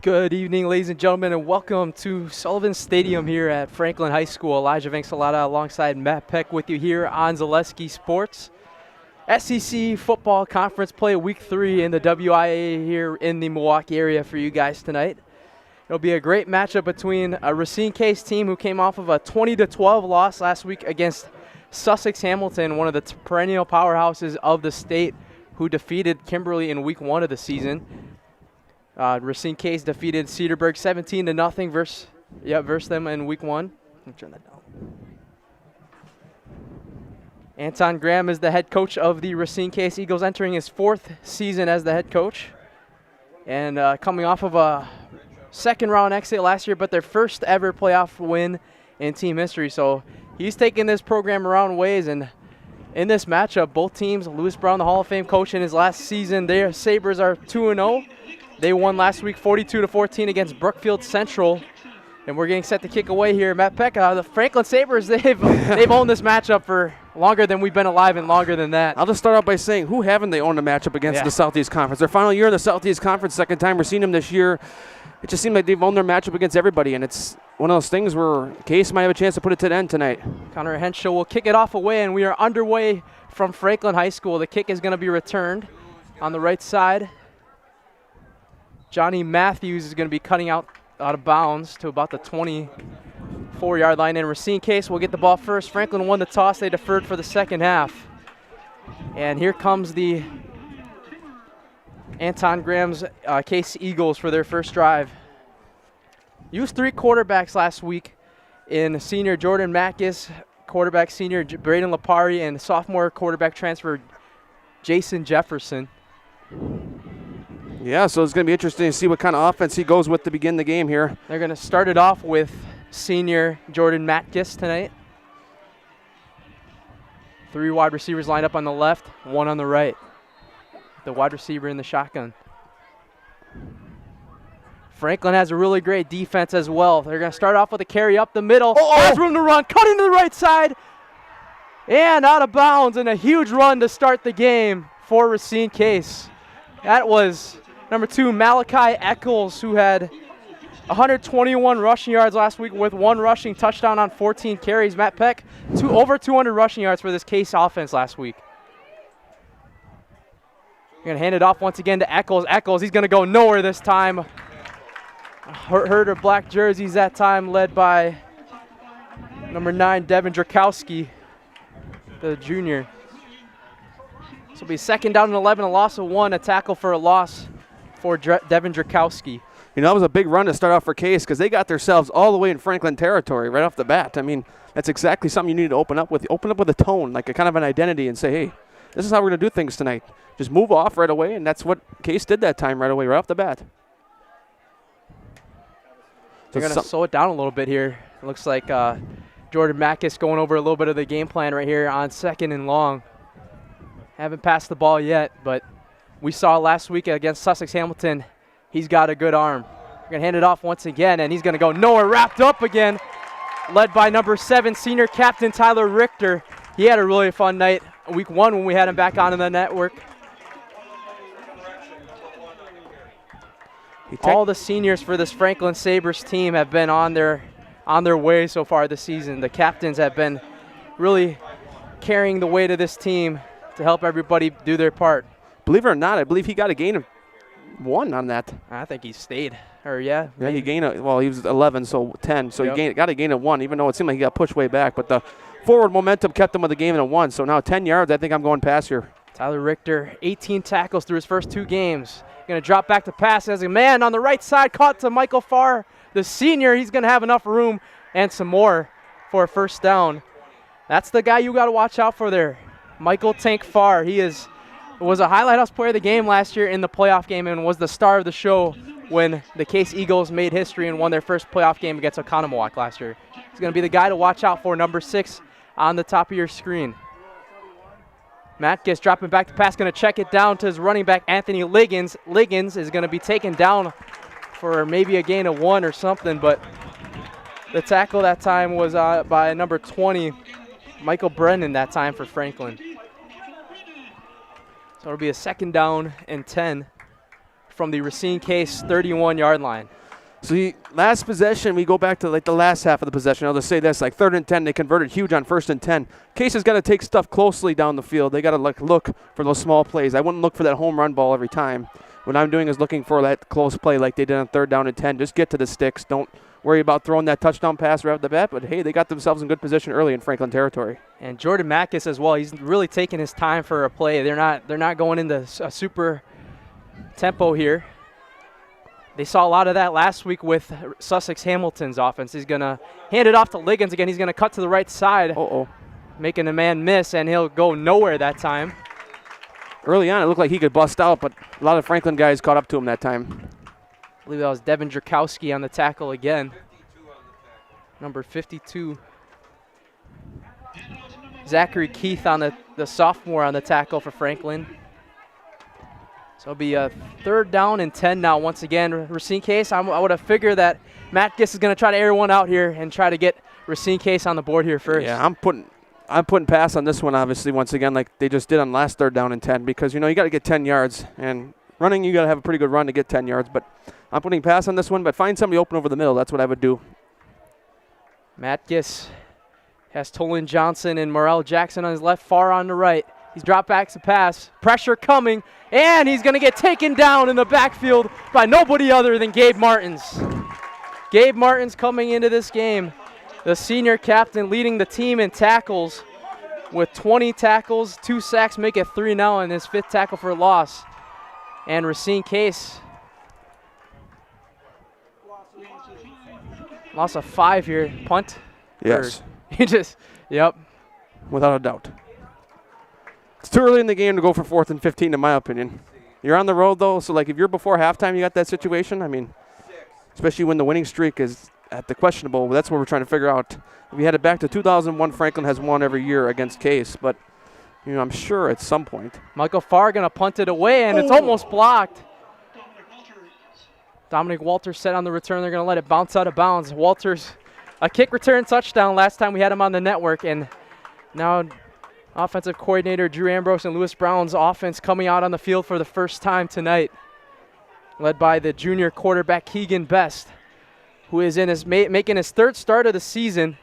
Good evening, ladies and gentlemen, and welcome to Sullivan Stadium here at Franklin High School. Elijah Vanksalata alongside Matt Peck with you here on Zaleski Sports. SEC Football Conference play week 3 in the WIAA here in the Milwaukee area for you guys tonight. It'll be a great matchup between a Racine Case team who came off of a 20-12 loss last week against Sussex Hamilton, one of the perennial powerhouses of the state, who defeated Kimberly in week 1 of the season. Racine Case defeated Cedarburg 17-0 versus them in week 1. Let me turn that down. Anton Graham is the head coach of the Racine Case Eagles, entering his 4th season as the head coach. And coming off of a second round exit last year, but their first ever playoff win in team history. So he's taking this program around ways, and in this matchup, both teams, Lewis Brown, the Hall of Fame coach in his last season, their Sabres are 2-0. They won last week 42-14 against Brookfield Central. And we're getting set to kick away here. Matt Peck, the Franklin Sabres, they've owned this matchup for longer than we've been alive and longer than that. I'll just start out by saying, who haven't they owned a matchup against the Southeast Conference? Their final year in the Southeast Conference, second time we're seeing them this year. It just seemed like they've owned their matchup against everybody, and it's one of those things where Case might have a chance to put it to the end tonight. Connor Henschel will kick it off away, and we are underway from Franklin High School. The kick is going to be returned on the right side. Johnny Matthews is going to be cutting out of bounds to about the 24-yard line. And Racine Case will get the ball first. Franklin won the toss. They deferred for the second half. And here comes the Anton Graham's Case Eagles for their first drive. Used 3 quarterbacks last week in senior Jordan Mackis, quarterback senior Braden Lapari, and sophomore quarterback transfer Jason Jefferson. Yeah, so it's going to be interesting to see what kind of offense he goes with to begin the game here. They're going to start it off with senior Jordan Matkis tonight. 3 wide receivers lined up on the left, 1 on the right. The wide receiver in the shotgun. Franklin has a really great defense as well. They're going to start off with a carry up the middle. Has room to run, cut into the right side, and out of bounds, and a huge run to start the game for Racine Case. That was number 2, Malachi Eccles, who had 121 rushing yards last week with 1 rushing touchdown on 14 carries. Matt Peck, over 200 rushing yards for this Case offense last week. You're going to hand it off once again to Eccles. Eccles, he's going to go nowhere this time. Herder black jerseys that time, led by number 9, Devin Drakowski, the junior. This will be second down and 11, a loss of 1, a tackle for a loss for Devin Drakowski. You know, that was a big run to start off for Case because they got themselves all the way in Franklin territory right off the bat. I mean, that's exactly something you need to open up with. Open up with a tone, like a kind of an identity, and say, hey, this is how we're going to do things tonight. Just move off right away, and that's what Case did that time right away, right off the bat. They're going to slow it down a little bit here. It looks like Jordan Mackis going over a little bit of the game plan right here on 2nd and long. Haven't passed the ball yet, but we saw last week against Sussex Hamilton, he's got a good arm. We're going to hand it off once again, and he's going to go nowhere, wrapped up again, led by number 7, senior captain Tyler Richter. He had a really fun night week 1 when we had him back on in the network. All the seniors for this Franklin Sabres team have been on their way so far this season. The captains have been really carrying the weight of this team to help everybody do their part. Believe it or not, I believe he got a gain of 1 on that. I think he stayed. Yeah, he gained well, he was 11, so 10. So he got a gain of 1, even though it seemed like he got pushed way back. But the forward momentum kept him with the game of 1. So now 10 yards, I think I'm going past here. Tyler Richter, 18 tackles through his first 2 games. Going to drop back to pass as a man on the right side, caught to Michael Farr, the senior. He's going to have enough room and some more for a first down. That's the guy you got to watch out for there. Michael Tank Farr. He was a highlight house player of the game last year in the playoff game and was the star of the show when the Case Eagles made history and won their first playoff game against Oconomowoc last year. He's going to be the guy to watch out for, number 6 on the top of your screen. Matt dropping back to pass, going to check it down to his running back, Anthony Liggins. Liggins is going to be taken down for maybe a gain of 1 or something, but the tackle that time was by number 20, Michael Brennan, that time for Franklin. So it'll be a 2nd down and 10 from the Racine Case 31-yard line. So last possession, we go back to like the last half of the possession. I'll just say this, like 3rd and 10, they converted huge on 1st and 10. Case has got to take stuff closely down the field. They got to look for those small plays. I wouldn't look for that home run ball every time. What I'm doing is looking for that close play like they did on 3rd down and 10. Just get to the sticks. Don't worry about throwing that touchdown pass right off the bat. But, hey, they got themselves in good position early in Franklin territory. And Jordan Mackis as well. He's really taking his time for a play. They're not going into a super tempo here. They saw a lot of that last week with Sussex Hamilton's offense. He's going to hand it off to Liggins again. He's going to cut to the right side, making a man miss, and he'll go nowhere that time. Early on, it looked like he could bust out, but a lot of Franklin guys caught up to him that time. I believe that was Devin Drakowski on the tackle again. Number 52. Zachary Keith on the sophomore on the tackle for Franklin. So it'll be a 3rd down and 10 now once again. Racine Case, I would have figured that Matt Giss is going to try to air one out here and try to get Racine Case on the board here first. Yeah, I'm putting pass on this one, obviously, once again, like they just did on last 3rd down and 10, because, you got to get 10 yards. And running, you got to have a pretty good run to get 10 yards. But I'm putting pass on this one, but find somebody open over the middle. That's what I would do. Matt Giss has Tolan Johnson and Morel Jackson on his left, far on the right. He's dropped back to pass. Pressure coming, and he's going to get taken down in the backfield by nobody other than Gabe Martins. Gabe Martins coming into this game, the senior captain leading the team in tackles with 20 tackles, 2 sacks, make it 3 now, and his 5th tackle for loss. And Racine Case loss of 5 here. Punt? Yes. Yep. Without a doubt. It's too early in the game to go for 4th and 15, in my opinion. You're on the road, though, so like if you're before halftime, you got that situation. I mean, especially when the winning streak is at the questionable, that's what we're trying to figure out. If we had it back to 2001, Franklin has won every year against Case, but I'm sure at some point. Michael Farr going to punt it away, and it's almost blocked. Dominic Walters set on the return. They're going to let it bounce out of bounds. Walters, a kick return touchdown last time we had him on the network, and now offensive coordinator Drew Ambrose and Lewis Brown's offense coming out on the field for the first time tonight, led by the junior quarterback Keegan Best, who is making his 3rd start of the season,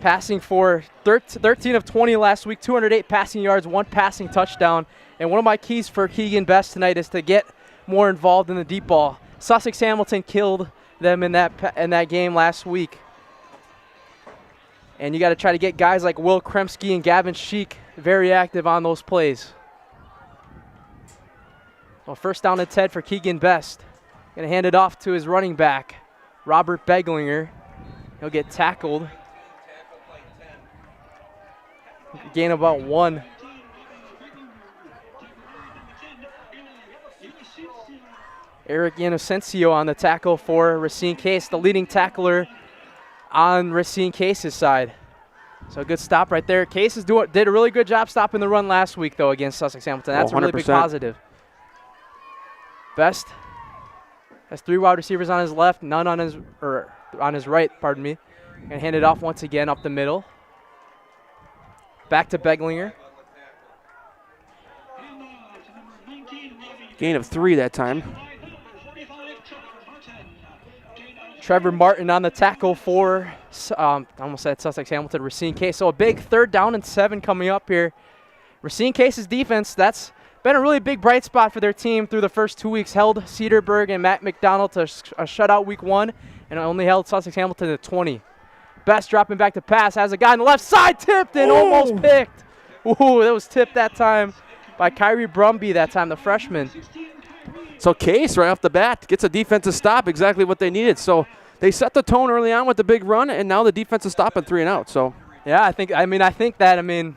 passing for 13 of 20 last week, 208 passing yards, 1 passing touchdown. And one of my keys for Keegan Best tonight is to get more involved in the deep ball. Sussex Hamilton killed them in that game last week. And you got to try to get guys like Will Kremski and Gavin Sheik very active on those plays. Well, 1st down and 10 for Keegan Best. Going to hand it off to his running back, Robert Beglinger. He'll get tackled. Gain about 1. Eric Inocencio on the tackle for Racine Case, the leading tackler on Racine Case's side. So a good stop right there. Case did a really good job stopping the run last week, though, against Sussex Hamilton. That's a really big positive. Best has 3 wide receivers on his left, none on his right, pardon me. And hand it off once again up the middle. Back to Beglinger. Gain of 3 that time. Trevor Martin on the tackle for, I almost said Sussex Hamilton, Racine Case. So a big 3rd down and 7 coming up here. Racine Case's defense, that's been a really big bright spot for their team through the first 2 weeks. Held Cedarburg and Matt McDonald to a shutout week 1, and only held Sussex Hamilton to 20. Best dropping back to pass, has a guy on the left side, tipped and almost picked. Ooh, that was tipped that time by Kyrie Brumby that time, the freshman. So Case, right off the bat, gets a defensive stop, exactly what they needed. So they set the tone early on with the big run, and now the defensive stop and 3 and out. So yeah, I think that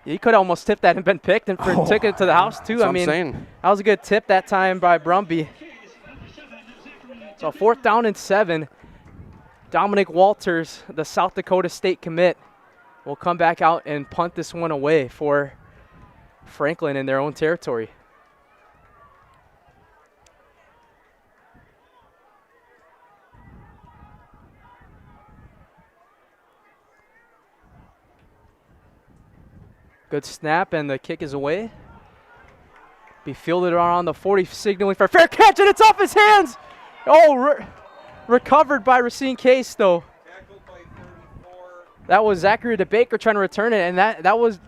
he could almost tip that and been picked and took it to the house too. That's what I'm saying. That was a good tip that time by Brumby. So 4th down and 7. Dominic Walters, the South Dakota State commit, will come back out and punt this one away for Franklin in their own territory. Good snap, and the kick is away. Be fielded around the 40, signaling for a fair catch, and it's off his hands. Oh, recovered by Racine Case, though. That was Zachary DeBaker trying to return it, and that was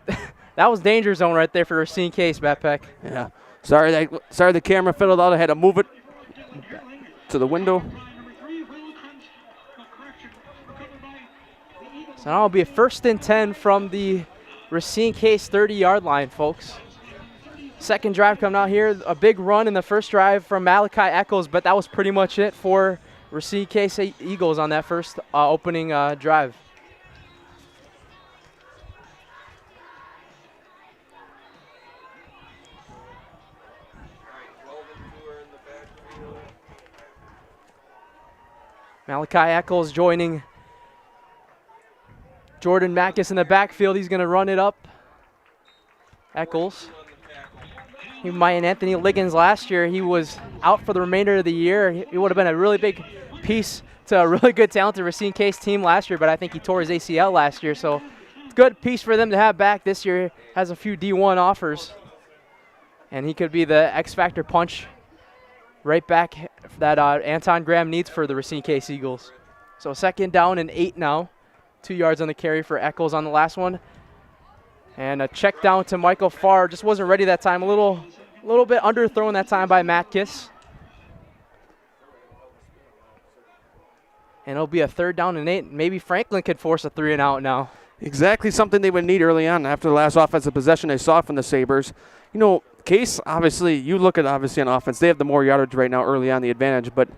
that was danger zone right there for Racine Case, Matt Peck. Yeah. Sorry the camera fiddled out. I had to move it to the window. So now it'll be a 1st and 10 from the Racine Case 30-yard line, folks. Second drive coming out here. A big run in the first drive from Malachi Eccles, but that was pretty much it for Racine Case Eagles on that first opening drive. Malachi Eccles joining Jordan Mackus in the backfield. He's going to run it up. Eccles. And Anthony Liggins last year, he was out for the remainder of the year. He would have been a really big piece to a really good, talented Racine Case team last year, but I think he tore his ACL last year. So it's a good piece for them to have back this year. Has a few D1 offers. And he could be the X-Factor punch right back that Anton Graham needs for the Racine Case Eagles. So 2nd down and 8 now. 2 yards on the carry for Eccles on the last one. And a check down to Michael Farr. Just wasn't ready that time. A little bit underthrown that time by Matkiss. And it'll be a 3rd down and 8. Maybe Franklin could force a 3 and out now. Exactly something they would need early on after the last offensive possession they saw from the Sabres. You know, Case, obviously, you look at obviously on offense, they have the more yardage right now early on, the advantage, but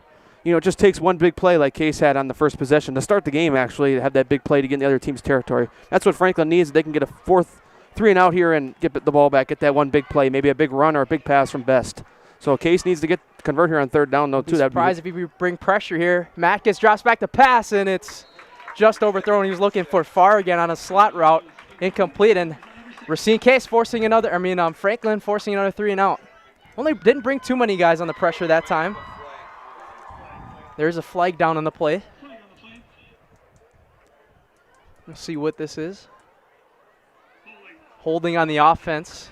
you know, it just takes one big play like Case had on the first possession to start the game, actually, to have that big play to get in the other team's territory. That's what Franklin needs. They can get a 4th 3 and out here and get the ball back, get that one big play, maybe a big run or a big pass from Best. So Case needs to convert here on 3rd down, though, too. I'd be surprised if you bring pressure here. Matkiss drops back to pass, and it's just overthrown. He was looking for Farr again on a slot route, incomplete, and Racine Case Franklin forcing another 3 and out. Only didn't bring too many guys on the pressure that time. There's a flag down on the play. Let's see what this is. Holding on the offense.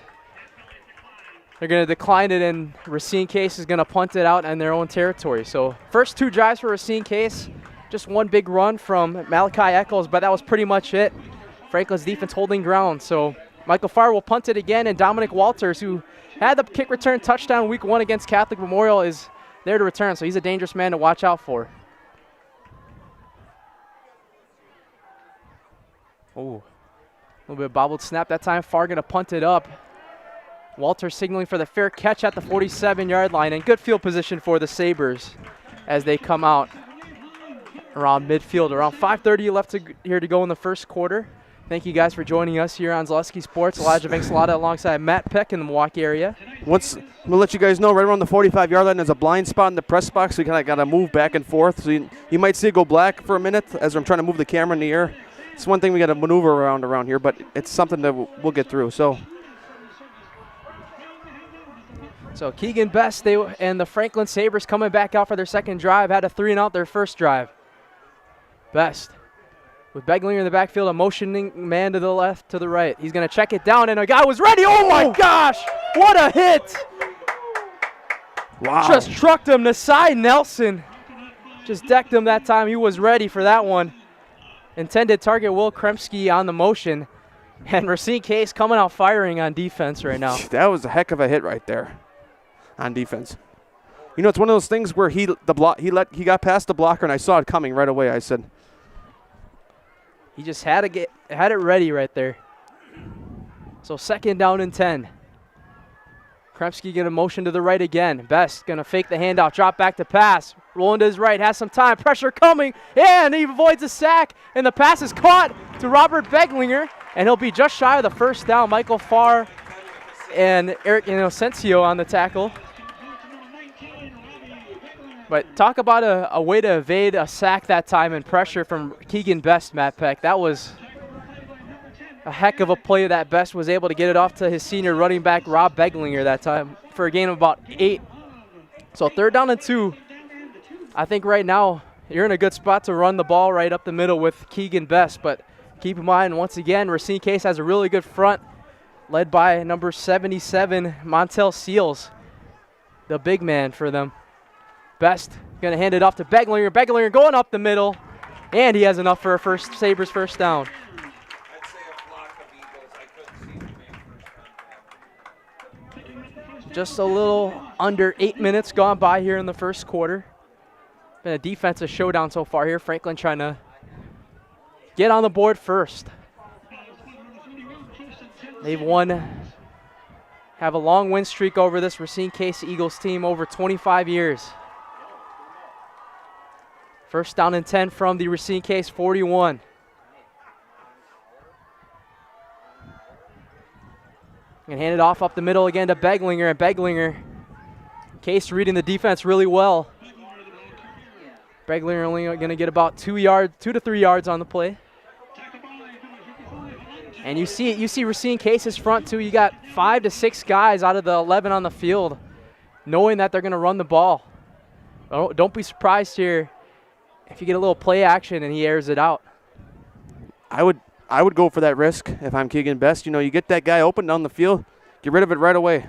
They're going to decline it, and Racine Case is going to punt it out in their own territory. So first 2 drives for Racine Case. Just one big run from Malachi Eccles, but that was pretty much it. Franklin's defense holding ground. So Michael Farr will punt it again, and Dominic Walters, who had the kick return touchdown week 1 against Catholic Memorial, is there to return. So he's a dangerous man to watch out for. Oh, a little bit of bobbled snap that time. Farr going to punt it up. Walters signaling for the fair catch at the 47-yard line, and good field position for the Sabres as they come out around midfield. Around 5:30 left here to go in the first quarter. Thank you guys for joining us here on Zaleski Sports. Elijah Vanxalata alongside Matt Peck in the Milwaukee area. I'm going to let you guys know, right around the 45-yard line, there's a blind spot in the press box, so you kind of got to move back and forth. So you might see it go black for a minute as I'm trying to move the camera in the air. It's one thing we got to maneuver around here, but it's something that we'll get through. So Keegan Best and the Franklin Sabres coming back out for their second drive. Had a 3 and out their first drive. Best with Beglinger in the backfield, a motioning man to the left, to the right. He's going to check it down, and a guy was ready. Oh, my gosh. What a hit. Wow. Just trucked him. Nasai Nelson just decked him that time. He was ready for that one. Intended target Will Kremski on the motion. And Racine Case coming out firing on defense right now. That was a heck of a hit right there on defense. You know, it's one of those things where he got past the blocker, and I saw it coming right away. I said, he just had it ready right there. So 2nd down and 10. Kremski going to motion to the right again. Best going to fake the handoff, drop back to pass. Rolling to his right, has some time. Pressure coming, and he avoids a sack. And the pass is caught to Robert Beglinger, and he'll be just shy of the first down. Michael Farr and Eric Inocencio on the tackle. But talk about a way to evade a sack that time and pressure from Keegan Best, Matt Peck. That was a heck of a play that Best was able to get it off to his senior running back, Rob Beglinger, that time for a gain of about 8. So 3rd down and 2. I think right now you're in a good spot to run the ball right up the middle with Keegan Best. But keep in mind, once again, Racine Case has a really good front. led by number 77, Montel Seals, the big man for them. Best going to hand it off to Beglinger. Beglinger going up the middle, and he has enough for a Sabres first down. I'd say a flock of Eagles. I couldn't see the main first down. Just a little under 8 minutes gone by here in the first quarter. Been a defensive showdown so far here. Franklin trying to get on the board first. They've have a long win streak over this Racine Case Eagles team over 25 years. First down and 10 from the Racine Case 41. And hand it off up the middle again to Beglinger, and Beglinger, Case reading the defense really well. Beglinger only going to get about 2 to 3 yards on the play. And you see Racine Case's front too. You got 5 to 6 guys out of the 11 on the field, knowing that they're going to run the ball. Don't be surprised here if you get a little play action and he airs it out. I would go for that risk if I'm Keegan Best. You know, you get that guy open down the field, get rid of it right away.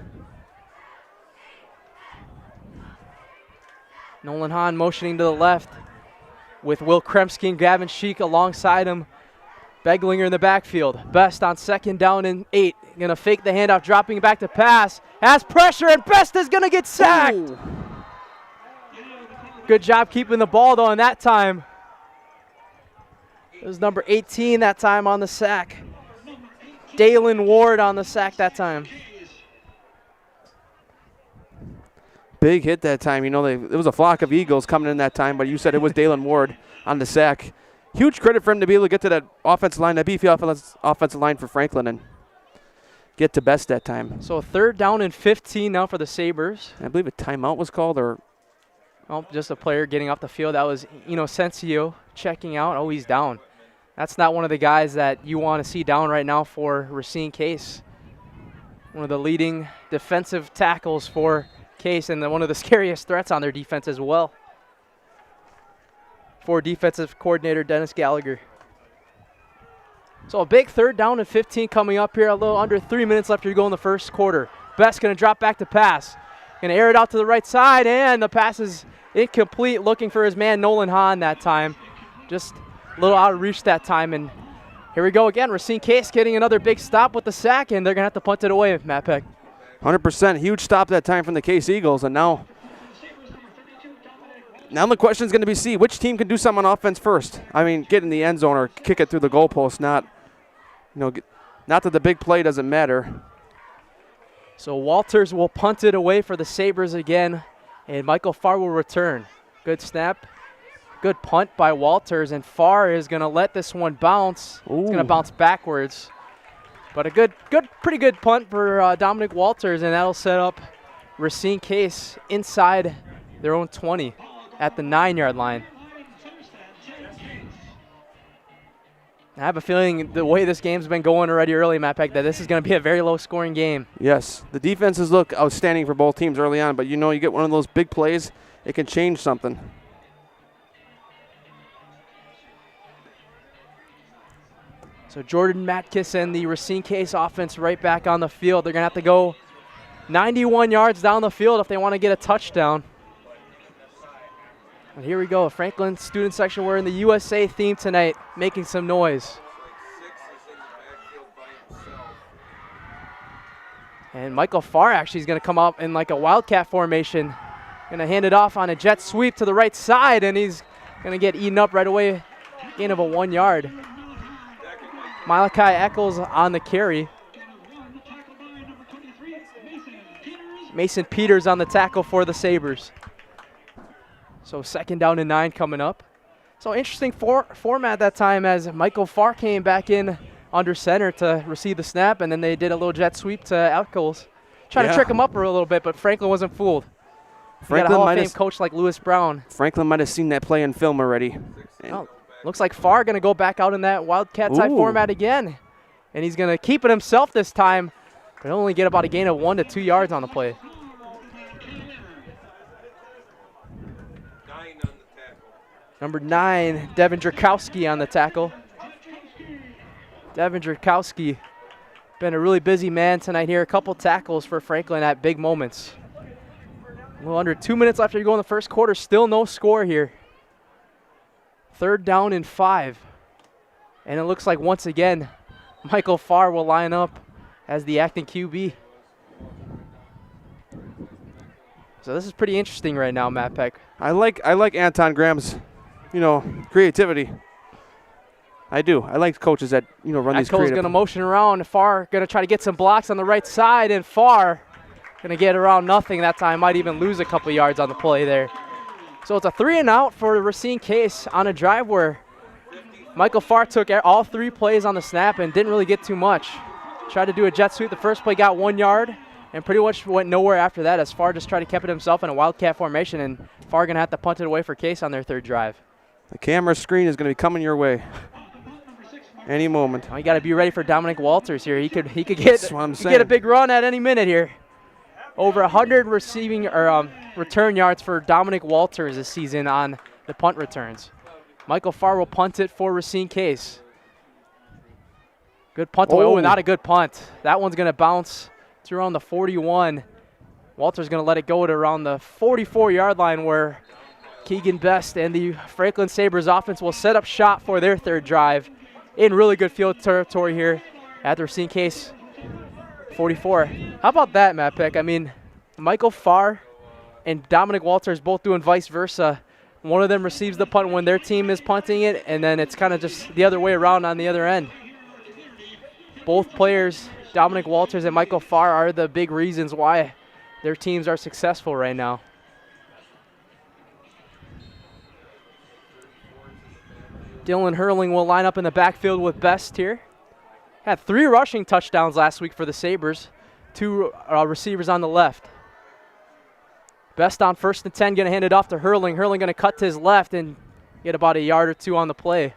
Nolan Hahn motioning to the left with Will Kremsky and Gavin Sheik alongside him. Beglinger in the backfield. Best on 2nd down and 8. Going to fake the handoff, dropping back to pass. Has pressure, and Best is going to get sacked. Ooh. Good job keeping the ball, though, in that time. It was number 18 that time on the sack. Dalen Ward on the sack that time. Big hit that time. You know, it was a flock of Eagles coming in that time, but you said it was Dalen Ward on the sack. Huge credit for him to be able to get to that offensive line, that beefy offensive line for Franklin, and get to Best that time. So 3rd down and 15 now for the Sabres. I believe a timeout was called, or just a player getting off the field. That was Sensio checking out. Oh, he's down. That's not one of the guys that you want to see down right now for Racine Case. One of the leading defensive tackles for Case, and one of the scariest threats on their defense as well. For defensive coordinator Dennis Gallagher. So a big 3rd down and 15 coming up here. A little under 3 minutes left to go in the first quarter. Best going to drop back to pass. Going to air it out to the right side, and the pass is incomplete. Looking for his man Nolan Hahn that time. Just a little out of reach that time. And here we go again. Racine Case getting another big stop with the sack, and they're going to have to punt it away, Matt Peck. 100%. Huge stop that time from the Case Eagles, and now the question is going to be see which team can do something on offense first. I mean, get in the end zone or kick it through the goalpost. Not that the big play doesn't matter. So Walters will punt it away for the Sabres again, and Michael Farr will return. Good snap. Good punt by Walters, and Farr is going to let this one bounce. Ooh. It's going to bounce backwards. But a pretty good punt for Dominic Walters, and that'll set up Racine Case inside their own 20 at the 9-yard line. I have a feeling the way this game's been going already early, Matt Peck, that this is going to be a very low-scoring game. Yes, the defenses look outstanding for both teams early on, but you get one of those big plays, it can change something. So Jordan Matkiss and the Racine Case offense right back on the field. They're going to have to go 91 yards down the field if they want to get a touchdown. And here we go, Franklin student section. We're in the USA theme tonight, making some noise. And Michael Farr actually is going to come up in like a wildcat formation. Going to hand it off on a jet sweep to the right side, and he's going to get eaten up right away. Gain of a 1 yard. Malachi Eccles on the carry. Mason Peters on the tackle for the Sabres. So 2nd down and 9 coming up. So interesting format that time as Michael Farr came back in under center to receive the snap, and then they did a little jet sweep to Eccles. Trying to trick him up a little bit, but Franklin wasn't fooled. Franklin, got a Hall of Fame coach like Lewis Brown. Franklin might have seen that play in film already. Oh, looks like Farr going to go back out in that wildcat type format again. And he's going to keep it himself this time, but only get about a gain of 1 to 2 yards on the play. Number 9, Devin Drakowski on the tackle. Devin Drakowski Been a really busy man tonight here. A couple tackles for Franklin at big moments. A little under 2 minutes left to go in the first quarter. Still no score here. 3rd down and 5. And it looks like once again, Michael Farr will line up as the acting QB. So this is pretty interesting right now, Matt Peck. I like Anton Graham's, creativity. I do. I like coaches that, run these creative. Echo's going to motion around. Farr going to try to get some blocks on the right side, and Farr going to get around nothing that time. Might even lose a couple yards on the play there. So it's a 3-and-out for the Racine Case on a drive where Michael Farr took all 3 plays on the snap and didn't really get too much. Tried to do a jet sweep. The first play got 1 yard and pretty much went nowhere after that as Farr just tried to keep it himself in a wildcat formation, and Farr going to have to punt it away for Case on their 3rd drive. The camera screen is going to be coming your way any moment. You got to be ready for Dominic Walters here. He could get a big run at any minute here. Over 100 receiving or return yards for Dominic Walters this season on the punt returns. Michael Farr will punt it for Racine Case. Good punt away. Oh, not a good punt. That one's going to bounce to around the 41. Walters going to let it go to around the 44-yard line where Keegan Best and the Franklin Sabres offense will set up shop for their 3rd drive in really good field territory here at the Racine Case 44. How about that, Matt Peck? I mean, Michael Farr and Dominic Walters both doing vice versa. One of them receives the punt when their team is punting it, and then it's kind of just the other way around on the other end. Both players, Dominic Walters and Michael Farr, are the big reasons why their teams are successful right now. Dylan Hurling will line up in the backfield with Best here. Had 3 rushing touchdowns last week for the Sabres. 2 receivers on the left. Best on 1st and 10, going to hand it off to Hurling. Hurling going to cut to his left and get about a yard or 2 on the play.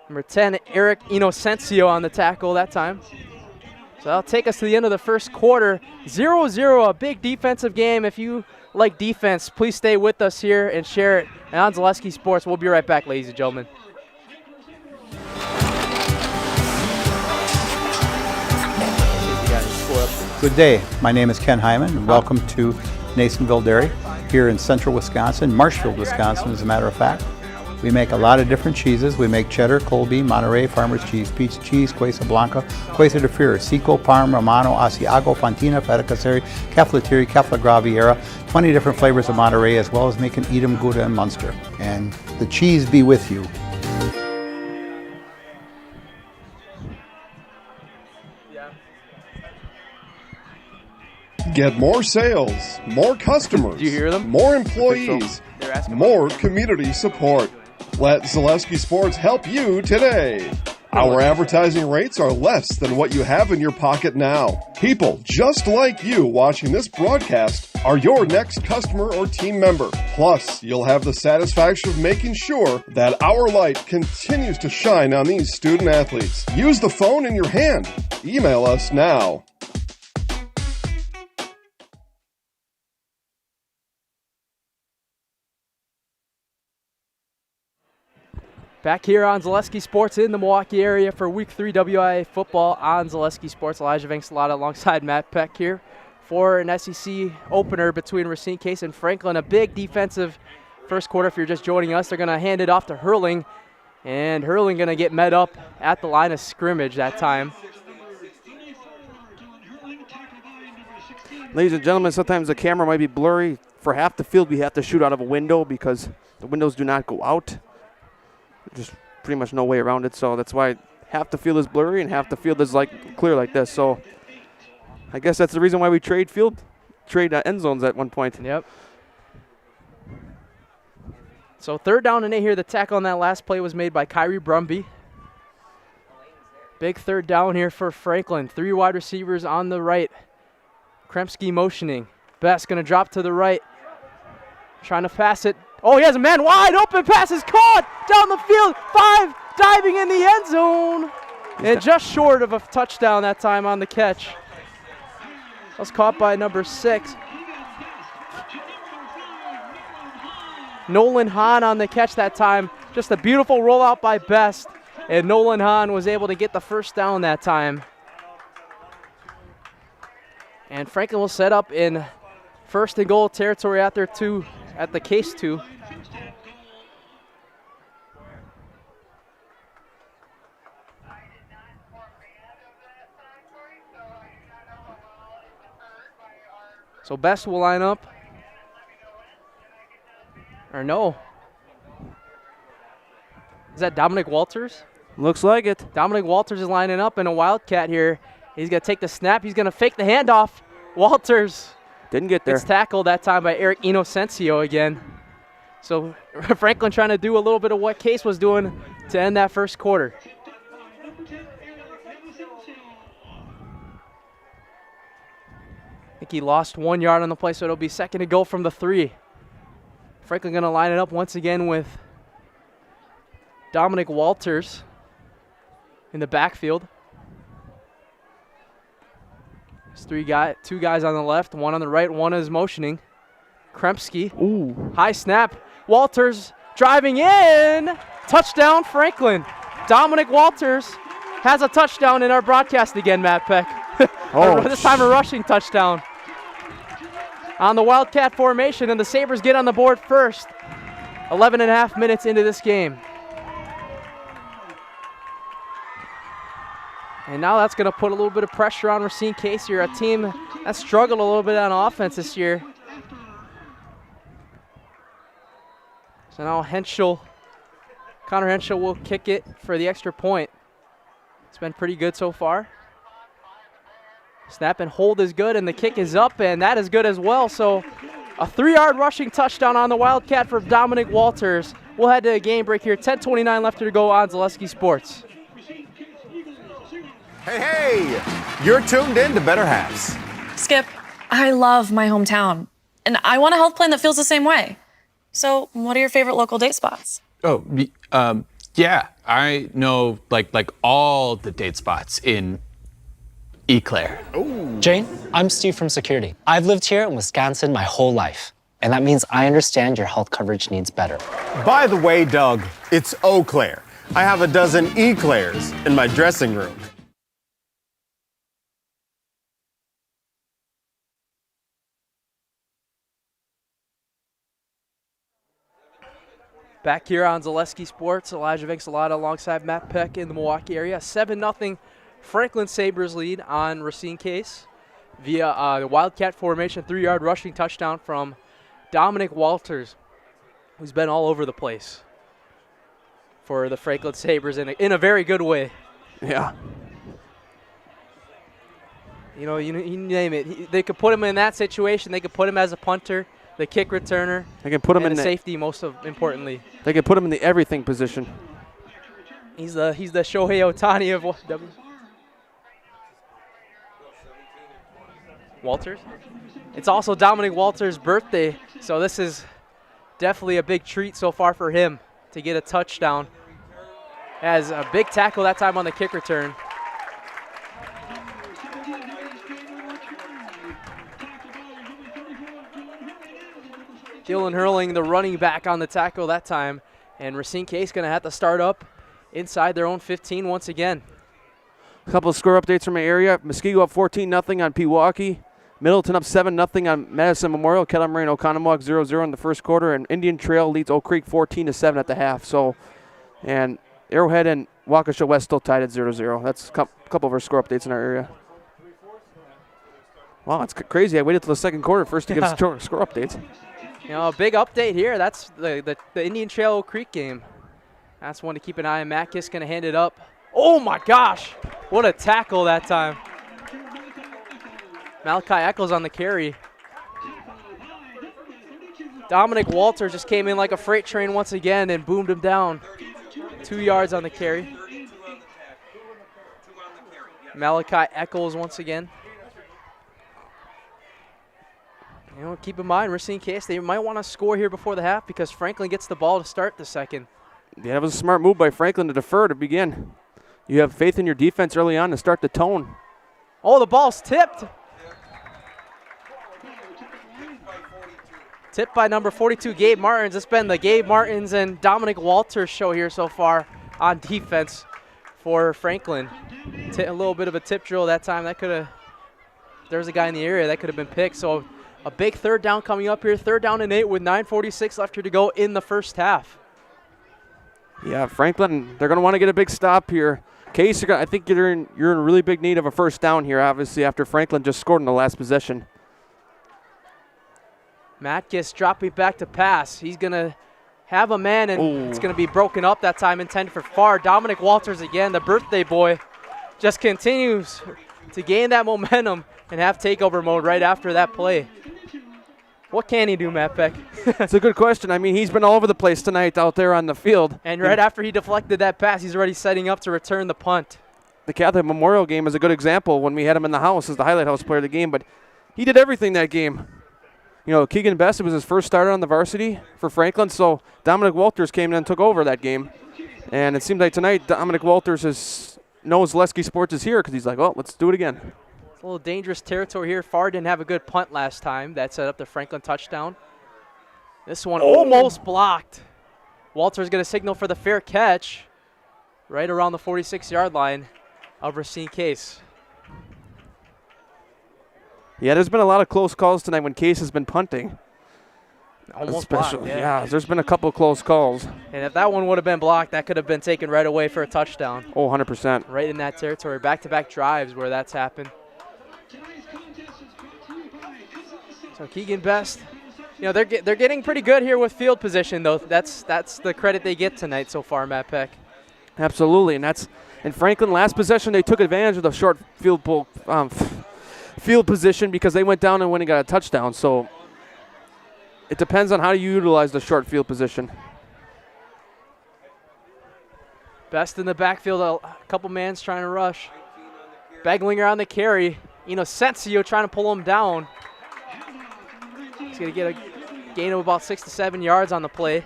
Number 10, Eric Inocencio on the tackle that time. So that'll take us to the end of the first quarter. 0-0, a big defensive game. If you like defense, please stay with us here and share it. And on Zaleski Sports, we'll be right back, ladies and gentlemen. Good day. My name is Ken Hyman, and welcome to Nasonville Dairy here in central Wisconsin, Marshfield, Wisconsin, as a matter of fact. We make a lot of different cheeses. We make cheddar, Colby, Monterey, Farmer's Cheese, Pizza Cheese, Quesa Blanca, Quesa de Freer, Seco, Parm, Romano, Asiago, Fontina, Feta Caseri, Caflateri, Cafla Graviera, 20 different flavors of Monterey, as well as making Edam, Gouda, and Munster. And the cheese be with you. Get more sales, more customers, Do you hear them? more employees, more community support. Let Zaleski Sports help you today. Our advertising rates are less than what you have in your pocket now. People just like you watching this broadcast are your next customer or team member. Plus, you'll have the satisfaction of making sure that our light continues to shine on these student athletes. Use the phone in your hand. Email us now. Back here on Zaleski Sports in the Milwaukee area for Week 3 WIAA football on Zaleski Sports. Elijah Vanksalata alongside Matt Peck here for an SEC opener between Racine Case and Franklin. A big defensive first quarter. If you're just joining us, they're going to hand it off to Hurling. And Hurling going to get met up at the line of scrimmage that time. Ladies and gentlemen, sometimes the camera might be blurry. For half the field, we have to shoot out of a window because the windows do not go out. Just pretty much no way around it, so that's why half the field is blurry and half the field is clear like this. So I guess that's the reason why we trade end zones at one point. Yep. So 3rd down and 8 here. The tackle on that last play was made by Kyrie Brumby. Big 3rd down here for Franklin. 3 wide receivers on the right. Kremski motioning. Best going to drop to the right. Trying to pass it. Oh, he has a man wide open. Pass is caught down the field. 5 diving in the end zone. And just short of a touchdown that time on the catch. That was caught by number 6. Nolan Hahn on the catch that time. Just a beautiful rollout by Best, and Nolan Hahn was able to get the first down that time. And Franklin will set up in first and goal territory at their 2, at the Case 2. So Best will line up. Or no. Is that Dominic Walters? Looks like it. Dominic Walters is lining up in a Wildcat here. He's going to take the snap. He's going to fake the handoff. Walters didn't get there. It's tackled that time by Eric Inocencio again. So Franklin trying to do a little bit of what Case was doing to end that first quarter. I think he lost 1 yard on the play, so it'll be second and goal from the 3. Franklin going to line it up once again with Dominic Walters in the backfield. There's 2 guys on the left, one on the right, one is motioning. Kremski. Ooh. High snap. Walters driving in. Touchdown, Franklin. Dominic Walters has a touchdown in our broadcast again, Matt Peck. This time a rushing touchdown. On the Wildcat formation, and the Sabres get on the board first. 11 and a half minutes into this game. And now that's going to put a little bit of pressure on Racine Case here, a team that struggled a little bit on offense this year. So now Connor Henschel will kick it for the extra point. It's been pretty good so far. Snap and hold is good, and the kick is up, and that is good as well. So a 3-yard rushing touchdown on the Wildcat for Dominic Walters. We'll head to a game break here. 10:29 left to go on Zaleski Sports. Hey, you're tuned in to Better Halves. Skip, I love my hometown, and I want a health plan that feels the same way. So what are your favorite local date spots? Yeah, I know like all the date spots in Eau Claire. Jane, I'm Steve from Security. I've lived here in Wisconsin my whole life, and that means I understand your health coverage needs better. By the way, Doug, it's Eau Claire. I have a dozen Eclairs in my dressing room. Back here on Zaleski Sports, Elijah Vincelada alongside Matt Peck in the Milwaukee area. 7-0 Franklin Sabres lead on Racine Case via the Wildcat formation, 3-yard rushing touchdown from Dominic Walters, who's been all over the place for the Franklin Sabres in a very good way. Yeah. You know, you name it. They could put him in that situation. They could put him as a punter, the kick returner, they can put him and in the safety, importantly. They can put him in the everything position. He's the Shohei Ohtani of Walters. It's also Dominic Walters' birthday, so this is definitely a big treat so far for him to get a touchdown. Has a big tackle that time on the kick return. Dylan Hurling, the running back, on the tackle that time. And Racine Case going to have to start up inside their own 15 once again. A couple of score updates from my area. Muskego up 14-0 on Pewaukee. Middleton up 7-0 on Madison Memorial. Kettle and Oconomowoc 0-0 in the first quarter. And Indian Trail leads Oak Creek 14-7 at the half. So, and Arrowhead and Waukesha West still tied at 0-0. That's a couple of our score updates in our area. Wow, that's crazy. I waited till the second quarter first to give score updates. You know, a big update here. That's the Indian Trail Oak Creek game. That's one to keep an eye on. Matt Kiss going to hand it up. Oh, my gosh. What a tackle that time. Malachi Eccles on the carry. Dominic Walters just came in like a freight train once again and boomed him down. 2 yards on the carry. Malachi Eccles once again. You know, keep in mind, Racine Case, they might want to score here before the half because Franklin gets the ball to start the second. Yeah, that was a smart move by Franklin to defer to begin. You have faith in your defense early on to start the tone. Oh, the ball's tipped. Tipped by number 42, Gabe Martins. It's been the Gabe Martins and Dominic Walters show here so far on defense for Franklin. A little bit of a tip drill that time. That could have, there's a guy in the area that could have been picked. So a big third down coming up here. 3rd down and 8 with 9:46 left here to go in the first half. Yeah, Franklin, they're going to want to get a big stop here. Case, I think you're in really big need of a first down here, obviously, after Franklin just scored in the last possession. Matkiss dropping back to pass. He's going to have a man, and it's going to be broken up that time, intended for far. Dominic Walters again, the birthday boy, just continues to gain that momentum and have takeover mode right after that play. What can he do, Matt Peck? It's a good question. I mean, he's been all over the place tonight out there on the field. And right after he deflected that pass, he's already setting up to return the punt. The Catholic Memorial game is a good example when we had him in the house as the highlight house player of the game, but he did everything that game. You know, Keegan Best, it was his first starter on the varsity for Franklin, so Dominic Walters came in and took over that game. And it seems like tonight Dominic Walters knows Zaleski Sports is here because he's like, well, let's do it again. It's a little dangerous territory here. Farr didn't have a good punt last time. That set up the Franklin touchdown. This one almost blocked. Walters going to signal for the fair catch right around the 46-yard line of Racine Case. Yeah, there's been a lot of close calls tonight when Case has been punting. Almost blocked, yeah, there's been a couple of close calls. And if that one would have been blocked, that could have been taken right away for a touchdown. Oh, 100%. Right in that territory. Back-to-back drives where that's happened. So Keegan Best, you know, they're getting pretty good here with field position, though. That's the credit they get tonight so far, Matt Peck. Absolutely, and Franklin last possession they took advantage of the short field position because they went down and went and got a touchdown. So it depends on how you utilize the short field position. Best in the backfield, a couple mans trying to rush. Beglinger on the carry. Inocencio trying to pull him down. He's going to get a gain of about 6 to 7 yards on the play.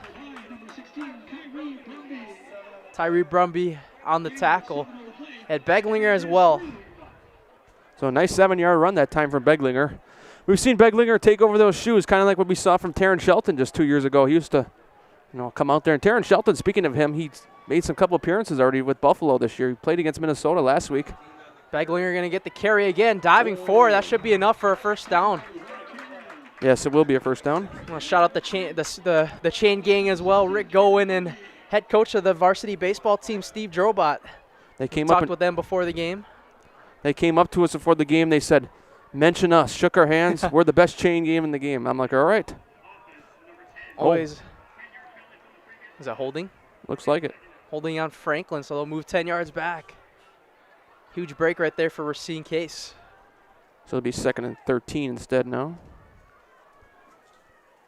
Tyree Brumby on the tackle. Had Beglinger as well. So a nice 7-yard run that time from Beglinger. We've seen Beglinger take over those shoes, kind of like what we saw from Terrence Shelton just 2 years ago. He used to, come out there. And Terrence Shelton, speaking of him, he's made some couple appearances already with Buffalo this year. He played against Minnesota last week. Beglinger going to get the carry again, diving forward. That should be enough for a first down. Yes, it will be a first down. I want to shout out the chain gang as well. Rick Gowen and head coach of the varsity baseball team, Steve Drobot. They came Talked up with them before the game. They came up to us before the game. They said, mention us, shook our hands. We're the best chain game in the game. I'm like, all right. Always. Is that holding? Looks like it. Holding on Franklin, so they'll move 10 yards back. Huge break right there for Racine Case. So it'll be 2nd and 13 instead now.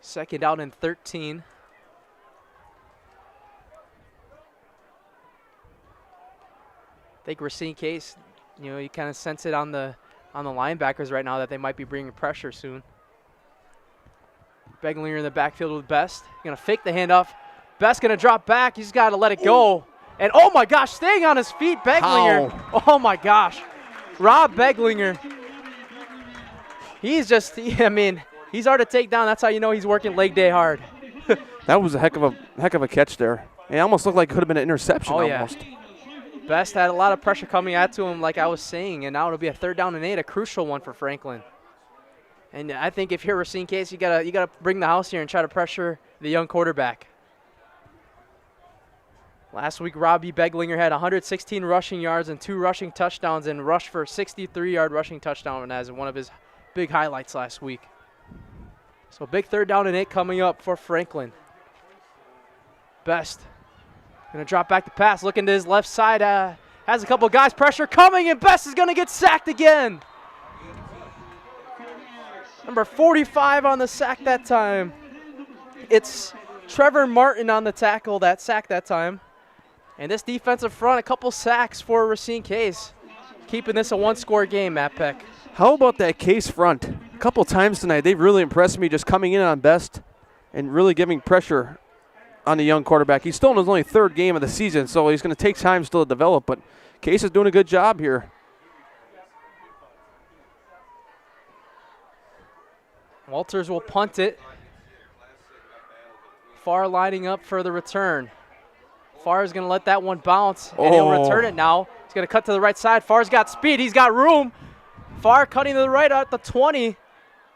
2nd down and 13. I think Racine Case, you kind of sense it on the linebackers right now that they might be bringing pressure soon. Beglinger in the backfield with Best. Going to fake the handoff. Best going to drop back. He's got to let it go. And oh my gosh, staying on his feet, Beglinger. How? Oh my gosh. Rob Beglinger. He's just, he's hard to take down. That's how you know he's working leg day hard. That was a heck of a catch there. It almost looked like it could have been an interception almost. Yeah. Best had a lot of pressure coming at to him, like I was saying, and now it'll be a 3rd down and 8, a crucial one for Franklin. And I think if you're Racine Case, you gotta bring the house here and try to pressure the young quarterback. Last week, Robbie Beglinger had 116 rushing yards and 2 rushing touchdowns and rushed for a 63-yard rushing touchdown as one of his big highlights last week. So big 3rd down and 8 coming up for Franklin. Best. Going to drop back the pass, looking to his left side. Has a couple guys, pressure coming, and Best is going to get sacked again. Number 45 on the sack that time. It's Trevor Martin on the tackle that sack that time. And this defensive front, a couple sacks for Racine Case. Keeping this a 1-score game, Matt Peck. How about that Case front? A couple times tonight, they've really impressed me just coming in on Best and really giving pressure on the young quarterback. He's still in his only 3rd game of the season, so he's going to take time still to develop, but Case is doing a good job here. Walters will punt it. Farr lining up for the return. Farr is going to let that one bounce, and he'll return it now. He's going to cut to the right side. Farr's got speed. He's got room. Farr cutting to the right at the 20,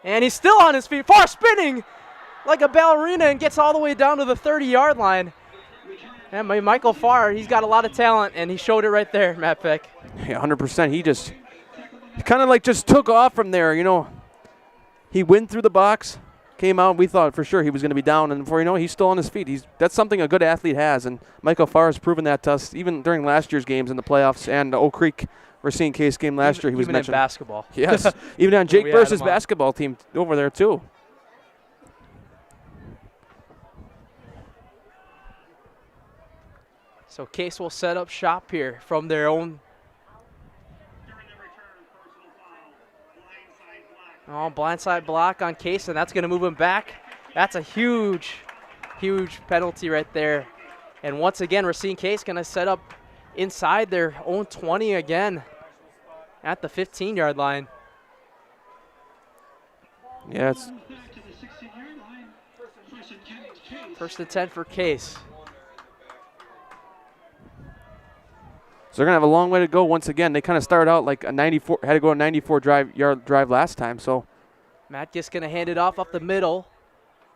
and he's still on his feet. Farr spinning like a ballerina and gets all the way down to the 30-yard line. And Michael Farr, he's got a lot of talent, and he showed it right there, Matt Peck. Yeah, 100%. He kind of like just took off from there, you know. He went through the box, came out, and we thought for sure he was going to be down, and before you know it, he's still on his feet. That's something a good athlete has, and Michael Farr has proven that to us even during last year's games in the playoffs and the Oak Creek Racine Case game last year. He was mentioned. Even in basketball. Yes, even on Jake Burse's basketball team over there too. So Case will set up shop here from their own. Blindside block on Case, and that's going to move him back. That's a huge, huge penalty right there. And once again, Racine Case going to set up inside their own 20 again at the 15-yard line. Yeah, it's first and 10 for Case. So they're going to have a long way to go once again. They kind of started out like a 94, had to go a 94-yard drive last time. So Matt Gist going to hand it off up the middle,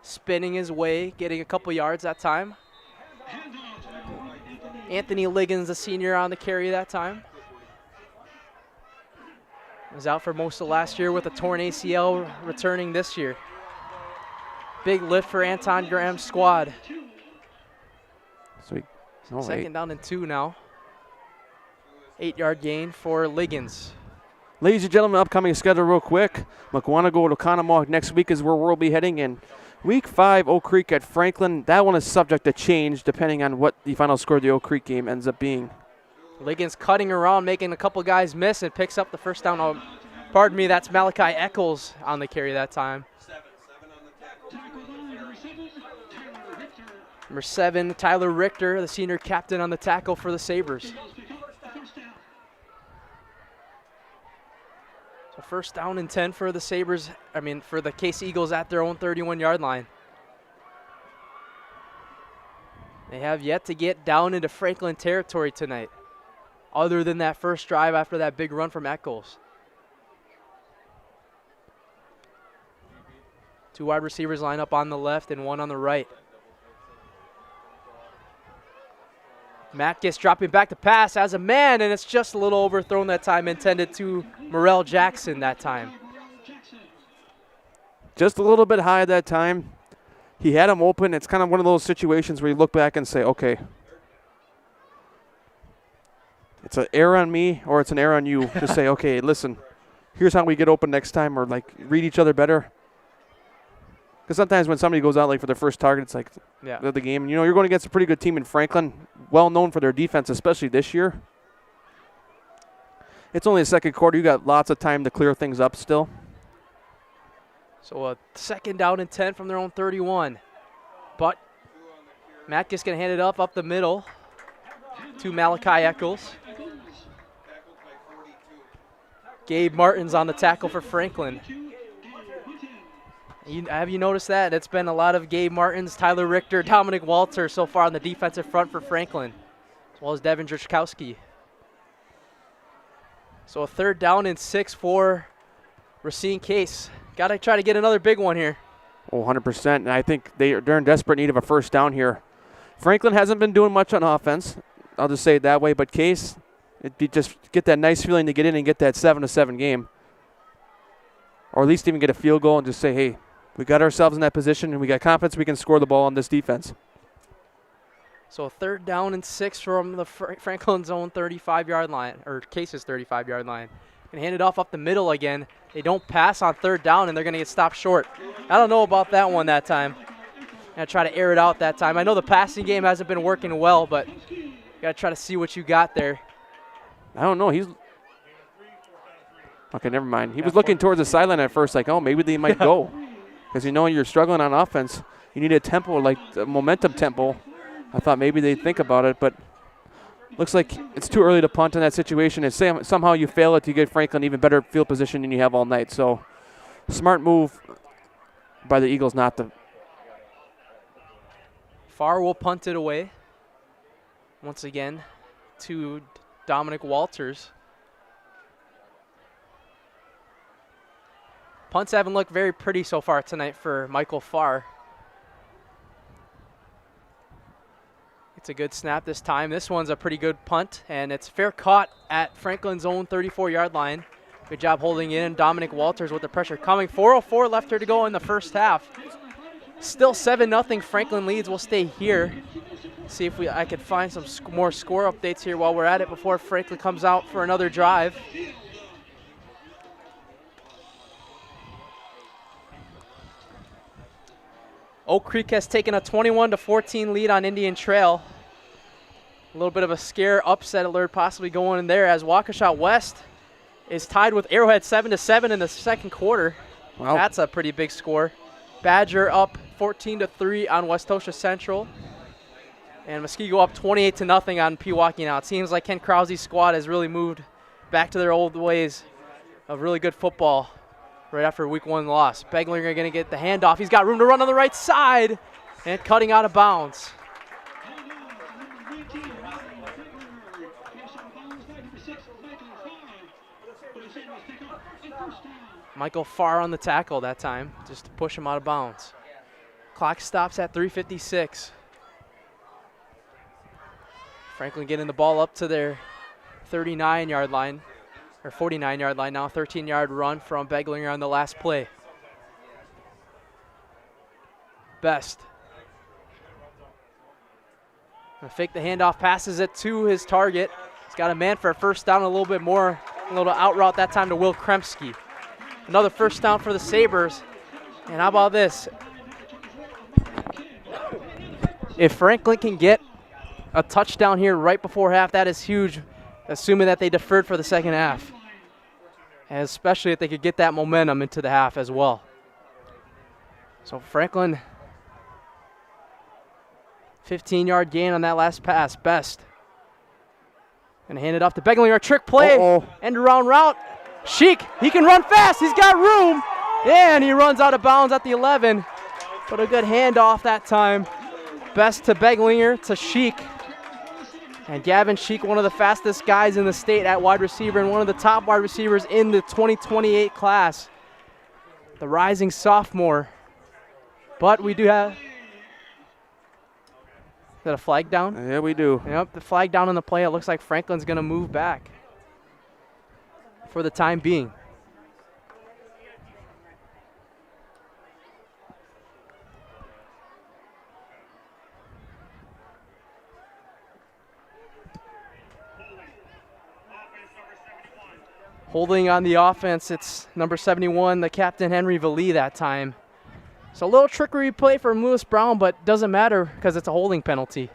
spinning his way, getting a couple yards that time. Anthony Liggins, the senior, on the carry that time. Was out for most of last year with a torn ACL, returning this year. Big lift for Anton Graham's squad. So Second down and 2 now. 8-yard gain for Liggins. Ladies and gentlemen, upcoming schedule real quick. McWanago to Conomowoc next week is where we'll be heading in. Week 5, Oak Creek at Franklin. That one is subject to change depending on what the final score of the Oak Creek game ends up being. Liggins cutting around, making a couple guys miss, and picks up the first down. Oh, pardon me, that's Malachi Eccles on the carry that time. Number 7, Tyler Richter, the senior captain, on the tackle for the Sabres. So first down and 10 for the Sabres, for the Case Eagles at their own 31-yard line. They have yet to get down into Franklin territory tonight, other than that first drive after that big run from Eccles. 2 wide receivers line up on the left and 1 on the right. Matt Gist dropping back to pass as a man, and it's just a little overthrown that time, intended to Morrell Jackson that time. Just a little bit high that time. He had him open. It's kind of one of those situations where you look back and say, okay, it's an error on me or it's an error on you to say, okay, listen, here's how we get open next time, or like read each other better. Because sometimes when somebody goes out like for their first target, it's like the game. You know, you're going against a pretty good team in Franklin, well known for their defense, especially this year. It's only the second quarter. You got lots of time to clear things up still. So a second down and 10 from their own 31. But Matt Gist going to hand it up the middle to Malachi Eccles. Gabe Martin's on the tackle for Franklin. Have you noticed that? It's been a lot of Gabe Martins, Tyler Richter, Dominic Walter so far on the defensive front for Franklin, as well as Devin Drishkowski. So a third down and 6 for Racine Case. Got to try to get another big one here. Oh, 100%. And I think they're in desperate need of a first down here. Franklin hasn't been doing much on offense. I'll just say it that way. But Case, it'd be just get that nice feeling to get in and get that 7-7 game. Or at least even get a field goal and just say, hey, we got ourselves in that position and we got confidence we can score the ball on this defense. So a third down and 6 from the Franklin's own 35-yard line, or Case's 35-yard line. And hand it off up the middle again. They don't pass on third down, and they're going to get stopped short. I don't know about that one that time. Going to try to air it out that time. I know the passing game hasn't been working well, but you got to try to see what you got there. I don't know. Okay, never mind. He was looking towards the sideline at first, like, oh, maybe they might go. Because you know you're struggling on offense. You need a tempo, like a momentum tempo. I thought maybe they'd think about it, but looks like it's too early to punt in that situation. And somehow you fail it to get Franklin even better field position than you have all night. So smart move by the Eagles not to. Farr will punt it away. Once again to Dominic Walters. Punts haven't looked very pretty so far tonight for Michael Farr. It's a good snap this time. This one's a pretty good punt, and it's fair caught at Franklin's own 34-yard line. Good job holding in. Dominic Walters with the pressure coming. 4:04 left here to go in the first half. Still 7-0. Franklin leads. We'll stay here. See if I could find some more score updates here while we're at it before Franklin comes out for another drive. Oak Creek has taken a 21-14 lead on Indian Trail. A little bit of a scare upset alert possibly going in there as Waukesha West is tied with Arrowhead 7-7 in the second quarter. Wow. That's a pretty big score. Badger up 14-3 on Westosha Central. And Muskego up 28-0 on Pewaukee now. It seems like Ken Krause's squad has really moved back to their old ways of really good football right after a week 1 loss. Beglinger going to get the handoff. He's got room to run on the right side and cutting out of bounds. Michael Farr on the tackle that time, just to push him out of bounds. Clock stops at 3:56. Franklin getting the ball up to their 39-yard line, or 49-yard line now. 13-yard run from Beglinger on the last play. Best. Gonna fake the handoff, passes it to his target. He's got a man for a first down, a little bit more, a little out route that time to Will Kremski. Another first down for the Sabres. And how about this? If Franklin can get a touchdown here right before half, that is huge, assuming that they deferred for the second half. And especially if they could get that momentum into the half as well. So Franklin, 15-yard gain on that last pass. Best. And hand it off to Beglinger. Trick play. End around route. Sheik, he can run fast. He's got room. And he runs out of bounds at the 11. But a good handoff that time. Best to Beglinger to Sheik. And Gavin Sheik, one of the fastest guys in the state at wide receiver and one of the top wide receivers in the 2028 class. The rising sophomore. But we do have... Is that a flag down? Yeah, we do. Yep, the flag down on the play. It looks like Franklin's going to move back for the time being. Holding on the offense, it's number 71, the captain, Henry Vallee, that time. So a little trickery play from Lewis Brown, but doesn't matter because it's a holding penalty.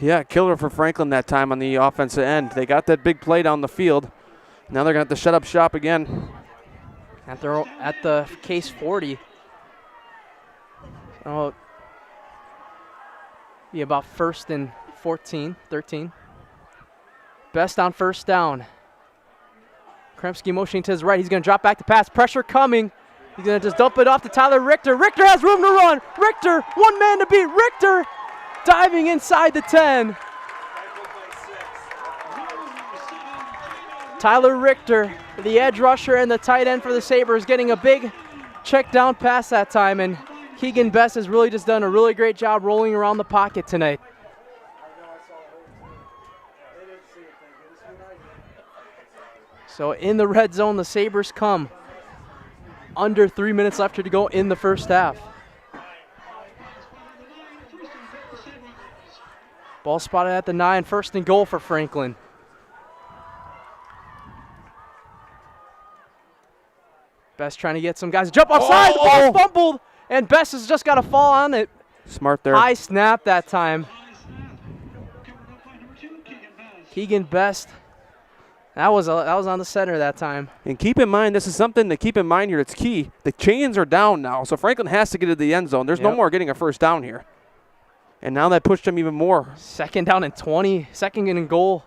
Yeah, killer for Franklin that time on the offensive end. They got that big play down the field. Now they're going to have to shut up shop again. At the case 40. So be about 1st and 13. Best on first down. Kremski motioning to his right. He's going to drop back to pass. Pressure coming. He's going to just dump it off to Tyler Richter. Richter has room to run. Richter, one man to beat. Richter diving inside the 10. Tyler Richter, the edge rusher and the tight end for the Sabres, getting a big check down pass that time. And Keegan Best has really just done a really great job rolling around the pocket tonight. So in the red zone, the Sabres come. Under 3 minutes left here to go in the first half. Ball spotted at the 9, 1st and goal for Franklin. Best trying to get some guys to jump offside. The ball fumbled, and Best has just got to fall on it. Smart there. High snap that time. Keegan Best. That was on the center that time. And keep in mind, this is something to keep in mind here. It's key. The chains are down now, so Franklin has to get to the end zone. There's no more getting a first down here. And now that pushed him even more. 2nd down and 20. 2nd and goal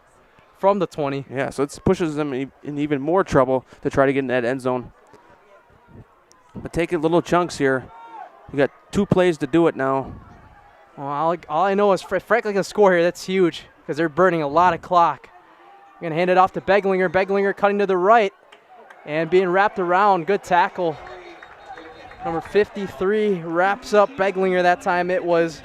from the 20. Yeah, so it pushes them in even more trouble to try to get in that end zone. But take it little chunks here. You got 2 plays to do it now. Well, all I know is Franklin can score here. That's huge because they're burning a lot of clock. Going to hand it off to Beglinger. Beglinger cutting to the right and being wrapped around. Good tackle. Number 53 wraps up Beglinger that time. It was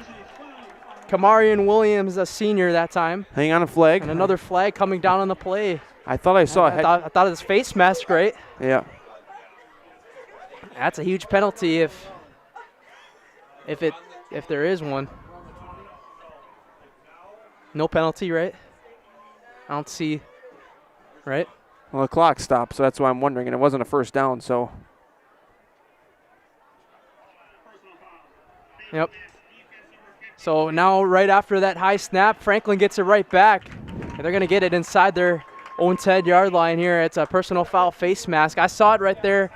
Kamarian Williams, a senior that time. Hang on a flag. And another flag coming down on the play. I thought I saw I thought his face mask, right? Yeah. That's a huge penalty if there is one. No penalty, right? I don't see, right? Well, the clock stopped, so that's why I'm wondering, and it wasn't a first down, so. Yep. So now right after that high snap, Franklin gets it right back. And they're going to get it inside their own 10-yard line here. It's a personal foul face mask. I saw it right there.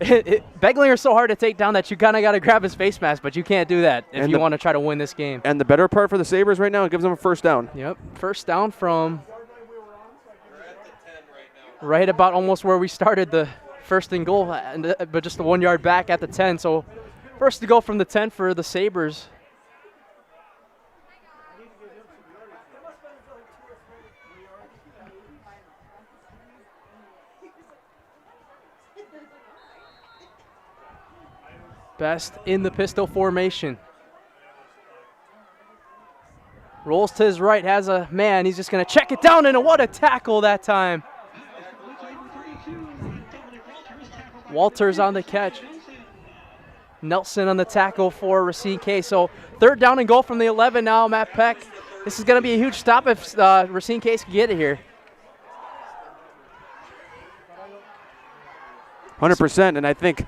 Beglinger's so hard to take down that you kind of got to grab his face mask, but you can't do that if you want to try to win this game. And the better part for the Sabres right now, it gives them a first down. Yep, first down from right about almost where we started the first and goal, but just the 1 yard back at the 10. So first to go from the 10 for the Sabres. Best in the pistol formation. Rolls to his right, has a man. He's just going to check it down, and what a tackle that time. Walters on the catch. Nelson on the tackle for Racine K. So third down and goal from the 11 now, Matt Peck. This is going to be a huge stop if Racine Case can get it here. 100%, and I think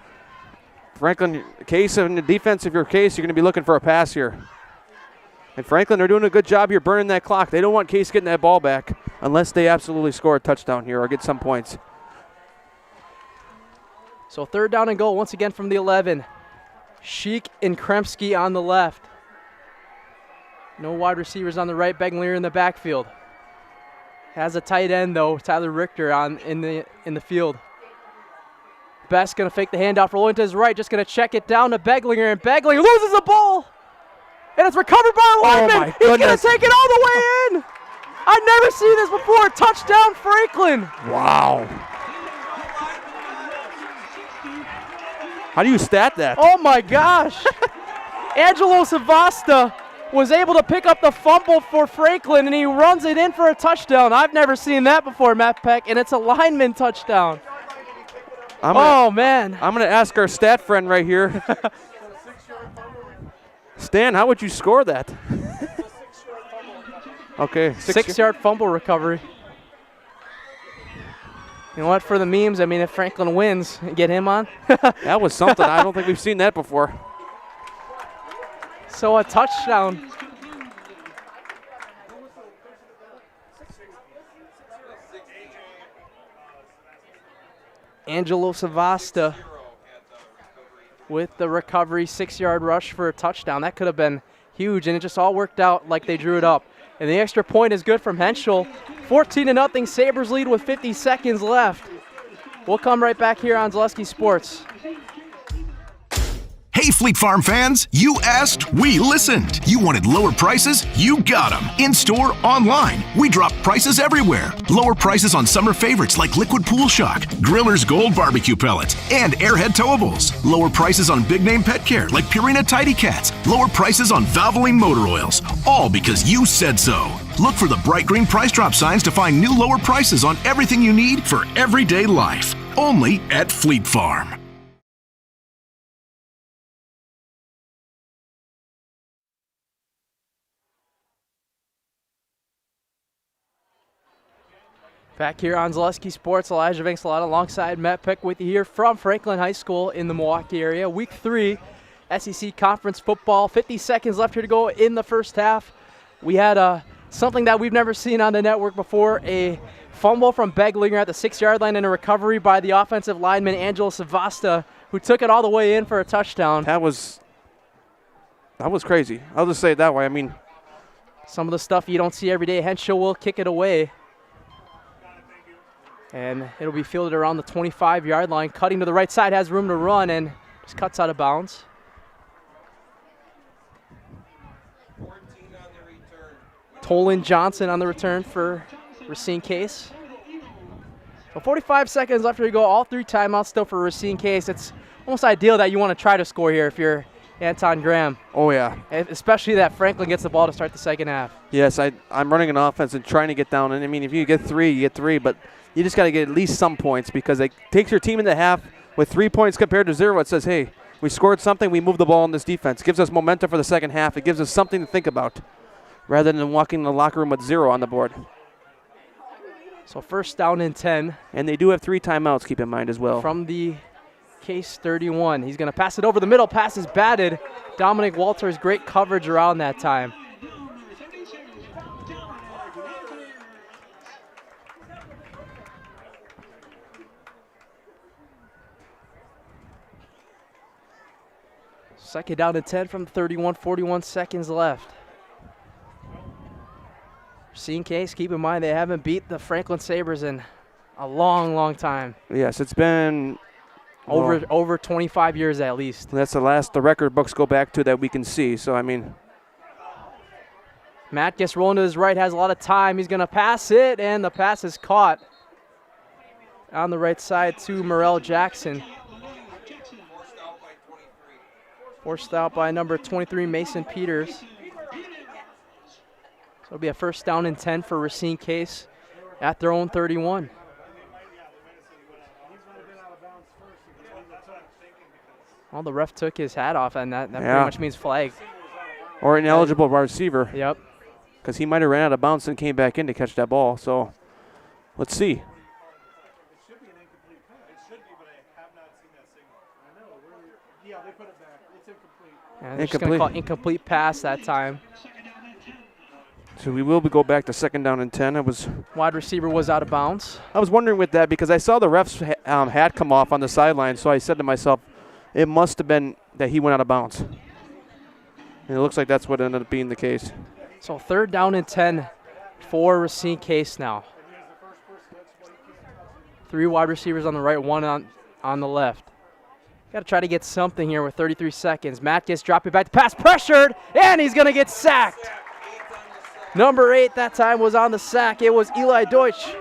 Franklin, Case in the defense of your Case, you're going to be looking for a pass here. And Franklin, they're doing a good job here burning that clock. They don't want Case getting that ball back unless they absolutely score a touchdown here or get some points. So third down and goal once again from the 11. Sheik and Kremski on the left. No wide receivers on the right. Beglinger in the backfield. Has a tight end though, Tyler Richter in the field. Best going to fake the handoff, rolling to his right, just going to check it down to Beglinger, and Beglinger loses the ball. And it's recovered by a lineman. He's going to take it all the way in. I've never seen this before. Touchdown, Franklin. Wow. How do you stat that? Oh, my gosh. Angelo Savasta was able to pick up the fumble for Franklin, and he runs it in for a touchdown. I've never seen that before, Matt Peck, and it's a lineman touchdown. Man. I'm going to ask our stat friend right here. Stan, how would you score that? Okay. 6-yard fumble recovery. You know what, for the memes, I mean, if Franklin wins, get him on. That was something. I don't think we've seen that before. So a touchdown. Angelo Savasta with the recovery, 6-yard rush for a touchdown. That could have been huge, and it just all worked out like they drew it up. And the extra point is good from Henschel. 14-0, Sabres lead with 50 seconds left. We'll come right back here on Zaleski Sports. Hey, Fleet Farm fans, you asked, we listened. You wanted lower prices? You got them. In-store, online. We drop prices everywhere. Lower prices on summer favorites like Liquid Pool Shock, Griller's Gold Barbecue Pellets, and Airhead Towables. Lower prices on big name pet care like Purina Tidy Cats. Lower prices on Valvoline motor oils. All because you said so. Look for the bright green price drop signs to find new lower prices on everything you need for everyday life. Only at Fleet Farm. Back here on Zaleski Sports, Elijah Vincelot alongside Matt Peck with you here from Franklin High School in the Milwaukee area. Week 3, SEC Conference Football. 50 seconds left here to go in the first half. We had something that we've never seen on the network before, a fumble from Beglinger at the 6-yard line and a recovery by the offensive lineman Angelo Savasta, who took it all the way in for a touchdown. That was crazy. I'll just say it that way. I mean, some of the stuff you don't see every day. Henschel will kick it away. And it'll be fielded around the 25-yard line. Cutting to the right side, has room to run, and just cuts out of bounds. Tolan Johnson on the return for Racine Case. So 45 seconds left to go. All 3 timeouts still for Racine Case. It's almost ideal that you want to try to score here if you're Anton Graham. Oh, yeah. Especially that Franklin gets the ball to start the second half. Yes, I'm running an offense and trying to get down. And, I mean, if you get 3, you get 3. But you just got to get at least some points because it takes your team in the half with 3 points compared to 0. It says, hey, we scored something. We moved the ball in this defense. It gives us momentum for the second half. It gives us something to think about rather than walking in the locker room with 0 on the board. So first down and 10. And they do have 3 timeouts, keep in mind, as well. From the Case 31. He's going to pass it over the middle. Pass is batted. Dominic Walters, great coverage around that time. Second down and 10 from 31, 41 seconds left. Racine Case, keep in mind they haven't beat the Franklin Sabres in a long, long time. Yes, it's been over 25 years at least. That's the record books go back to that we can see. So, I mean. Matt gets rolling to his right, has a lot of time. He's going to pass it, and the pass is caught on the right side to Morel Jackson. Forced out by number 23, Mason Peters. So it'll be a first down and 10 for Racine Case at their own 31. Well, the ref took his hat off, and that pretty much means flag. Or ineligible wide receiver. Yep. Because he might have ran out of bounds and came back in to catch that ball. So, let's see. Yeah, they're just going to call incomplete pass that time. So we will go back to second down and 10. Wide receiver was out of bounds. I was wondering with that because I saw the ref's hat come off on the sideline, so I said to myself, it must have been that he went out of bounds. And it looks like that's what ended up being the case. So third down and 10 for Racine Case now. 3 wide receivers on the right, 1 on the left. Got to try to get something here with 33 seconds. Matt gets dropping back to pass, pressured, and he's going to get sacked. Number 8 that time was on the sack. It was Eli Deutsch.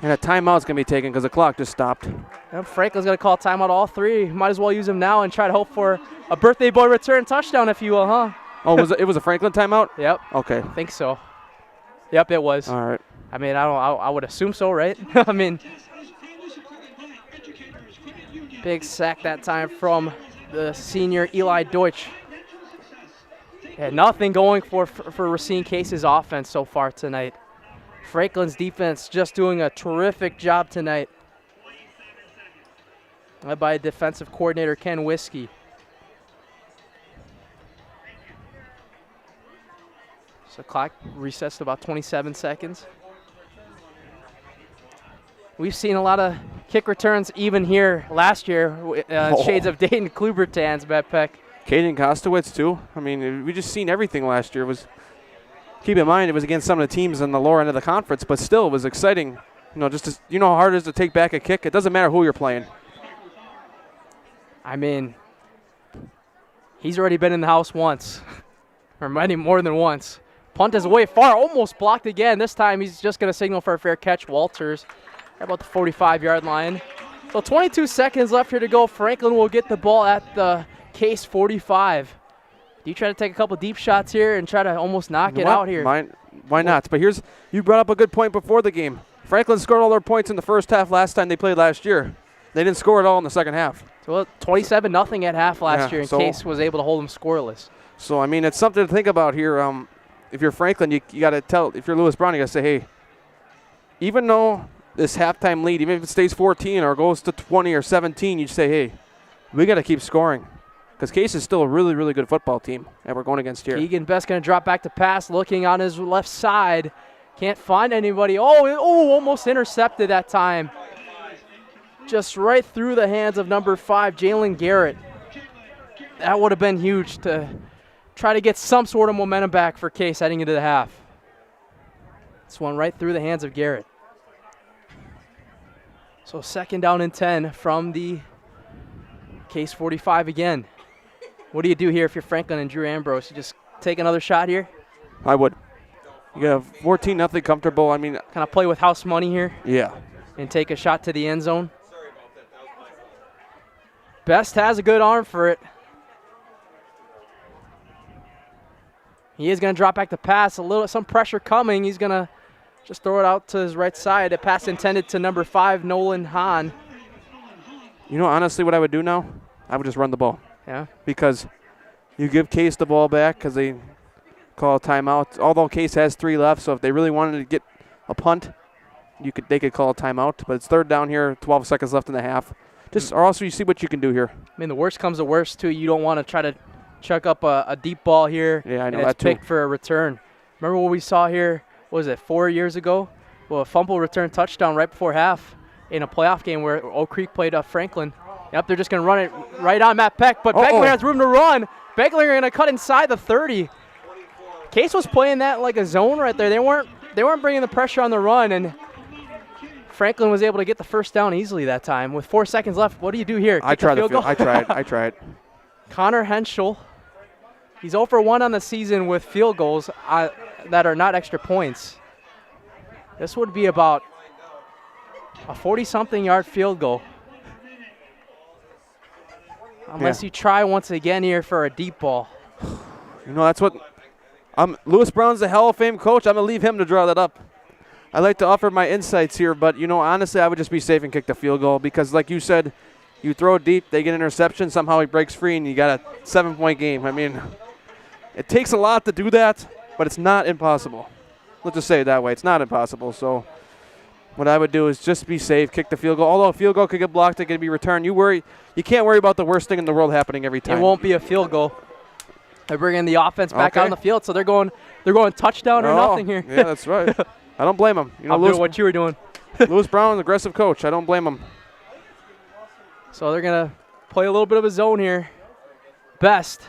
And a timeout's going to be taken because the clock just stopped. And Franklin's going to call timeout all 3. Might as well use them now and try to hope for a birthday boy return touchdown, if you will, huh? Oh, it was a Franklin timeout? Yep. Okay. I think so. Yep, it was. All right. I mean, I would assume so, right? I mean, big sack that time from the senior Eli Deutsch. Yeah, nothing going for Racine Case's offense so far tonight. Franklin's defense just doing a terrific job tonight. Led by defensive coordinator Ken Whiskey. So clock recessed to about 27 seconds. We've seen a lot of kick returns even here last year. Shades of Dayton Klubertans, Betpeck. Caden Kostowitz, too. I mean, we just seen everything last year. Keep in mind, it was against some of the teams on the lower end of the conference, but still, it was exciting. You know how hard it is to take back a kick? It doesn't matter who you're playing. I mean, he's already been in the house once, or maybe more than once. Punt is away far, almost blocked again. This time, he's just going to signal for a fair catch. Walters at about the 45-yard line. So 22 seconds left here to go. Franklin will get the ball at the Case 45. Do you try to take a couple deep shots here and try to almost knock it out here? Why not? But you brought up a good point before the game. Franklin scored all their points in the first half last time they played last year. They didn't score at all in the second half. So 27-0 at half last year, and Case was able to hold them scoreless. So, I mean, it's something to think about here. If you're Franklin, you got to tell, if you're Lewis Brown, you got to say, hey, even though this halftime lead, even if it stays 14 or goes to 20 or 17, you say, hey, we got to keep scoring. Because Case is still a really, really good football team that we're going against here. Keegan Best going to drop back to pass, looking on his left side. Can't find anybody. Almost intercepted that time. Just right through the hands of number 5, Jalen Garrett. That would have been huge to try to get some sort of momentum back for Case heading into the half. This one right through the hands of Garrett. So second down and 10 from the Case 45 again. What do you do here if you're Franklin and Drew Ambrose? You just take another shot here? I would. You got 14-0 comfortable. I mean, Kind of play with house money here yeah. and take a shot to the end zone. Best has a good arm for it. He is going to drop back the pass. Some pressure coming. He's going to just throw it out to his right side. A pass intended to number 5, Nolan Hahn. You know, honestly, what I would do now, I would just run the ball. Yeah. Because you give Case the ball back because they call a timeout. Although Case has 3 left, so if they really wanted to get a punt, they could call a timeout. But it's 3rd down here, 12 seconds left in the half. Or also you see what you can do here. I mean, the worst comes to worst, too. You don't want to try to chuck up a deep ball here. Yeah, I know and that it's too. picked for a return. Remember what we saw here, what was it, 4 years ago? Well, a fumble return touchdown right before half in a playoff game where Oak Creek played Franklin. Yep, they're just going to run it right on Matt Peck, but Beckler has room to run. Beckler going to cut inside the 30. Case was playing that like a zone right there. They weren't bringing the pressure on the run, and Franklin was able to get the first down easily that time. With 4 seconds left, what do you do here? I tried. Connor Henschel, he's 0 for 1 on the season with field goals that are not extra points. This would be about a 40-something yard field goal. Unless you try once again here for a deep ball. You know, that's what Lewis Brown's the Hall of Fame coach. I'm going to leave him to draw that up. I like to offer my insights here, but, you know, honestly, I would just be safe and kick the field goal because, like you said, you throw it deep, they get an interception, somehow he breaks free, and you got a 7-point game. I mean, it takes a lot to do that, but it's not impossible. Let's just say it that way. It's not impossible. So what I would do is just be safe, kick the field goal. Although a field goal could get blocked, it could be returned. You can't worry about the worst thing in the world happening every time. It won't be a field goal. They're bringing the offense back on the field, so they're going touchdown or nothing here. Yeah, that's right. I don't blame him. You know, I'm doing what you were doing. Lewis Brown, aggressive coach. I don't blame him. So they're going to play a little bit of a zone here. Best.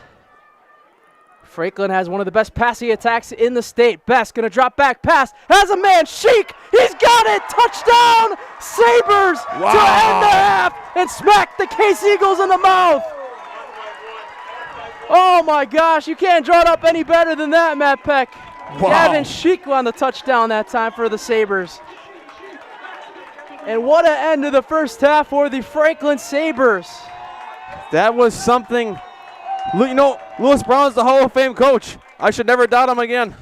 Franklin has one of the best passing attacks in the state. Best going to drop back pass. Has a man. Sheik. He's got it. Touchdown. Sabres to end the half and smack the Case Eagles in the mouth. Oh, my gosh. You can't draw it up any better than that, Matt Peck. Wow. Gavin Sheik on the touchdown that time for the Sabres. And what an end to the first half for the Franklin Sabres. That was something. You know, Lewis Brown's the Hall of Fame coach. I should never doubt him again.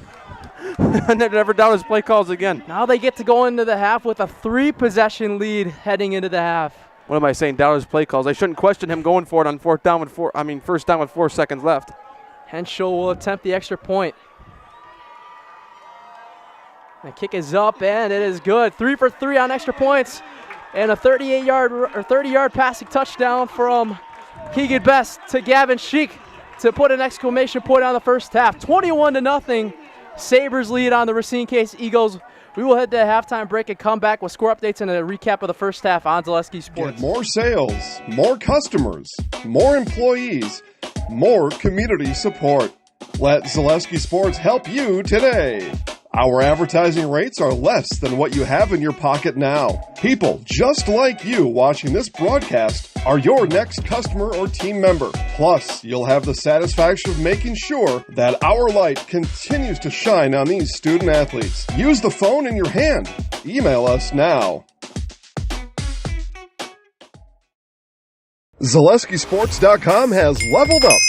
I never doubt his play calls again. Now they get to go into the half with a 3-possession lead heading into the half. What am I saying? Doubt his play calls. I shouldn't question him going for it on first down with 4 seconds left. Henschel will attempt the extra point. The kick is up, and it is good. 3 for 3 on extra points, and a 30-yard passing touchdown from Keegan Best to Gavin Sheik to put an exclamation point on the first half. 21-0. Sabres lead on the Racine Case Eagles. We will head to a halftime break and come back with score updates and a recap of the first half on Zaleski Sports. Get more sales, more customers, more employees, more community support. Let Zaleski Sports help you today. Our advertising rates are less than what you have in your pocket now. People just like you watching this broadcast are your next customer or team member. Plus, you'll have the satisfaction of making sure that our light continues to shine on these student athletes. Use the phone in your hand. Email us now. ZaleskiSports.com has leveled up.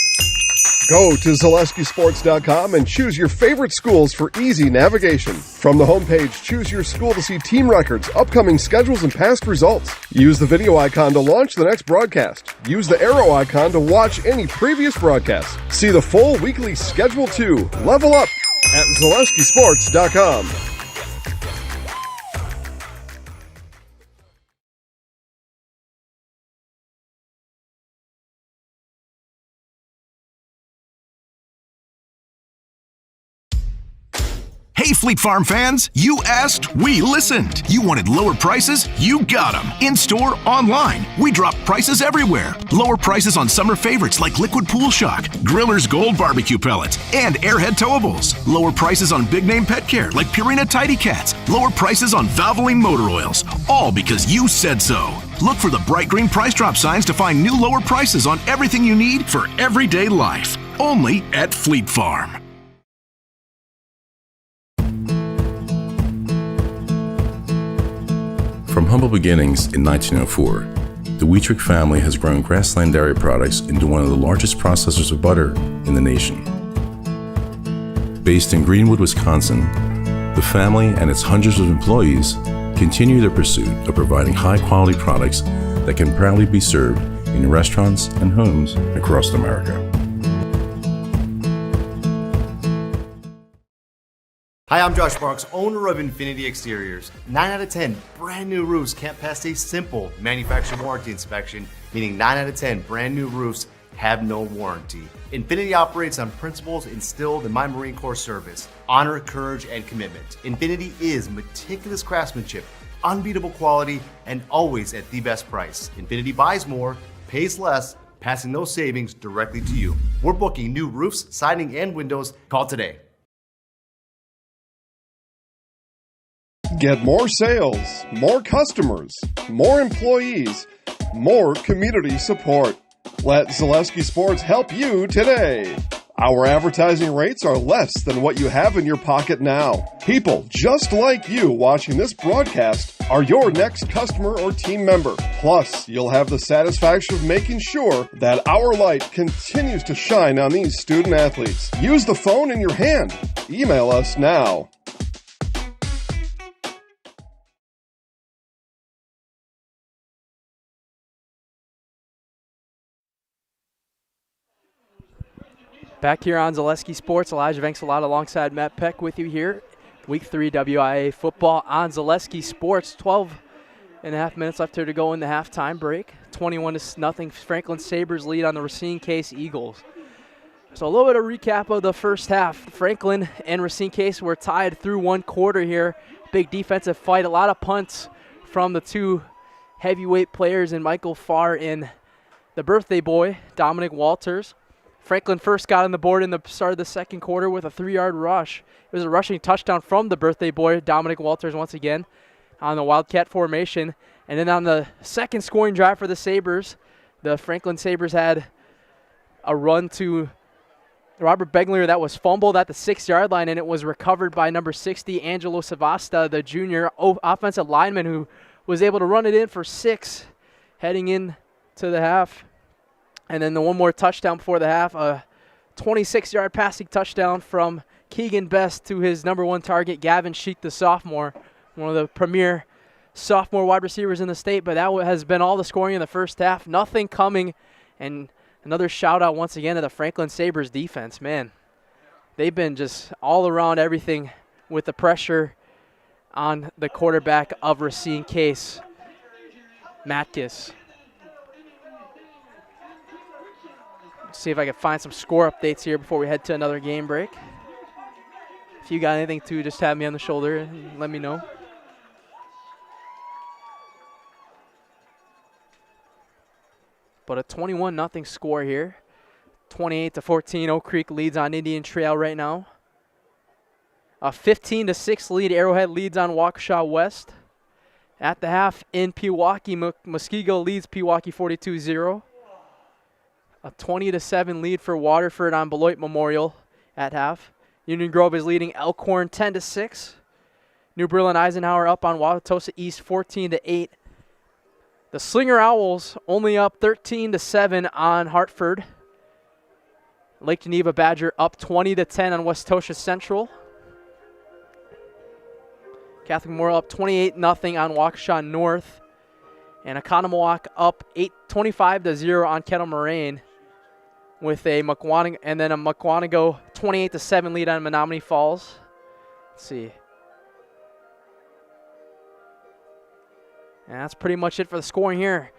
Go to ZaleskiSports.com and choose your favorite schools for easy navigation. From the homepage, choose your school to see team records, upcoming schedules, and past results. Use the video icon to launch the next broadcast. Use the arrow icon to watch any previous broadcasts. See the full weekly schedule too. Level up at ZaleskiSports.com. Hey, Fleet Farm fans, you asked, we listened. You wanted lower prices? You got them. In-store, online. We drop prices everywhere. Lower prices on summer favorites like Liquid Pool Shock, Griller's Gold Barbecue Pellets, and Airhead Towables. Lower prices on big-name pet care like Purina Tidy Cats. Lower prices on Valvoline motor oils. All because you said so. Look for the bright green price drop signs to find new lower prices on everything you need for everyday life. Only at Fleet Farm. From humble beginnings in 1904, the Wheatrick family has grown grassland dairy products into one of the largest processors of butter in the nation. Based in Greenwood, Wisconsin, the family and its hundreds of employees continue their pursuit of providing high-quality products that can proudly be served in restaurants and homes across America. Hi, I'm Josh Marks, owner of Infinity Exteriors. 9 out of 10 brand new roofs can't pass a simple manufacturer warranty inspection, meaning 9 out of 10 brand new roofs have no warranty. Infinity operates on principles instilled in my Marine Corps service: honor, courage, and commitment. Infinity is meticulous craftsmanship, unbeatable quality, and always at the best price. Infinity buys more, pays less, passing those savings directly to you. We're booking new roofs, siding, and windows. Call today. Get more sales, more customers, more employees, more community support. Let Zaleski Sports help you today. Our advertising rates are less than what you have in your pocket now. People just like you watching this broadcast are your next customer or team member. Plus, you'll have the satisfaction of making sure that our light continues to shine on these student athletes. Use the phone in your hand. Email us now. Back here on Zaleski Sports, Elijah Venksalot alongside Matt Peck with you here. Week 3 WIAA football on Zaleski Sports. 12.5 minutes left here to go in the halftime break. 21-0 Franklin Sabres lead on the Racine Case Eagles. So a little bit of recap of the first half. Franklin and Racine Case were tied through one quarter here. Big defensive fight, a lot of punts from the two heavyweight players in Michael Farr and the birthday boy, Dominic Walters. Franklin first got on the board in the start of the second quarter with a 3-yard rush. It was a rushing touchdown from the birthday boy, Dominic Walters, once again on the Wildcat formation. And then on the second scoring drive for the Sabres, the Franklin Sabres had a run to Robert Begler that was fumbled at the 6-yard line, and it was recovered by number 60, Angelo Savasta, the junior offensive lineman, who was able to run it in for 6 heading in to the half. And then the one more touchdown before the half, a 26-yard passing touchdown from Keegan Best to his number 1 target, Gavin Sheik, the sophomore, one of the premier sophomore wide receivers in the state. But that has been all the scoring in the first half. Nothing coming. And another shout-out once again to the Franklin Sabres defense. Man, they've been just all around everything with the pressure on the quarterback of Racine Case, Matkus. See if I can find some score updates here before we head to another game break. If you got anything to, just tap me on the shoulder and let me know. But a 21-0 score here. 28-14, Oak Creek leads on Indian Trail right now. A 15-6 lead, Arrowhead leads on Waukesha West. At the half in Pewaukee, Muskego leads Pewaukee 42-0. A 20-7 lead for Waterford on Beloit Memorial at half. Union Grove is leading Elkhorn 10-6. New Berlin Eisenhower up on Wauwatosa East 14-8. The Slinger Owls only up 13-7 on Hartford. Lake Geneva Badger up 20-10 on Westosha Central. Catholic Memorial up 28-0 on Waukesha North. And Oconomowoc up 25-0 on Kettle Moraine, with a Mukwonago, and then a Mukwonago 28-7 lead on Menominee Falls. Let's see. And that's pretty much it for the scoring here.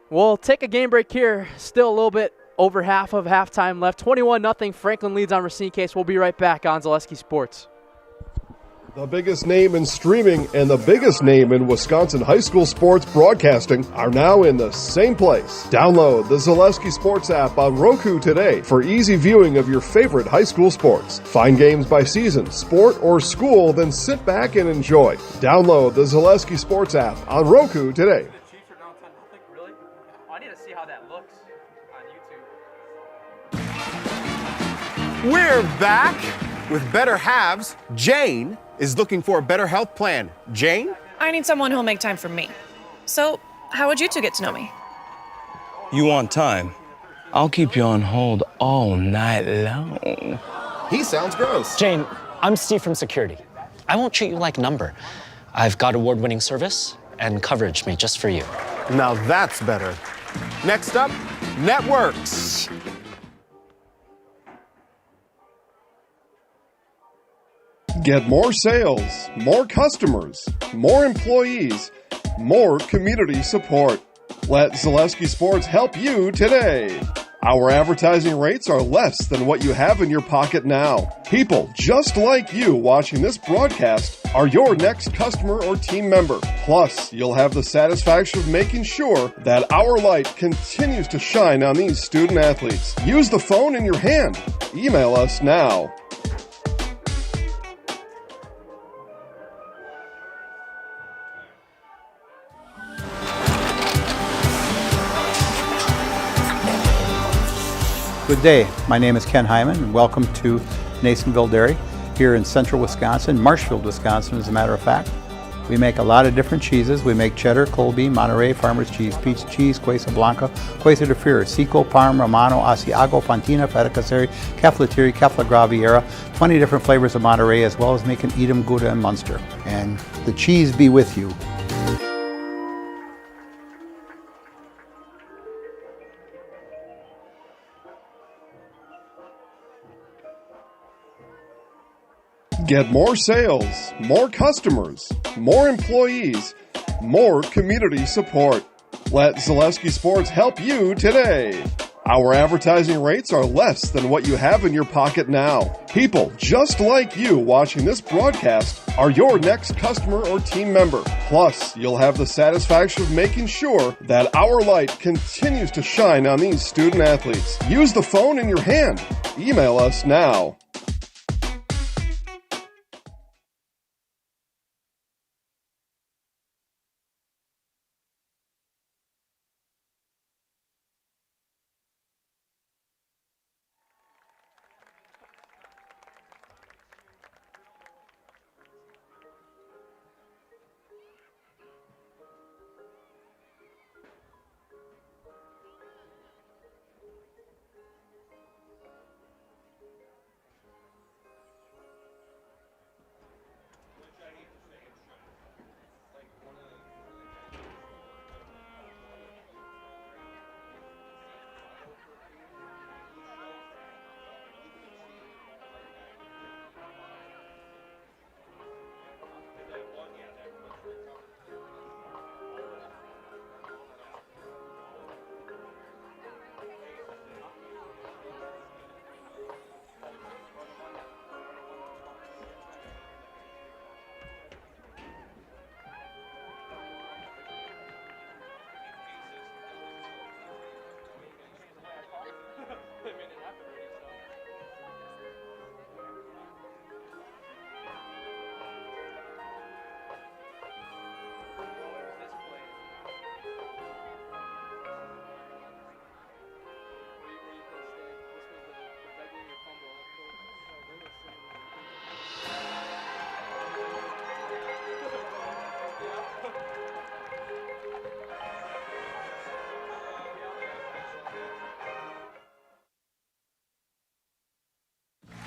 We'll take a game break here. Still a little bit over half of halftime left. 21-0 Franklin leads on Racine Case. We'll be right back on Zaleski Sports. The biggest name in streaming and the biggest name in Wisconsin high school sports broadcasting are now in the same place. Download the Zaleski Sports app on Roku today for easy viewing of your favorite high school sports. Find games by season, sport, or school, then sit back and enjoy. Download the Zaleski Sports app on Roku today. Really? I need to see how that looks on YouTube. We're back with Better Halves. Jane is looking for a better health plan. Jane, I need someone who'll make time for me. So, how would you two get to know me? You want time? I'll keep you on hold all night long. He sounds gross. Jane, I'm Steve from security. I won't treat you like a number. I've got award-winning service and coverage made just for you. Now that's better. Next up, networks. Get more sales, more customers, more employees, more community support. Let Zaleski Sports help you today. Our advertising rates are less than what you have in your pocket now. People just like you watching this broadcast are your next customer or team member. Plus, you'll have the satisfaction of making sure that our light continues to shine on these student athletes. Use the phone in your hand. Email us now. Good day. My name is Ken Hyman, and welcome to Nasonville Dairy here in central Wisconsin, Marshfield, Wisconsin, as a matter of fact. We make a lot of different cheeses. We make cheddar, Colby, Monterey, Farmer's Cheese, Peach Cheese, Quesa Blanca, Quesa de Fir, Seco, Parm, Romano, Asiago, Fontina, Feta Caseri, Caflateri, Cafla Graviera, 20 different flavors of Monterey, as well as making Edam, Gouda, and Munster. And the cheese be with you. Get more sales, more customers, more employees, more community support. Let Zaleski Sports help you today. Our advertising rates are less than what you have in your pocket now. People just like you watching this broadcast are your next customer or team member. Plus, you'll have the satisfaction of making sure that our light continues to shine on these student athletes. Use the phone in your hand. Email us now.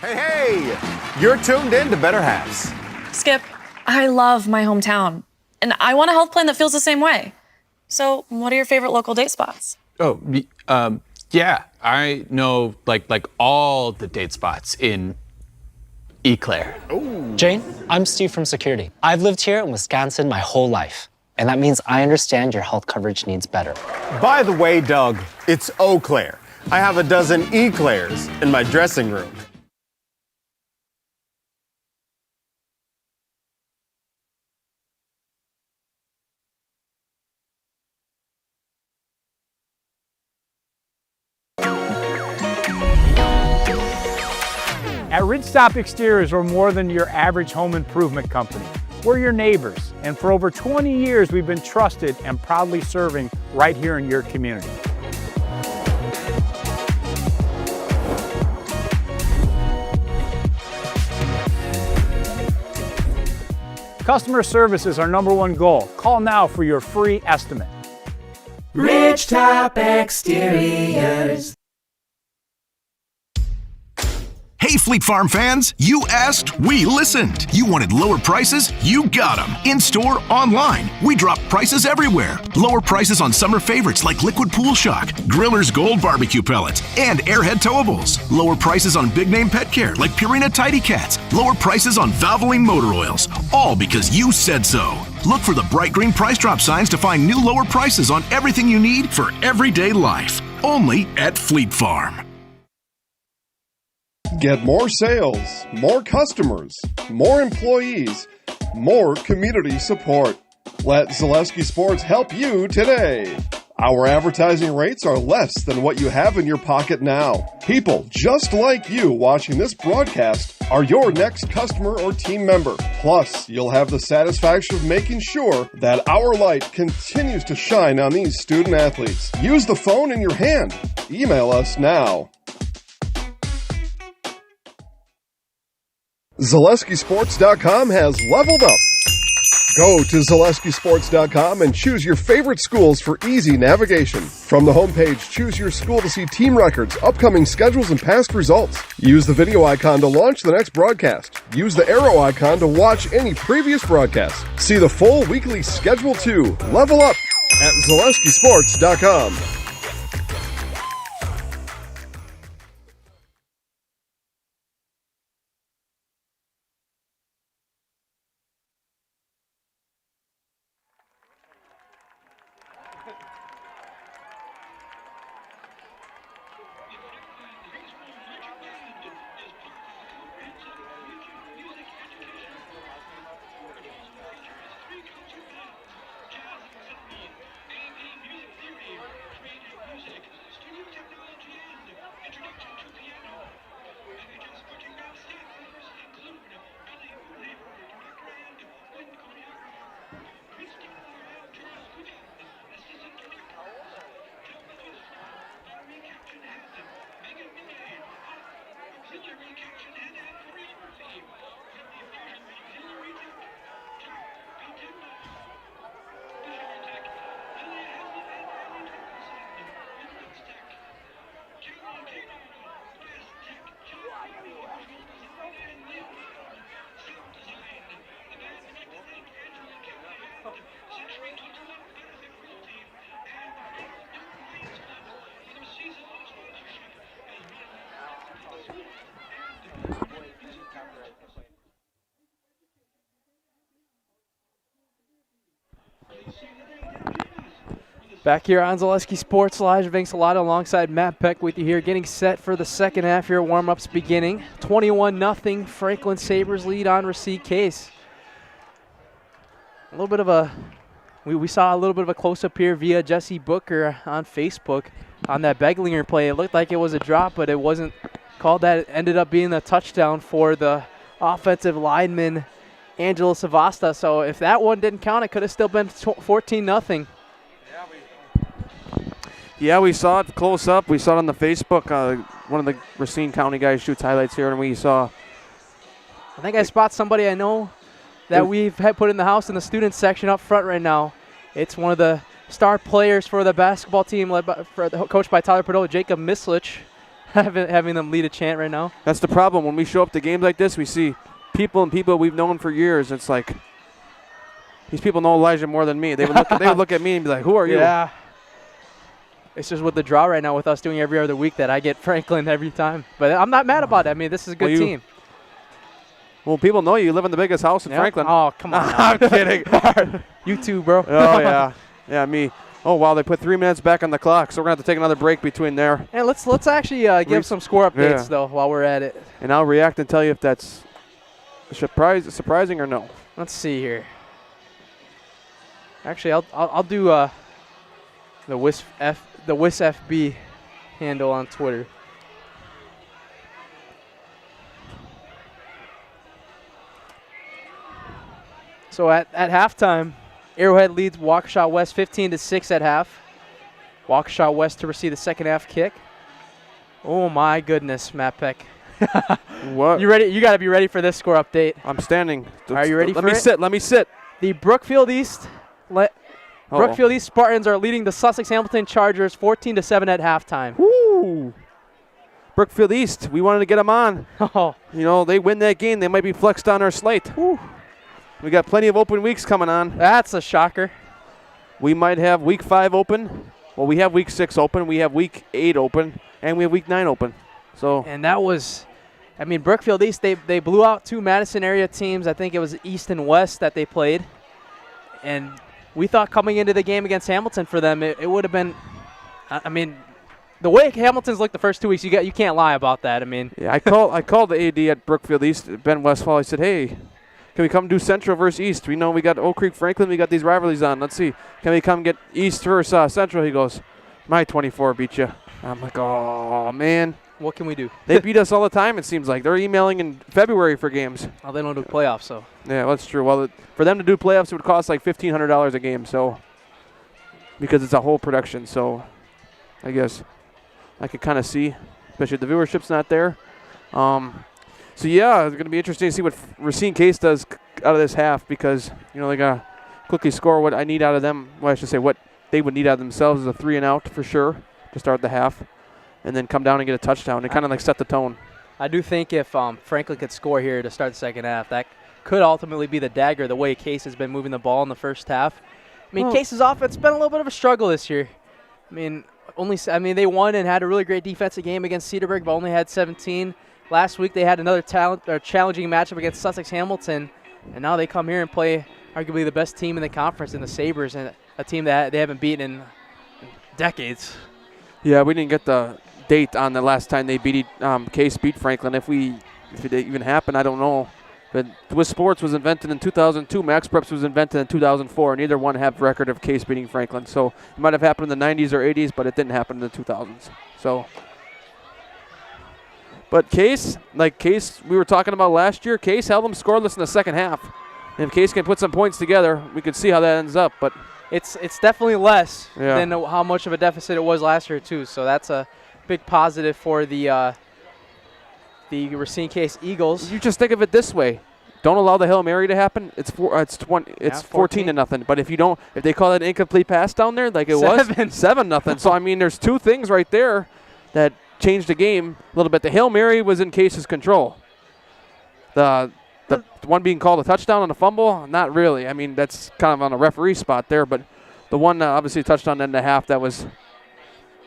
Hey, you're tuned in to Better Halves. Skip, I love my hometown, and I want a health plan that feels the same way. So, what are your favorite local date spots? Oh, yeah, I know like all the date spots in Eclair. Jane, I'm Steve from security. I've lived here in Wisconsin my whole life, and that means I understand your health coverage needs better. By the way, Doug, it's Eau Claire. I have a dozen Eclairs in my dressing room. At Ridgestop Exteriors, we're more than your average home improvement company. We're your neighbors, and for over 20 years, we've been trusted and proudly serving right here in your community. Customer service is our #1 goal. Call now for your free estimate. Ridgetop Exteriors. Hey, Fleet Farm fans, you asked, we listened. You wanted lower prices? You got them. In-store, online. We drop prices everywhere. Lower prices on summer favorites like Liquid Pool Shock, Griller's Gold Barbecue Pellets, and Airhead Towables. Lower prices on big-name pet care like Purina Tidy Cats. Lower prices on Valvoline motor oils. All because you said so. Look for the bright green price drop signs to find new lower prices on everything you need for everyday life. Only at Fleet Farm. Get more sales, more customers, more employees, more community support. Let Zaleski Sports help you today. Our advertising rates are less than what you have in your pocket now. People just like you watching this broadcast are your next customer or team member. Plus, you'll have the satisfaction of making sure that our light continues to shine on these student athletes. Use the phone in your hand. Email us now. ZaleskiSports.com has leveled up. Go to ZaleskiSports.com and choose your favorite schools for easy navigation. From the homepage, choose your school to see team records, upcoming schedules, and past results. Use the video icon to launch the next broadcast. Use the arrow icon to watch any previous broadcast. See the full weekly schedule too. Level up at ZaleskiSports.com. Back here on Zaleski Sports Live, Vince Salata alongside Matt Peck with you here, getting set for the second half here. Warm-ups beginning. 21-0 Franklin Sabres lead on Racine Case. A little bit of a, we saw a little bit of a close-up here via Jesse Booker on Facebook on that Beglinger play. It looked like it was a drop, but it wasn't called that. It ended up being a touchdown for the offensive lineman, Angelo Savasta. So if that one didn't count, it could have still been 14-0. Yeah, we saw it close up. We saw it on the Facebook. One of the Racine County guys shoots highlights here, and we saw. I think I spot somebody I know that we've had put in the house in the student section up front right now. It's one of the star players for the basketball team, coached by Tyler Perdola, Jacob Mislich, having them lead a chant right now. That's the problem. When we show up to games like this, we see people we've known for years. It's like these people know Elijah more than me. They would look at me and be like, "Who are you?" Yeah. It's just with the draw right now with us doing every other week that I get Franklin every time. But I'm not mad about it. I mean, this is a good team. Well, people know you live in the biggest house in Franklin. Oh, come on. I'm kidding. You too, bro. Oh, yeah. Yeah, me. Oh, wow, they put 3 minutes back on the clock, so we're going to have to take another break between there. And let's actually give some score updates, though, while we're at it. And I'll react and tell you if that's surprising or no. Let's see here. Actually, I'll do the WISFB handle on Twitter. So at halftime, Arrowhead leads Waukesha West 15-6 at half. Waukesha West to receive the second half kick. Oh my goodness, Matt Peck. What? You ready? You got to be ready for this score update. I'm standing. Are you ready Let for me it? sit. Let me sit. The Brookfield East Brookfield East Spartans are leading the Sussex Hamilton Chargers 14-7 at halftime. Woo! Brookfield East, we wanted to get them on. Oh. You know, they win that game, they might be flexed on our slate. Woo. We got plenty of open weeks coming on. That's a shocker. We might have week 5 open. Well, we have week 6 open. We have week 8 open. And we have week 9 open. So. And that was, I mean, Brookfield East, they blew out 2 Madison area teams. I think it was East and West that they played. And we thought coming into the game against Hamilton for them, it would have been, I mean, the way Hamilton's looked the first 2 weeks, you can't lie about that. I mean. Yeah, I called the AD at Brookfield East, Ben Westfall. I said, hey, can we come do Central versus East? We know we got Oak Creek Franklin. We got these rivalries on. Let's see. Can we come get East versus Central? He goes, my 24 beat you. I'm like, oh, man. What can we do? They beat us all the time, it seems like. They're emailing in February for games. Well, they don't do playoffs, so. Yeah, that's true. Well, for them to do playoffs, it would cost like $1,500 a game, so. Because it's a whole production, so I guess I could kind of see, especially if the viewership's not there. So, yeah, it's going to be interesting to see what Racine Case does out of this half because, you know, they got to quickly score what I need out of them. Well, I should say what they would need out of themselves is a 3-and-out for sure to start the half and then come down and get a touchdown. They kind of like set the tone. I do think if Franklin could score here to start the second half, that could ultimately be the dagger the way Case has been moving the ball in the first half. I mean, Case's offense has been a little bit of a struggle this year. I mean, they won and had a really great defensive game against Cedarburg, but only had 17. Last week they had another challenging matchup against Sussex Hamilton, and now they come here and play arguably the best team in the conference in the Sabres, and a team that they haven't beaten in decades. Yeah, we didn't get the date on the last time they beat Case beat Franklin. If it even happened, I don't know. But Swiss Sports was invented in 2002. Max Preps was invented in 2004. Neither one have record of Case beating Franklin. So it might have happened in the 90s or 80s, but it didn't happen in the 2000s. So, but Case, we were talking about last year, Case held them scoreless in the second half. And if Case can put some points together, we could see how that ends up. But it's definitely less than how much of a deficit it was last year too. So that's a big positive for the Racine Case Eagles. You just think of it this way: don't allow the Hail Mary to happen. It's 14-0. But if they call it an incomplete pass down there, like it was 7-0. So I mean, there's 2 things right there that changed the game a little bit. The Hail Mary was in Case's control. The one being called a touchdown on a fumble, not really. I mean, that's kind of on a referee spot there. But the one obviously touchdown end of half, that was,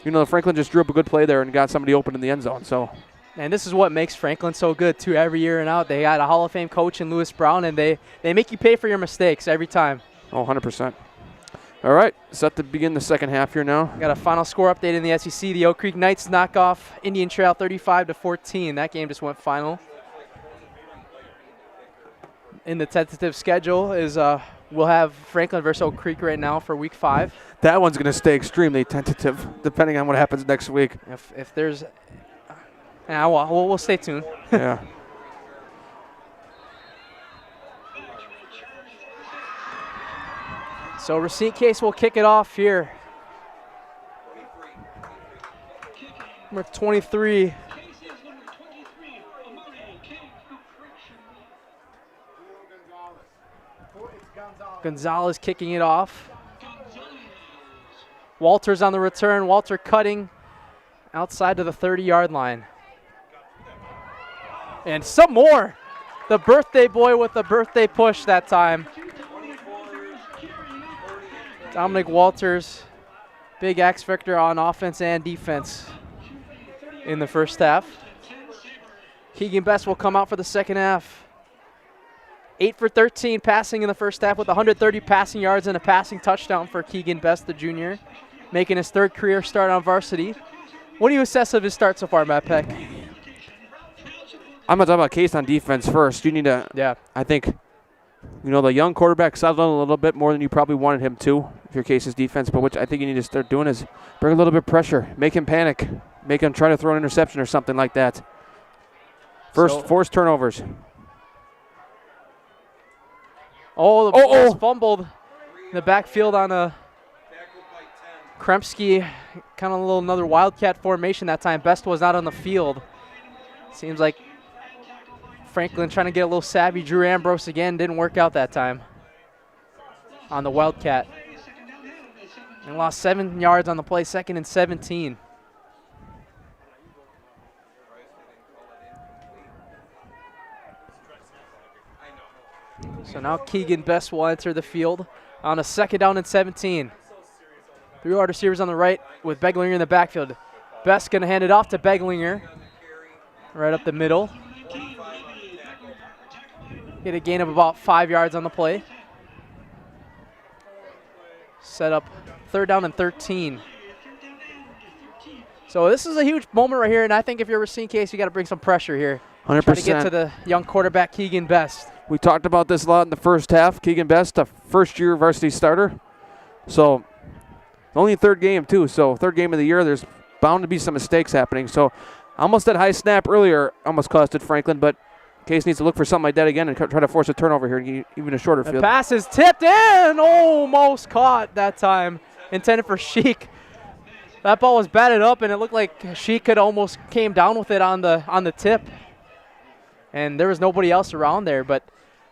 Franklin just drew up a good play there and got somebody open in the end zone. So. And this is what makes Franklin so good, too, every year and out. They got a Hall of Fame coach in Lewis Brown, and they make you pay for your mistakes every time. Oh, 100%. All right, set to begin the second half here now. Got a final score update in the SEC. The Oak Creek Knights knock off Indian Trail 35-14. That game just went final. In the tentative schedule is we'll have Franklin versus Oak Creek right now for week 5. That one's going to stay extremely tentative, depending on what happens next week. If there's... Yeah, we'll stay tuned. Yeah. So Racine Case will kick it off here. Number 23. Gonzalez kicking it off. Walter's on the return. Walter cutting outside to the 30-yard line. And some more. The birthday boy with the birthday push that time. Dominic Walters, big X factor on offense and defense in the first half. Keegan Best will come out for the second half. 8 for 13 passing in the first half with 130 passing yards and a passing touchdown for Keegan Best, the junior, making his 3rd career start on varsity. What do you assess of his start so far, Matt Peck? I'm going to talk about Case on defense first. You need to, I think, the young quarterback settled on a little bit more than you probably wanted him to, if you're Case's defense, but what I think you need to start doing is bring a little bit of pressure, make him panic, make him try to throw an interception or something like that. Force turnovers. Oh, the ball's fumbled in the backfield on a Kremski, kind of another Wildcat formation that time. Best was not on the field. Seems like Franklin trying to get a little savvy. Drew Ambrose again, didn't work out that time on the Wildcat. And lost 7 yards on the play, 2nd and 17. So now Keegan Best will enter the field on a 2nd down and 17. 3 wide receivers on the right with Beglinger in the backfield. Best going to hand it off to Beglinger. Right up the middle. Get a gain of about 5 yards on the play. Set up 3rd down and 13. So this is a huge moment right here, and I think if you're Racine Case, you got to bring some pressure here. 100%. Try to get to the young quarterback, Keegan Best. We talked about this a lot in the first half. Keegan Best, a first-year varsity starter. So only 3rd game, too. So 3rd game of the year, there's bound to be some mistakes happening. So almost that high snap earlier almost costed Franklin, but Case needs to look for something like that again and try to force a turnover here, even a shorter The field. pass is tipped in, almost caught that time. Intended for Sheik. That ball was batted up, and it looked like Sheik could almost came down with it on the tip. And there was nobody else around there, but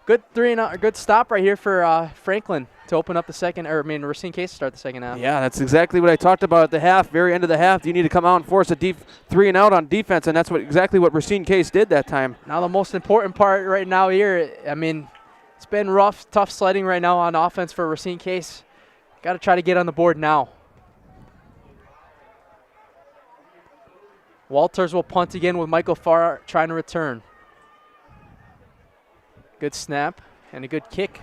good good stop right here for Franklin to open up the second, Racine Case to start the second half. Yeah, that's exactly what I talked about at the half, very end of the half. You need to come out and force a 3 and out on defense, and that's exactly what Racine Case did that time. Now the most important part right now here, it's been rough, tough sledding right now on offense for Racine Case. Got to try to get on the board now. Walters will punt again with Michael Farr trying to return. Good snap and a good kick.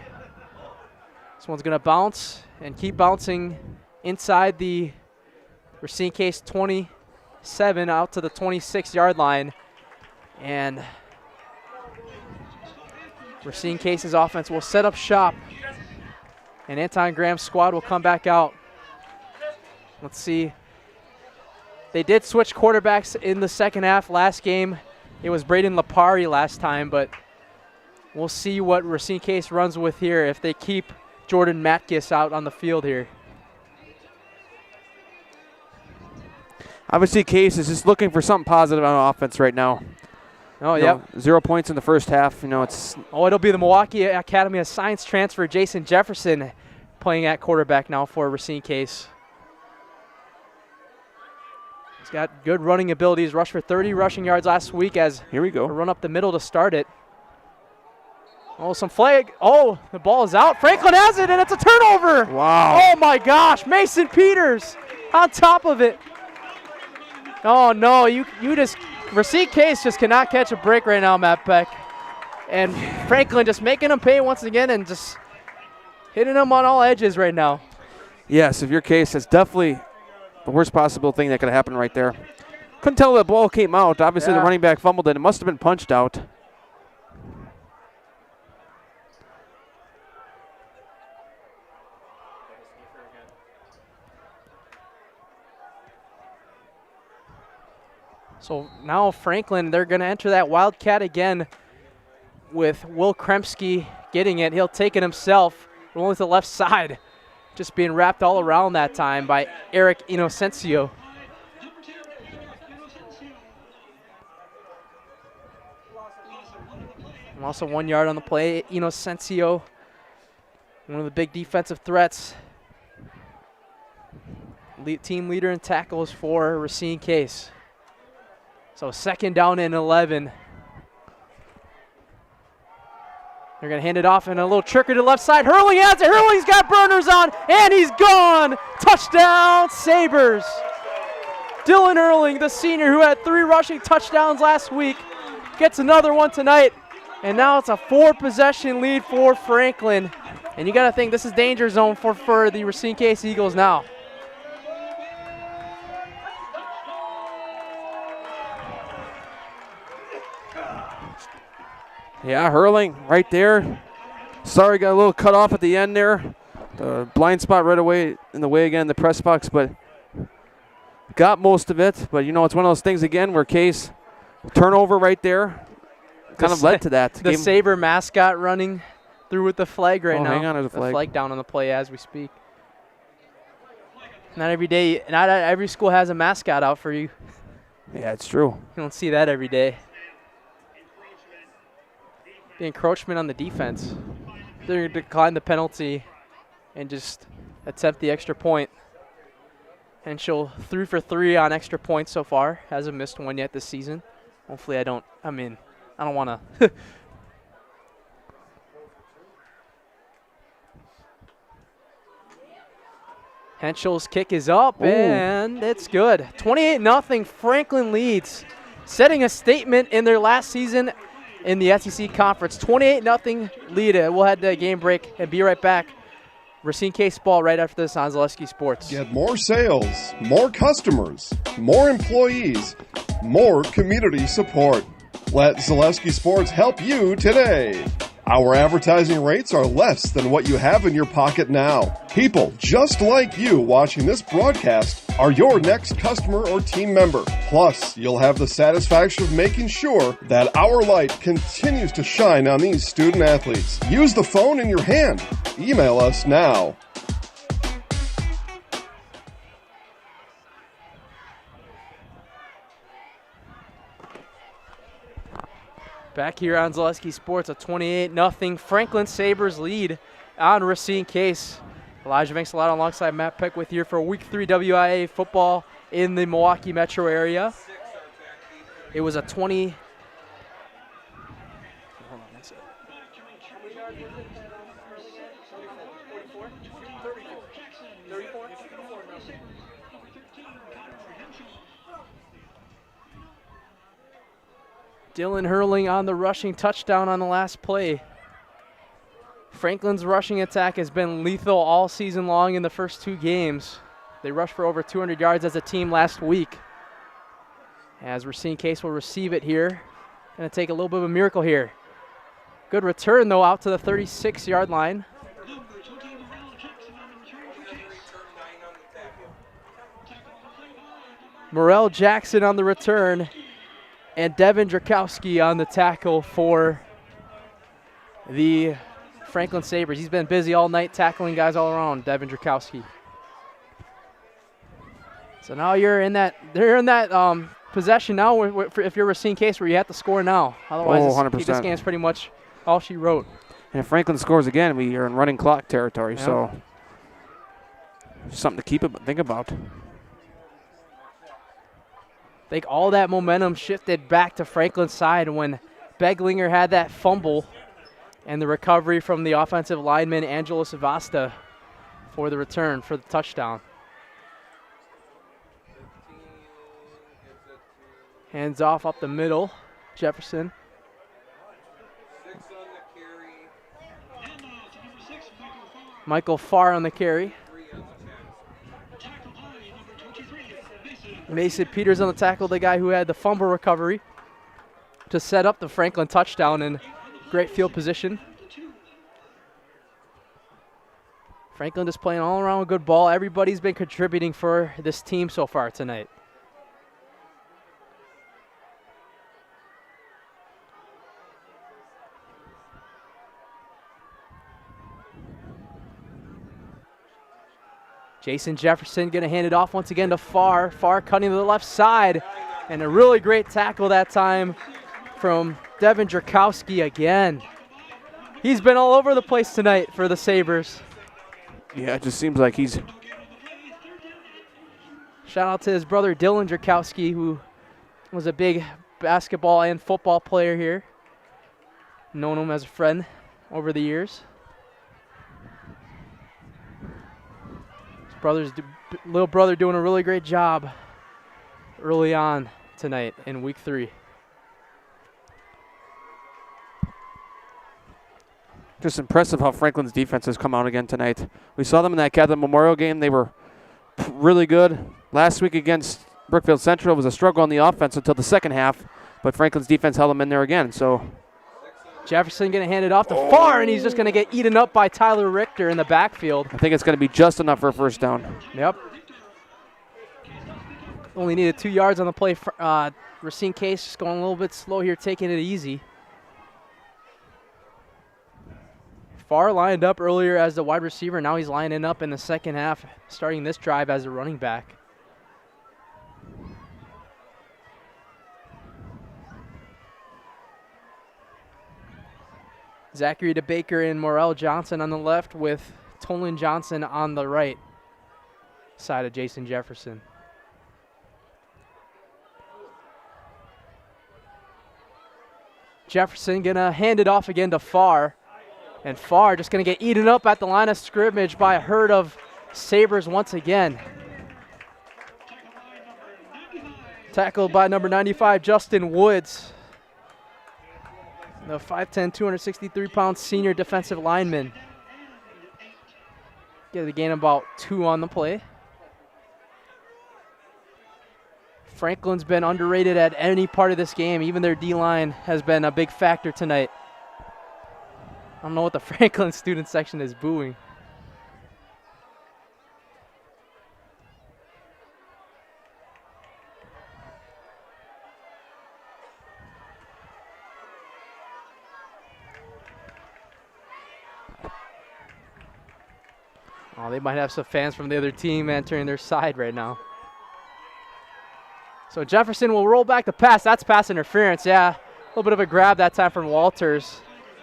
This one's going to bounce and keep bouncing inside the Racine Case 27 out to the 26-yard line. And Racine Case's offense will set up shop. And Anton Graham's squad will come back out. Let's see. They did switch quarterbacks in the second half last game. It was Braden Lapari last time, but we'll see what Racine Case runs with here if they keep Jordan Matkis out on the field here. Obviously, Case is just looking for something positive on offense right now. Oh, yeah. 0 points in the first half. It'll be the Milwaukee Academy of Science transfer Jason Jefferson playing at quarterback now for Racine Case. He's got good running abilities. Rushed for 30 rushing yards last week as here we go. A run up the middle to start it. Oh, some flag. Oh, the ball is out. Franklin has it, and it's a turnover. Wow. Oh, my gosh. Mason Peters on top of it. Oh, no. You just – Racine Case just cannot catch a break right now, Matt Peck. And Franklin just making them pay once again and just hitting them on all edges right now. Yes, if your Case, that's definitely the worst possible thing that could happen right there. Couldn't tell the ball came out. Obviously, the running back fumbled it. It must have been punched out. So now Franklin, they're going to enter that Wildcat again with Will Kremski getting it. He'll take it himself, rolling to the left side. Just being wrapped all around that time by Eric Inocencio. And also 1 yard on the play. Inocencio, one of the big defensive threats. Team leader in tackles for Racine Case. So 2nd down and 11. They're going to hand it off and a little trickery to the left side. Hurley has it. Hurley's got burners on, and he's gone. Touchdown, Sabres. Dylan Erling, the senior who had 3 rushing touchdowns last week, gets another one tonight. And now it's a 4-possession lead for Franklin. And you got to think this is danger zone for the Racine Case Eagles now. Yeah, Hurling right there. Sorry, got a little cut off at the end there. The blind spot right away in the way again, the press box, but got most of it. But, it's one of those things again where Case turnover right there kind of led to that. The Sabre mascot running through with the flag right now. Hang on, there's a flag. The flag down on the play as we speak. Not every school has a mascot out for you. Yeah, it's true. You don't see that every day. the encroachment on the defense. They're going to decline the penalty and just attempt the extra point. Henschel 3 for 3 on extra points so far. Hasn't missed one yet this season. Hopefully I don't want to. Henschel's kick is up, and it's good. 28-0, Franklin leads, setting a statement in their last season in the SEC Conference. 28-0 lead. We'll head to a game break and be right back. Racine Case ball right after this on Zaleski Sports. Get more sales, more customers, more employees, more community support. Let Zaleski Sports help you today. Our advertising rates are less than what you have in your pocket now. People just like you watching this broadcast are your next customer or team member. Plus, you'll have the satisfaction of making sure that our light continues to shine on these student athletes. Use the phone in your hand. Email us now. Back here on Zaleski Sports, a 28-0 Franklin Sabres lead on Racine Case. Elijah Vinks-Salado alongside Matt Peck with you for Week 3 WIAA football in the Milwaukee metro area. It was a 20. Hold on, that's it. Dylan Hurling on the rushing touchdown on the last play. Franklin's rushing attack has been lethal all season long in the first 2 games. They rushed for over 200 yards as a team last week. As Racine Case will receive it here. Going to take a little bit of a miracle here. Good return, though, out to the 36-yard line. Morel Jackson on the return. And Devin Drakowski on the tackle for the Franklin Sabres. He's been busy all night tackling guys all around, Devin Drakowski. So now they're in that possession now if you're Racine Case where you have to score now. Otherwise, 100%. This game's pretty much all she wrote. And if Franklin scores again, we are in running clock territory. Yep. So something to think about. I think all that momentum shifted back to Franklin's side when Beglinger had that fumble and the recovery from the offensive lineman Angelo Savasta for the return for the touchdown. Hands off up the middle, Jefferson. Michael Farr on the carry. Mason Peters on the tackle, the guy who had the fumble recovery to set up the Franklin touchdown in great field position. Franklin just playing all around good ball. Everybody's been contributing for this team so far tonight. Jason Jefferson going to hand it off once again to Farr. Farr cutting to the left side. And a really great tackle that time from Devin Drakowski again. He's been all over the place tonight for the Sabres. Yeah, it just seems like he's... Shout out to his brother Dylan Drakowski, who was a big basketball and football player here. Known him as a friend over the years. Little brother doing a really great job early on tonight in week 3. Just impressive how Franklin's defense has come out again tonight. We saw them in that Catholic Memorial game. They were really good. Last week against Brookfield Central was a struggle on the offense until the second half, but Franklin's defense held them in there again. So Jefferson going to hand it off to Farr, and he's just going to get eaten up by Tyler Richter in the backfield. I think it's going to be just enough for a first down. Yep. Only needed 2 yards on the play. Racine Case just going a little bit slow here, taking it easy. Farr lined up earlier as the wide receiver. Now he's lining up in the second half, starting this drive as a running back. Zachary DeBaker and Morel Johnson on the left with Tolan Johnson on the right side of Jason Jefferson. Jefferson gonna hand it off again to Farr. And Farr just gonna get eaten up at the line of scrimmage by a herd of Sabres once again. Tackled by number 95, Justin Woods. The 5'10", 263-pound senior defensive lineman. Get a gain about 2 on the play. Franklin's been underrated at any part of this game. Even their D-line has been a big factor tonight. I don't know what the Franklin student section is booing. Oh, they might have some fans from the other team entering their side right now. So Jefferson will roll back the pass. That's pass interference, yeah. A little bit of a grab that time from Walters.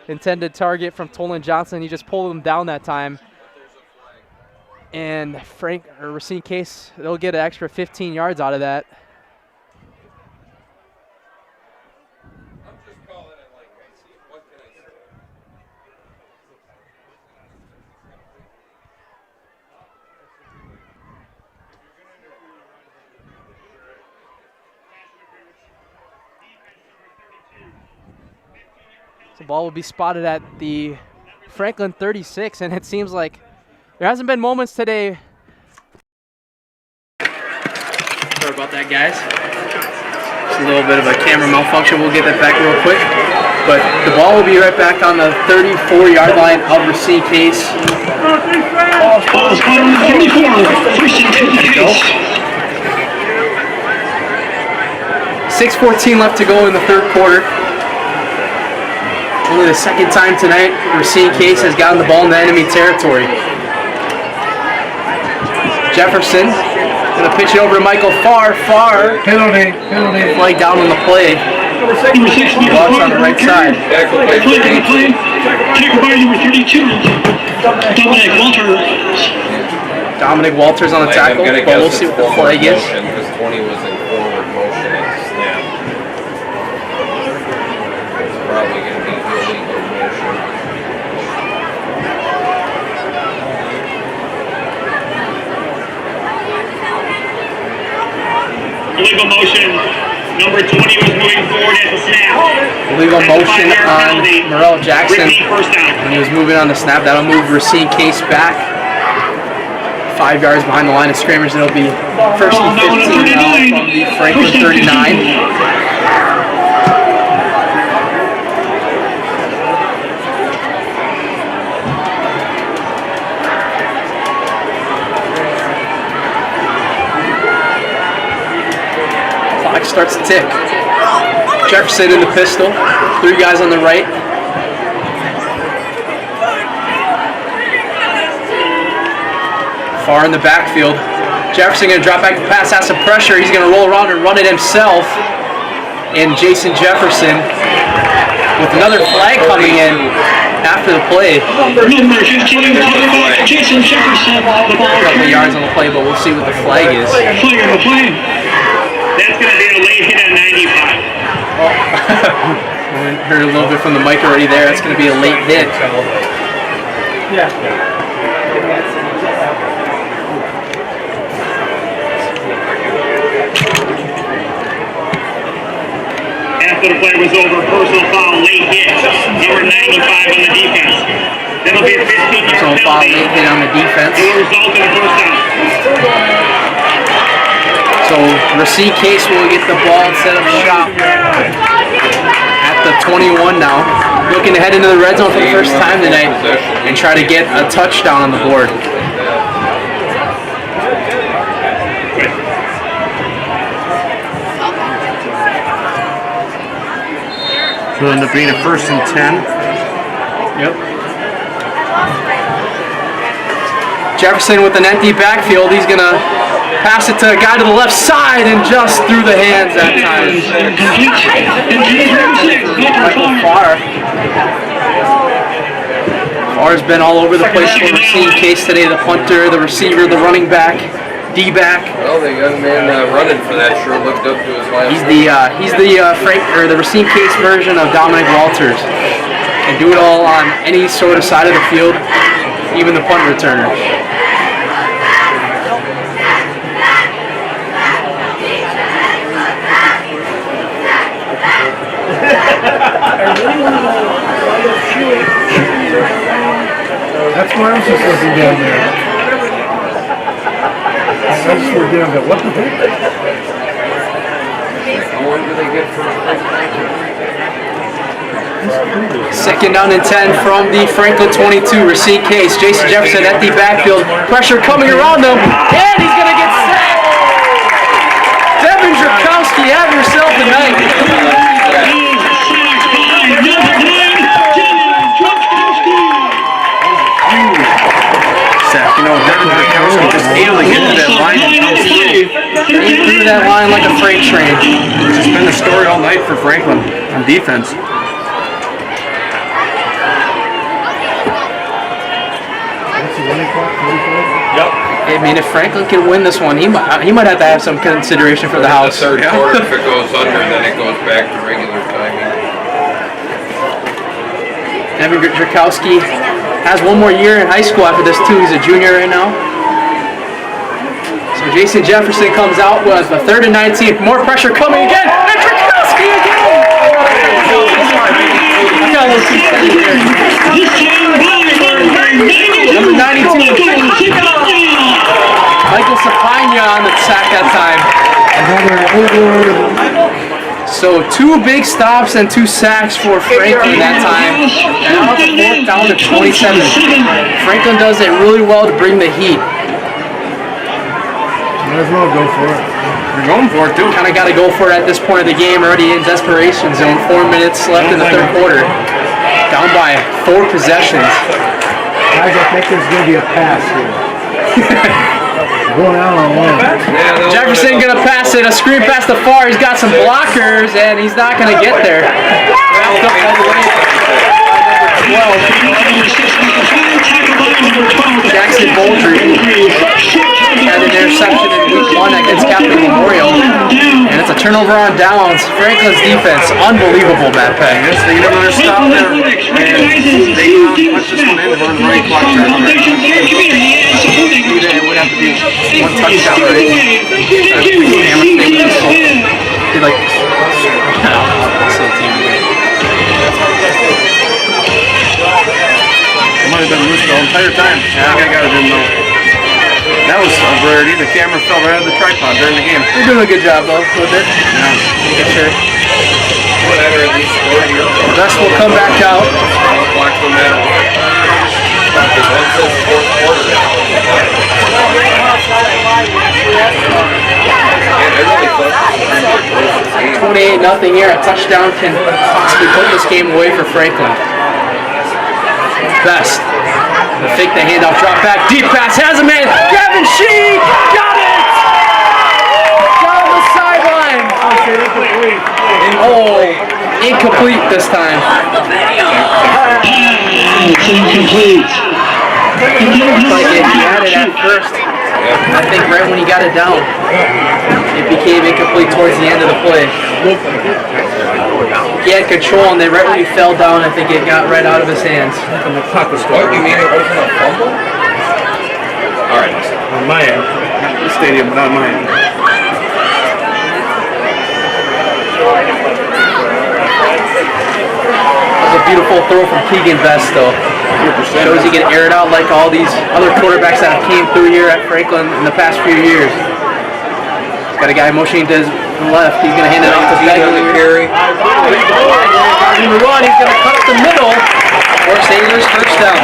Intended target from Tolan Johnson. He just pulled him down that time. And Racine Case, they'll get an extra 15 yards out of that. The ball will be spotted at the Franklin 36, and it seems like there hasn't been moments today. Sorry about that, guys. Just a little bit of a camera malfunction. We'll get that back real quick. But the ball will be right back on the 34-yard line of Racine Case. 6:14 left to go in the third quarter. Only the second time tonight Racine Case has gotten the ball in the enemy territory. Jefferson gonna pitch it over to Michael Farr. Farr, penalty. Flag down on the play. Number 6, Walks on the right side. Tackle by number 32, Dominic Walters. Dominic Walters on the tackle, but we'll see what the flag is. Because 20 was in forward motion at the snap. It's probably going to be illegal motion. Illegal motion. Number 20 was moving forward at the snap. Illegal motion on Morel Jackson when he was moving on the snap. That'll move Racine Case back 5 yards behind the line of scrimmage. It'll be first and 15 now from the Franklin 39. Clock starts to tick. Jefferson in the pistol. 3 guys on the right. Far in the backfield. Jefferson going to drop back the pass, has some pressure. He's going to roll around and run it himself. And Jason Jefferson with another flag coming in after the play. Number 15, Jason Jefferson. A couple yards on the play, but we'll see what the flag is. Flag on the play. That's going to be a late hit at 95. We heard a little bit from the mic already there. That's going to be a late hit. Yeah. After the play was over, personal foul, late hit. Number 95 on the defense. That'll be a 15-yard personal foul, late hit on the defense. It will result in a first down. So Racine Case will get the ball set up shop at the 21 now. Looking to head into the red zone for the first time tonight and try to get a touchdown on the board. So it'll end up being a first and 10. Yep. Jefferson with an empty backfield. He's going to pass it to a guy to the left side and just through the hands that time. Michael Farr. Far's been all over the place for Racine. Case today, the punter, the receiver, the running back, D-back. Well, the young man running for that sure looked up to his last. He's the Racine Case version of Dominic Walters. And do it all on any sort of side of the field, even the punt returner. That's why I'm just looking down there. I just looked down there. What the heck? What do they get for? Second down and 10 from the Franklin 22. Racine Case. Jason Jefferson at the backfield. Pressure coming around him. And he's going to get sacked. Devin Drakowski, have yourself a night. You know, Devin Drakowski just able to get to that line and comes through. He threw that line like a freight train. It's just been the story all night for Franklin on defense. Yep. I mean, if Franklin can win this one, he might have to have some consideration for the house. The third quarter, if it goes under, then it goes back to regular timing. Devin Drakowski has one more year in high school after this too. He's a junior right now. So Jason Jefferson comes out with a 3rd and 19. More pressure coming again. And Drakowski again. Number 92. Michael Sapagna on the sack that time. So 2 big stops and 2 sacks for Franklin that time. And now it's 4th down to 27. Franklin does it really well to bring the heat. Might as well go for it. You're going for it too. Kind of got to go for it at this point of the game. Already in desperation zone. 4 minutes left in the 3rd quarter. Down by 4 possessions. Guys, I think there's going to be a pass here. Going out on one. Jefferson gonna pass it, a screen pass to Far. He's got some blockers and he's not gonna get there. Wrapped up all the way. 12. Jackson Boldry had an interception in week 1 against Catholic Memorial. And it's a turnover on downs. Franklin's defense, unbelievable, Matt Peck. Yes, they get another stop there. And they punch this one in and run running clock track. It would have to be 1 touchdown, right? He like so team. It might have been loose the entire time. Yeah, I got it in though. That was a rarity. The camera fell right out of the tripod during the game. You're doing a good job though with it. Yeah. Make sure. Best will come back out. No matter what. 28-0 here. A touchdown can possibly put this game away for Franklin. Best. The fake the handoff, drop back, deep pass, has a man. Gavin Shee got it! Down the sideline. Oh, incomplete this time. It's incomplete. Looks like he had it at first. I think right when he got it down, it became incomplete towards the end of the play. He had control, and then right when he fell down, I think it got right out of his hands. What, you mean it wasn't a fumble? All right, on my end. The stadium, but not my end. That was a beautiful throw from Keegan Best, though. 100%. Shows he can air it out like all these other quarterbacks that have came through here at Franklin in the past few years. He's got a guy motioning to his left. He's going to hand it off to Begley. In the run, he's going to cut up the middle for Sailors' first down.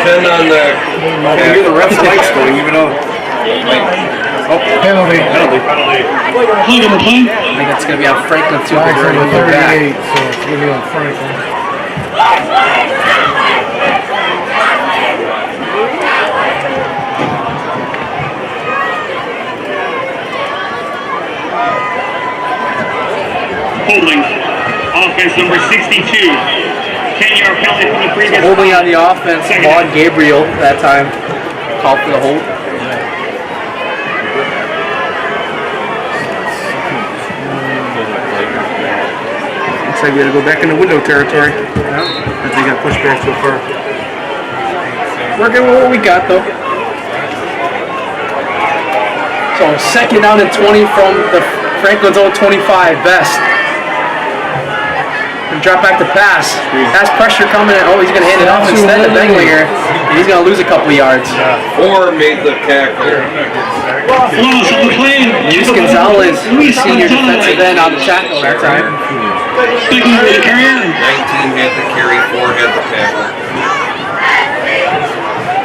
Then on the... You're the ref's lights going, even though... Penalty. I think it's going to be on Franklin too. Flags on the 38, so it's going to be on Franklin. Holding. Offense. defense, number 62. 10-yard penalty from the previous. Holding on the offense, Vaughn Gabriel that time called for the hold. Looks like we got to go back into window territory. I think I pushed back so far. Working with what we got though. So 2nd down and 20 from the Franklin's own 25, Best. And drop back to pass. Has pressure coming in. Oh, he's going to hand it off instead to Beglinger. He's going to lose a couple yards. Or made the tackle. Luis Gonzalez, senior defensive end on the tackle that time. 19 had the carry, 4 had the tackle.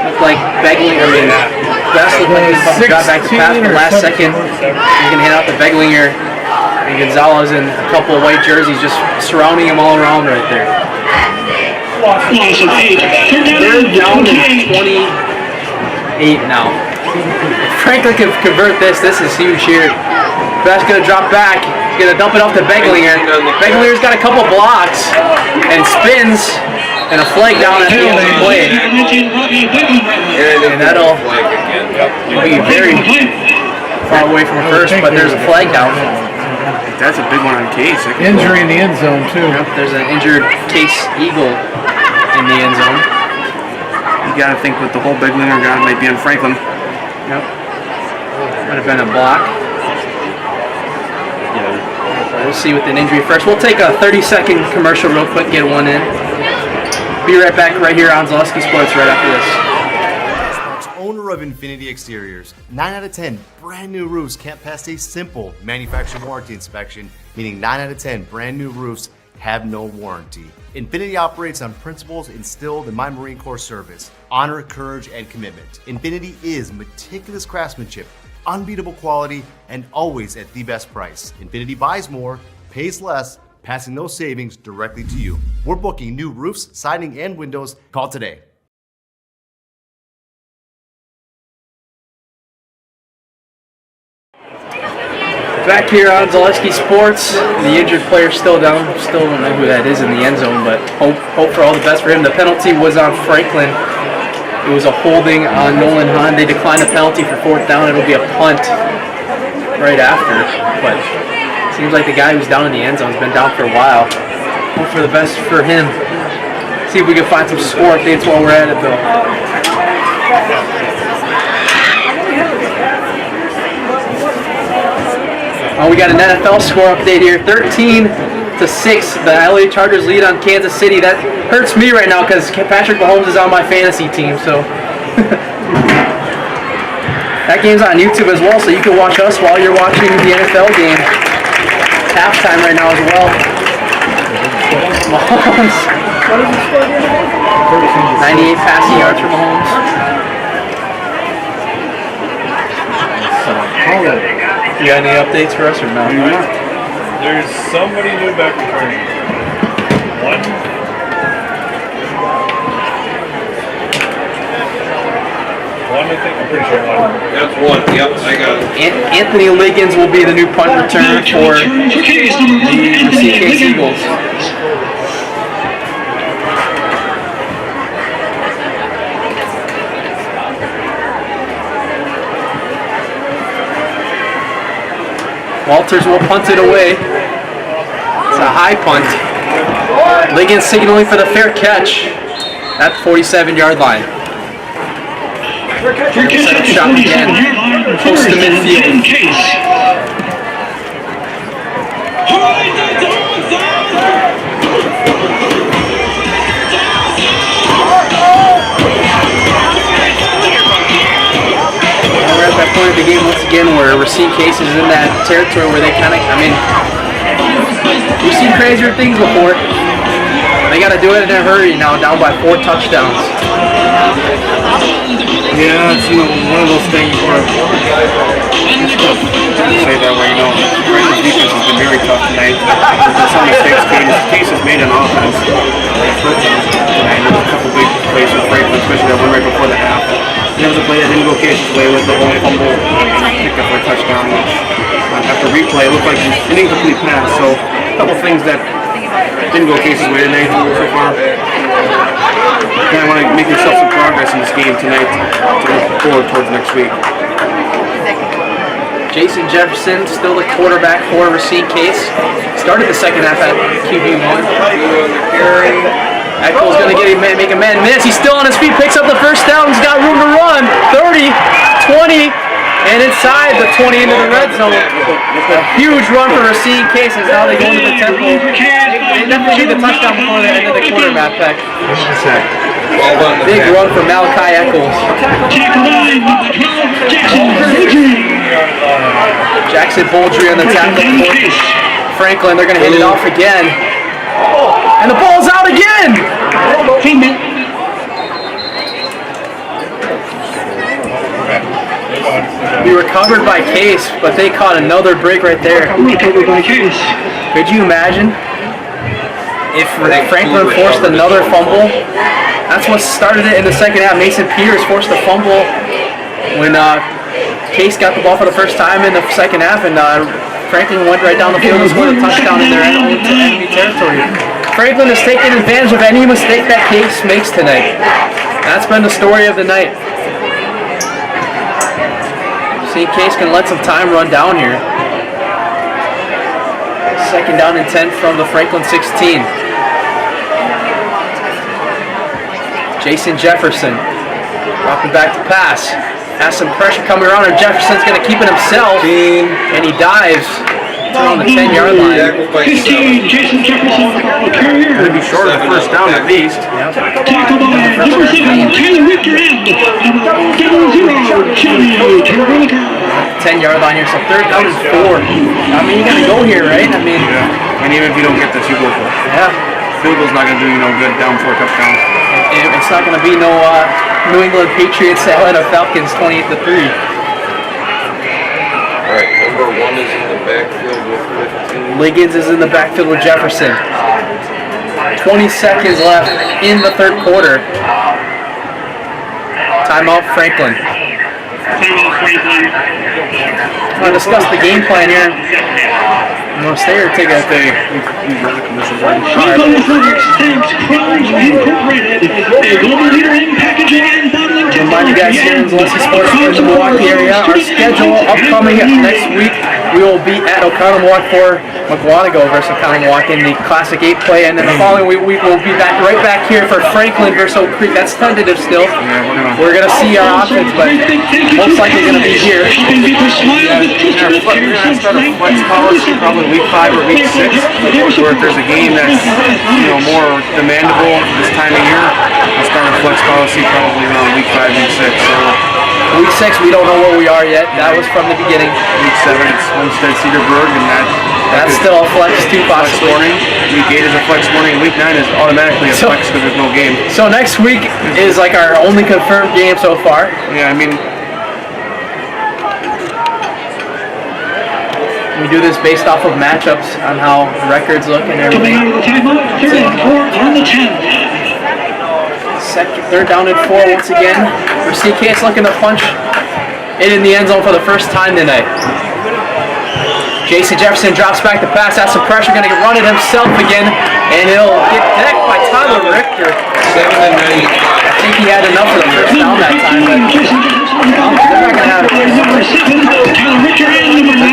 Looked like Beglinger, Best looked like he got back to pass for the last second. He's going to hand out to Beglinger. And Gonzalez in a couple of white jerseys just surrounding him all around right there. 3rd down and 28 now. If Franklin can convert this is huge here. Best going to drop back. He's going to dump it off to Beglinger. Beglinger's got a couple blocks and spins and a flag down at the end of the play. And that'll be very far away from first, but there's a flag down. That's a big one on Case. Injury in the end zone, too. Yep, there's an injured Case Eagle in the end zone. You got to think with the whole Beglinger guy might be on Franklin. Yep. Might have been a block. We'll see with an injury first. We'll take a 30-second commercial real quick, get one in. Be right back right here on Zaleski Sports right after this. Owner of Infinity Exteriors. 9 out of 10 brand new roofs can't pass a simple manufacturer warranty inspection, meaning 9 out of 10 brand new roofs have no warranty. Infinity operates on principles instilled in my Marine Corps service: honor, courage, and commitment. Infinity is meticulous craftsmanship, unbeatable quality, and always at the best price. Infinity buys more, pays less, passing those savings directly to you. We're booking new roofs, siding, and windows. Call today. Back here on Zaleski Sports, the injured player's still down. Still don't know who that is in the end zone, but hope for all the best for him. The penalty was on Franklin. It was a holding on Nolan Hahn. They declined the penalty for 4th down. It'll be a punt right after, but it seems like the guy who's down in the end zone has been down for a while. Hope for the best for him. See if we can find some score updates while we're at it, though. We got an NFL score update here, 13-6. The LA Chargers lead on Kansas City. That hurts me right now because Patrick Mahomes is on my fantasy team. So that game's on YouTube as well, so you can watch us while you're watching the NFL game. It's halftime right now as well. Mahomes. What is the score again? 98 passing yards for Mahomes. You got any updates for us or no? There's somebody new back returning. One. One, I think. I'm pretty sure one. That's one. Yep, I got it. Anthony Liggins will be the new punt return for the Racine Eagles. Walters will punt it away. It's a high punt. Liggins signaling for the fair catch at the 47-yard line. Set up shot again. Close to midfield. We're at that point of the game once again where Racine Case is in that territory where they kind of, I mean, we've seen crazier things before. They got to do it in a hurry now, down by 4 touchdowns. Yeah, it's one of those things where it's tough to say that way. Franklin's defense has been very tough tonight. There's some mistakes. Case has made an offense. And there's a couple big plays for Franklin, especially that one right before the half. There was a play that didn't go Case's way with the whole fumble and pick up for a touchdown, which after replay it looked like an incomplete pass. So a couple things that Didn't go Case's way tonight so far. Kind of want to make yourself some progress in this game tonight to look forward towards next week. Jason Jefferson, still the quarterback for Racine Case. Started the second half at QB1. Echols going to make a man miss. He's still on his feet, picks up the first down. He's got room to run. 30, 20, and inside the 20 into the red zone. A huge run for Racine Case as now they go into the tempo. They definitely need the touchdown before the end of the quarter, Matt Peck. Big run for Malachi Echols. Jackson Boldry on the tackle. Franklin, they're going to hand it off again. And the ball's out again! We recovered by Case, but they caught another break right there. Recovered by Case. Could you imagine if Franklin forced another fumble? That's what started it in the second half. Mason Peters forced a fumble when Case got the ball for the first time in the second half, and Franklin went right down the field and scored a touchdown in their enemy territory. Franklin has taken advantage of any mistake that Case makes tonight. That's been the story of the night. See, Case can let some time run down here. Second down and 10 from the Franklin 16. Jason Jefferson dropping back to pass. Has some pressure coming around, and Jefferson's going to keep it himself, and he dives around the 10-yard line. 15, Jason Jefferson, carrier. Going to be short of the first down at least. Tackled by number 7, Taylor Richter, and number 0, Chevy, 10-yard line here, so third down is 4. I mean, you got to go here, right? I mean, and even if you don't get this, you go for it. Yeah. Field goal's not going to do you no good. Down 4 touchdowns. It's not going to be no New England Patriots, Atlanta Falcons 28-3. All right, number 1 is in the backfield with 15. Liggins is in the backfield with Jefferson. 20 seconds left in the third quarter. Timeout, Franklin. I'm going to discuss the game plan here. I'm going to stay or take a stay? Franklin Athletics thanks Crowns Incorporated, a global leader in packaging and bottling technology. Remind you guys here in Zaleski Sports in the Milwaukee area. Our schedule upcoming next week, we will be at Oconomowoc for McWanago versus Oconomowoc in the Classic 8 play, and then the following week we'll be right back here for Franklin versus Oak Creek. That's tentative still. We're gonna see our options, but most likely gonna be here. We're gonna start a flex policy probably week 5 or week 6, where if there's a game that's more demandable this time of year, we'll start a flex policy probably around week 5, week 6. So week 6, we don't know where we are yet. That was from the beginning. Week 7, it's Homestead Cedarburg, and that's still a flex too, possibly. Week 8 is a flex morning. Week 9 is automatically a flex because there's no game. So next week is like our only confirmed game so far. Yeah, I mean, we do this based off of matchups on how records look and everything. Coming out of the timeout, 3rd and 4 on the 10. Third down and 4 once again. Racine Case looking to punch it in the end zone for the first time tonight. Jason Jefferson drops back to pass, has some pressure, going to run it himself again, and he'll get decked by Tyler Richter. 7-95. I think he had enough for the first down that time, but they're not going to have it.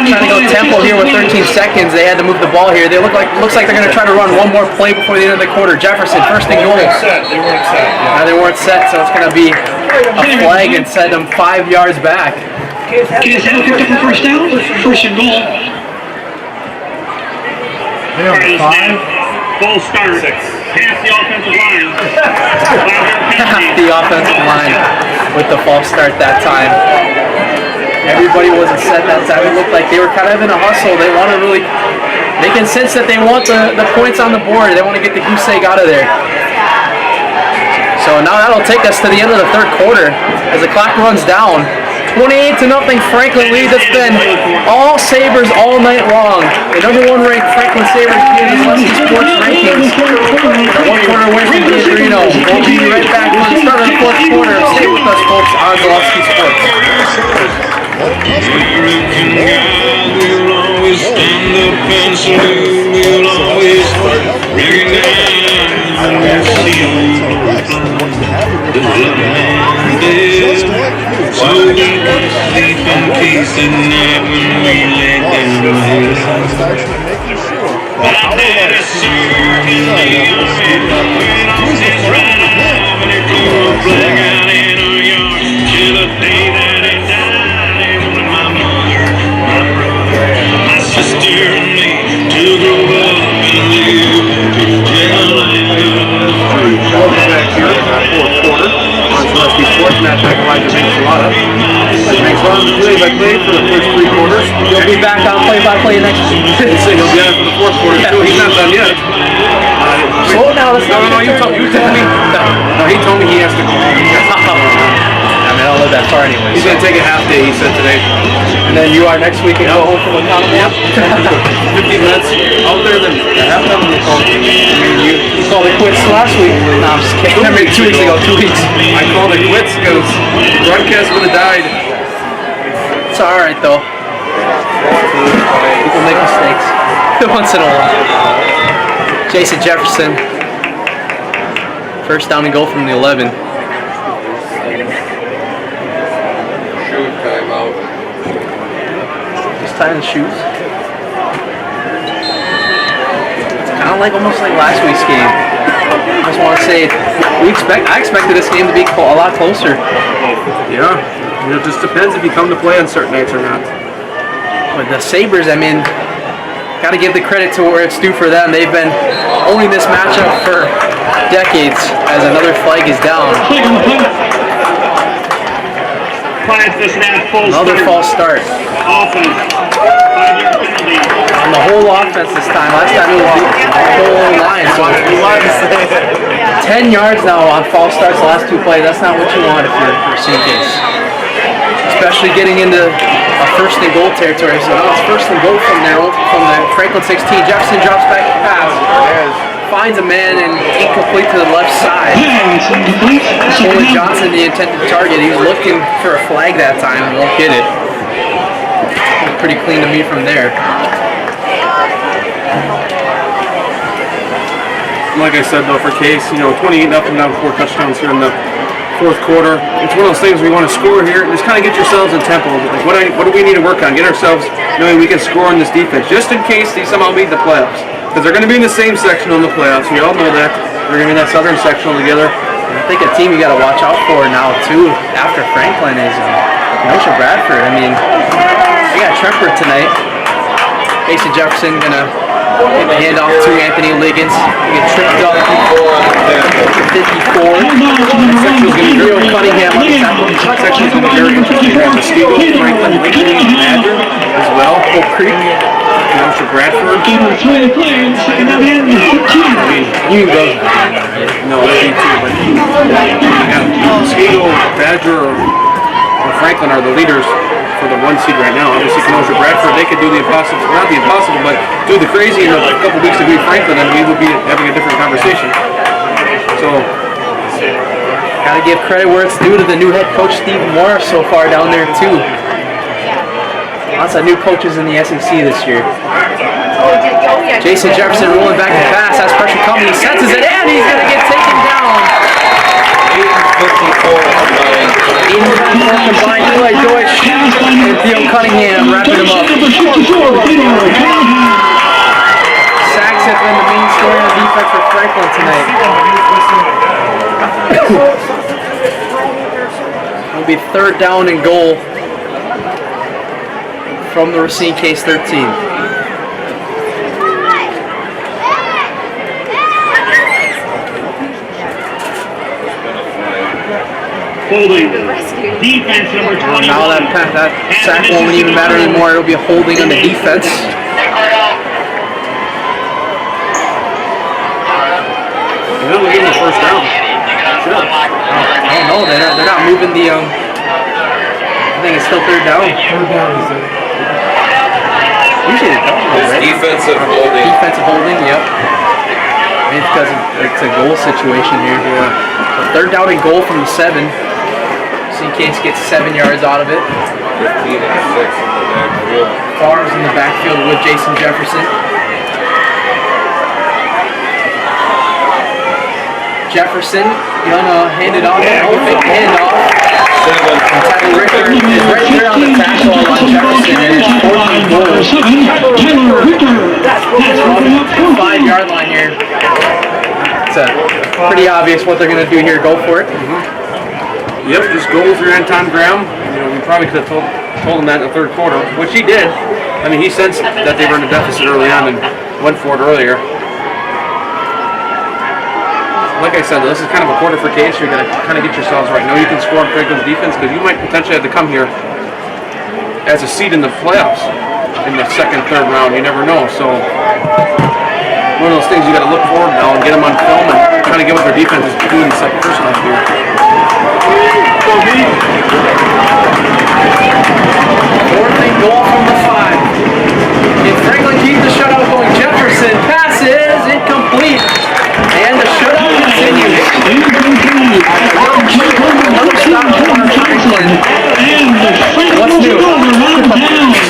Trying to go tempo here with 13 seconds. They had to move the ball here. Looks like they're going to try to run one more play before the end of the quarter. Jefferson, first and goal. They weren't set. They weren't set, so it's going to be a flag and set them 5 yards back. Case had picked up the first down, first and goal. Ball start. 6. Half the offensive line. Half the offensive line with the false start that time. Everybody wasn't set that time. It looked like they were kind of in a hustle. They want to really, they can sense that they want the points on the board. They want to get the goose egg out of there. So now that'll take us to the end of the third quarter as the clock runs down. 28-0 Franklin lead. That's been all Sabres all night long. The number 1 ranked Franklin Sabres here in the Zaleski Sports rankings. They're 1 quarter away from being 3-0. We'll be right back for the start of the fourth quarter. Stay with us, folks, on Zaleski Sports. We'll always stand up and salute. We'll always recognize So we could sleep in peace at night when we lay down. Satisfaction of making sure But that I our had a lights certainty of it. When I was just right off and it blew a flag out in our yard. Till the day that it died, it wanted my mother, my brother, my sister and me to grow up and live. Welcome back here in our fourth quarter on Zaleski Sports. Matt Elijah makes a lot of. Thanks a lot of play-by-play for the first 3 quarters. You'll be back on play-by-play next week. So he'll be on it for the fourth quarter too. He's not done yet. Slow down. Let's not. No, you told me. No, he told me he has to go. I mean, I don't live that far anyway. He's going to take a half day, he said today. And then you are next week and go home from Economy. Yep. 15 minutes out there, then half time we called. I mean, You called it quits last week. No, I'm just kidding. I mean, 2 weeks ago. 2 weeks. I called it quits because the broadcast would have died. It's all right though. People make mistakes once in a while. Jason Jefferson, first down and goal from the 11. Shoot timeout. Just tying the shoes. It's kind of like almost like last week's game. I just want to say I expected this game to be a lot closer. Yeah. It just depends if you come to play on certain nights or not. But the Sabres, I mean, got to give the credit to where it's due for them. They've been owning this matchup for decades as another flag is down. Another false start. On the whole offense this time. Last time it was the whole line. So 10 yards now on false starts the last 2 plays. That's not what you want if you're Racine case. Especially getting into a first and goal territory. So now it's first and goal from there, from the Franklin 16. Jefferson drops back to pass. Finds a man and incomplete to the left side. Colin Johnson, the intended target. He was looking for a flag that time and won't get it. Pretty clean to me from there. Like I said though, for Case, 28-0 down 4 touchdowns here in the fourth quarter. It's one of those things we want to score here and just kind of get yourselves in tempo. Like what do we need to work on? Get ourselves knowing we can score on this defense, just in case they somehow meet the playoffs. Because they're going to be in the same section on the playoffs. We all know that. They're going to be in that southern sectional together. I think a team you got to watch out for now too after Franklin is Kenosha Bradford. I mean, we got Tremper tonight. Jason Jefferson gonna get the handoff to Anthony Liggins. He get tripped up. 54. Section's gonna be real Cunningham on the section's gonna be very interesting. Muskego, Franklin, Lincoln, Badger as well. Oak Creek. Kenosha Bradford. I mean, you can go. No, they need to, but Muskego, Badger, or Franklin are the leaders for the 1 seed right now. Obviously, Kenosha Bradford, they could do the impossible, not the impossible, but do the crazy in a couple weeks to beat Franklin, and we would be having a different conversation. So, gotta give credit where it's due to the new head coach Steve Morris so far down there too. Lots of new coaches in the SEC this year. Jason Jefferson rolling back to pass, has pressure coming, he senses it, and he's gonna get taken down. 8:54 combined. Eli Deutsch and Theo Cunningham wrapping him up. Sacks have been the main story on defense for Franklin tonight. It'll be 3rd down and goal from the Racine Case 13. Holding. Defense number 21. Now that sack won't even matter anymore. It'll be a holding on the defense. they're not getting the first down. Sure. I don't know. They're not moving the. I think it's still 3rd down. 3rd down is it? Usually they don't. It's defensive holding. Defensive holding. Yep. I mean, it's because it's a goal situation here. Yeah. So 3rd down and goal from the 7. Case gets 7 yards out of it. 15 and 6 in the backfield. Farms in the backfield with Jason Jefferson. Jefferson gonna hand it off. Fake handoff. Tyler Richter is right there on the tackle on Jefferson, and it's 14 goals. On the 5-yard line here. It's pretty obvious what they're going to do here. Go for it. Yep, just go with your Anton Graham. You know, we probably could have told him that in the third quarter, which he did. I mean, he sensed that they were in a deficit early on and went for it earlier. Like I said, this is kind of a quarter for Case. You're going to kind of get yourselves right. Know you can score on Franklin's defense because you might potentially have to come here as a seed in the playoffs in the second, third round. You never know. So one of those things you got to look forward now and get them on film and kind of get what their defense is doing in the second first last year. Fourth and goal from the 5. If Franklin keeps the shutout going, Jefferson passes incomplete. And the shutout continues. Another stop for Franklin. What's new?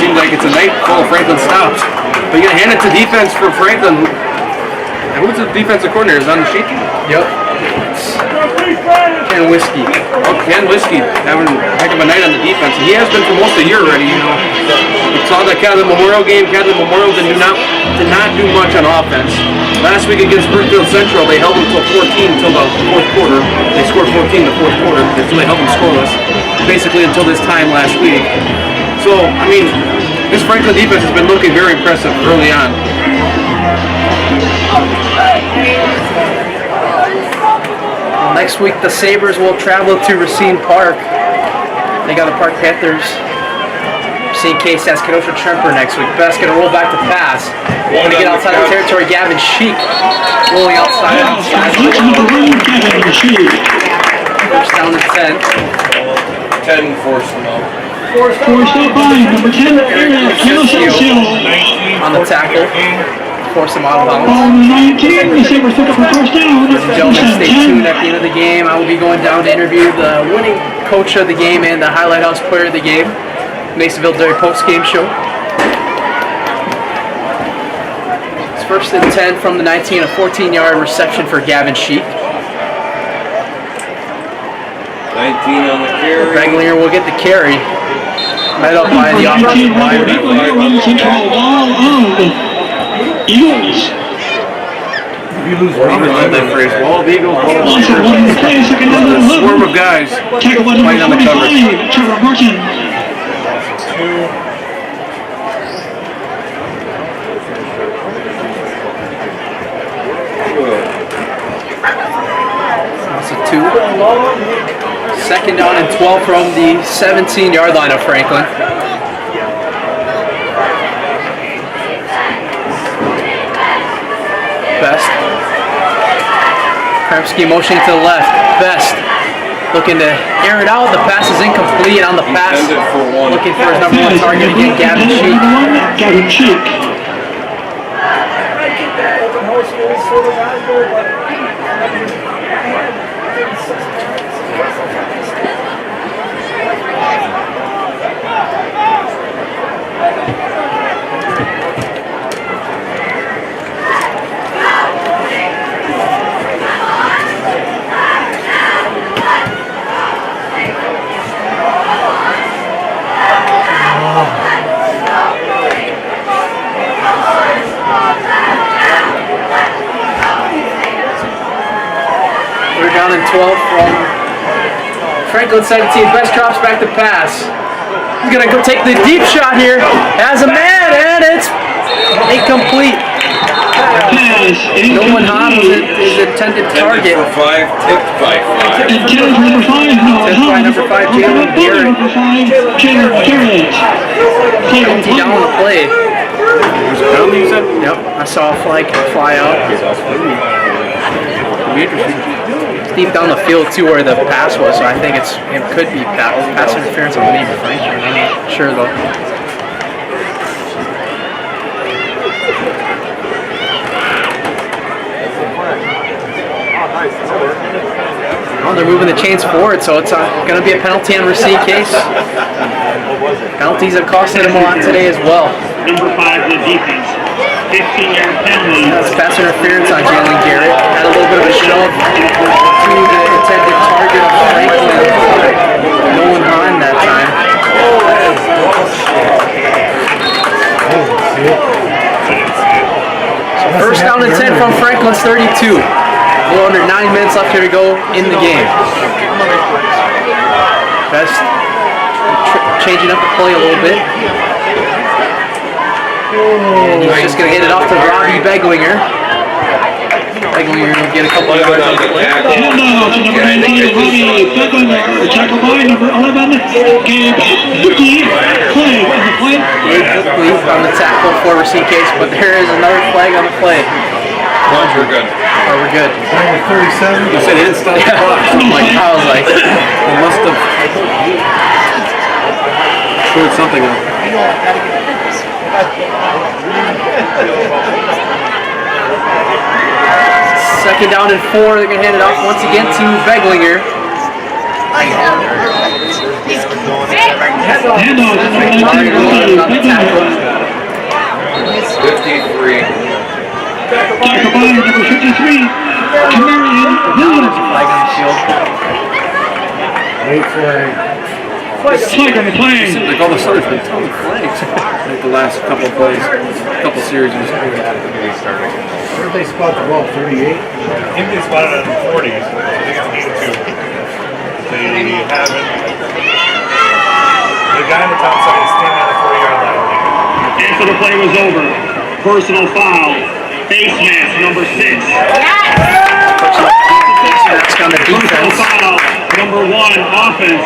Seems like it's a night full of Franklin stops. But you gotta hand it to defense for Franklin. And who's the defensive coordinator? Is on the sheet? Yep. Ken Whiskey. Oh, Ken Whiskey having a heck of a night on the defense. And he has been for most of the year already, you know. We saw that Catholic Memorial game. Catholic Memorial did not do much on offense. Last week against Brookfield Central, they held them until 14 until the fourth quarter. They scored 14 in the fourth quarter. So they held them scoreless, basically until this time last week. So, I mean, this Franklin defense has been looking very impressive early on. Well, next week, the Sabres will travel to Racine Park. They got the Park Panthers. Racine Case has Kenosha Tremper next week. Best gonna roll back to pass. When to get outside the territory, Gavin Sheik rolling outside. First down to 10. 10 forced them out. Forced out by number 10, on the tackle. Force him out of bounds. Ball 19, the Sabres pick up a first down. Ladies and gentlemen, stay tuned at the end of the game. I will be going down to interview the winning coach of the game and the Highlight House player of the game. Masonville Dairy post-game show. It's first and 10 from the 19, a 14-yard reception for Gavin Sheik. 19 on the carry. Beglinger will get the carry. Met up by the offensive line. Eagles. You lose one, I love that phrase. Wall of Eagles, wall of Eagles. A swarm of guys fighting on the coverage. Trevor Martin. That's a 2. Second down and 12 from the 17-yard line of Franklin. Best. Kremski motioning to the left. Best. Looking to air it out. The pass is incomplete on the pass. Looking for his number 1 target again, Gavin Sheik. Gavin Sheik. We're down in 12 from Franklin 17. Best drops back to pass. He's going to go take the deep shot here. Has a man, and it's incomplete. Nolan Hahn was his intended target. For 5, tipped by 5. Tipped by number 5, Jalen Garrett. Jalen Garrett. Penalty down on the play. There's a penalty, you said? Yep, I saw a flag fly out. It'll be interesting. Deep down the field too, where the pass was, so I think it could be pass interference, I believe, for Franklin. I'm not sure though. Well, they're moving the chains forward, so it's going to be a penalty on Racine Case. Penalties have costed him a lot today as well. Number 5, the defense. 15-yard penalty. That's pass interference on Jalen Garrett. Had a little bit of a shove to the intended target of Franklin. under 9 minutes left here to go in the game. Best changing up the play a little bit. And he's just going to hand it off to Robbie Beglinger. Beglinger will get a couple of yards on the play. Number 19, Robbie Beglinger, tackle by number 11, Gabe Buckley, flag on the play. Gabe Buckley on the tackle for Racine Case, but there is another flag on the play. We're good. Oh, we're good. Number 37. You said it didn't stop the clock. I was like, They must have screwed something up. second down and 4. They're going to hand it off once again to Beglinger. Handoff. 53. Tackle by number 53, Camarion Williams. Flag on the field. Flag on the play. Like all of a sudden, there's been tons of flags. Like the last couple of plays, couple series. Where did they spot the ball? 38? I think they spotted it on the 40s. I think it's 82. They haven't. The guy on the top side is standing on the 40-yard line. After the play was over, personal foul. Face mask number 6. That's on the defense. Personal foul number 1 offense.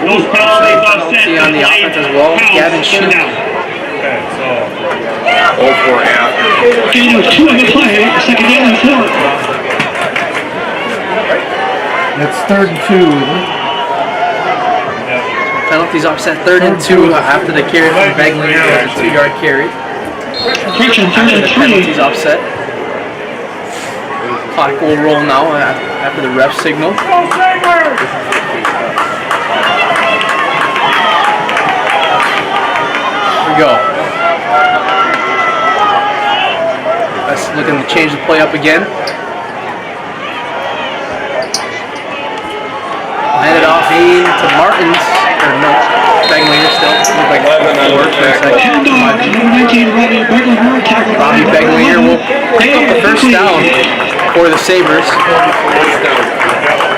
Those penalties offset on the offense as well. Gavin Shute. Okay, so 0 for after. Gain of 2 on the play. Second down and 4. That's 3rd and 2, isn't it? Penalties offset 3rd and 2 after the carry from Beglinger. That's a 2-yard carry. Correction, 3rd and 3. Penalties offset. Clock will roll now after the ref signal. Here we go. That's looking to change the play up again. Hand it off to Martins. Or no, Beglinger still. Look like 11 on the tackle. Handoff, number 19, Robbie Beglinger. Robbie Beglinger will pick up the first down for the Sabres.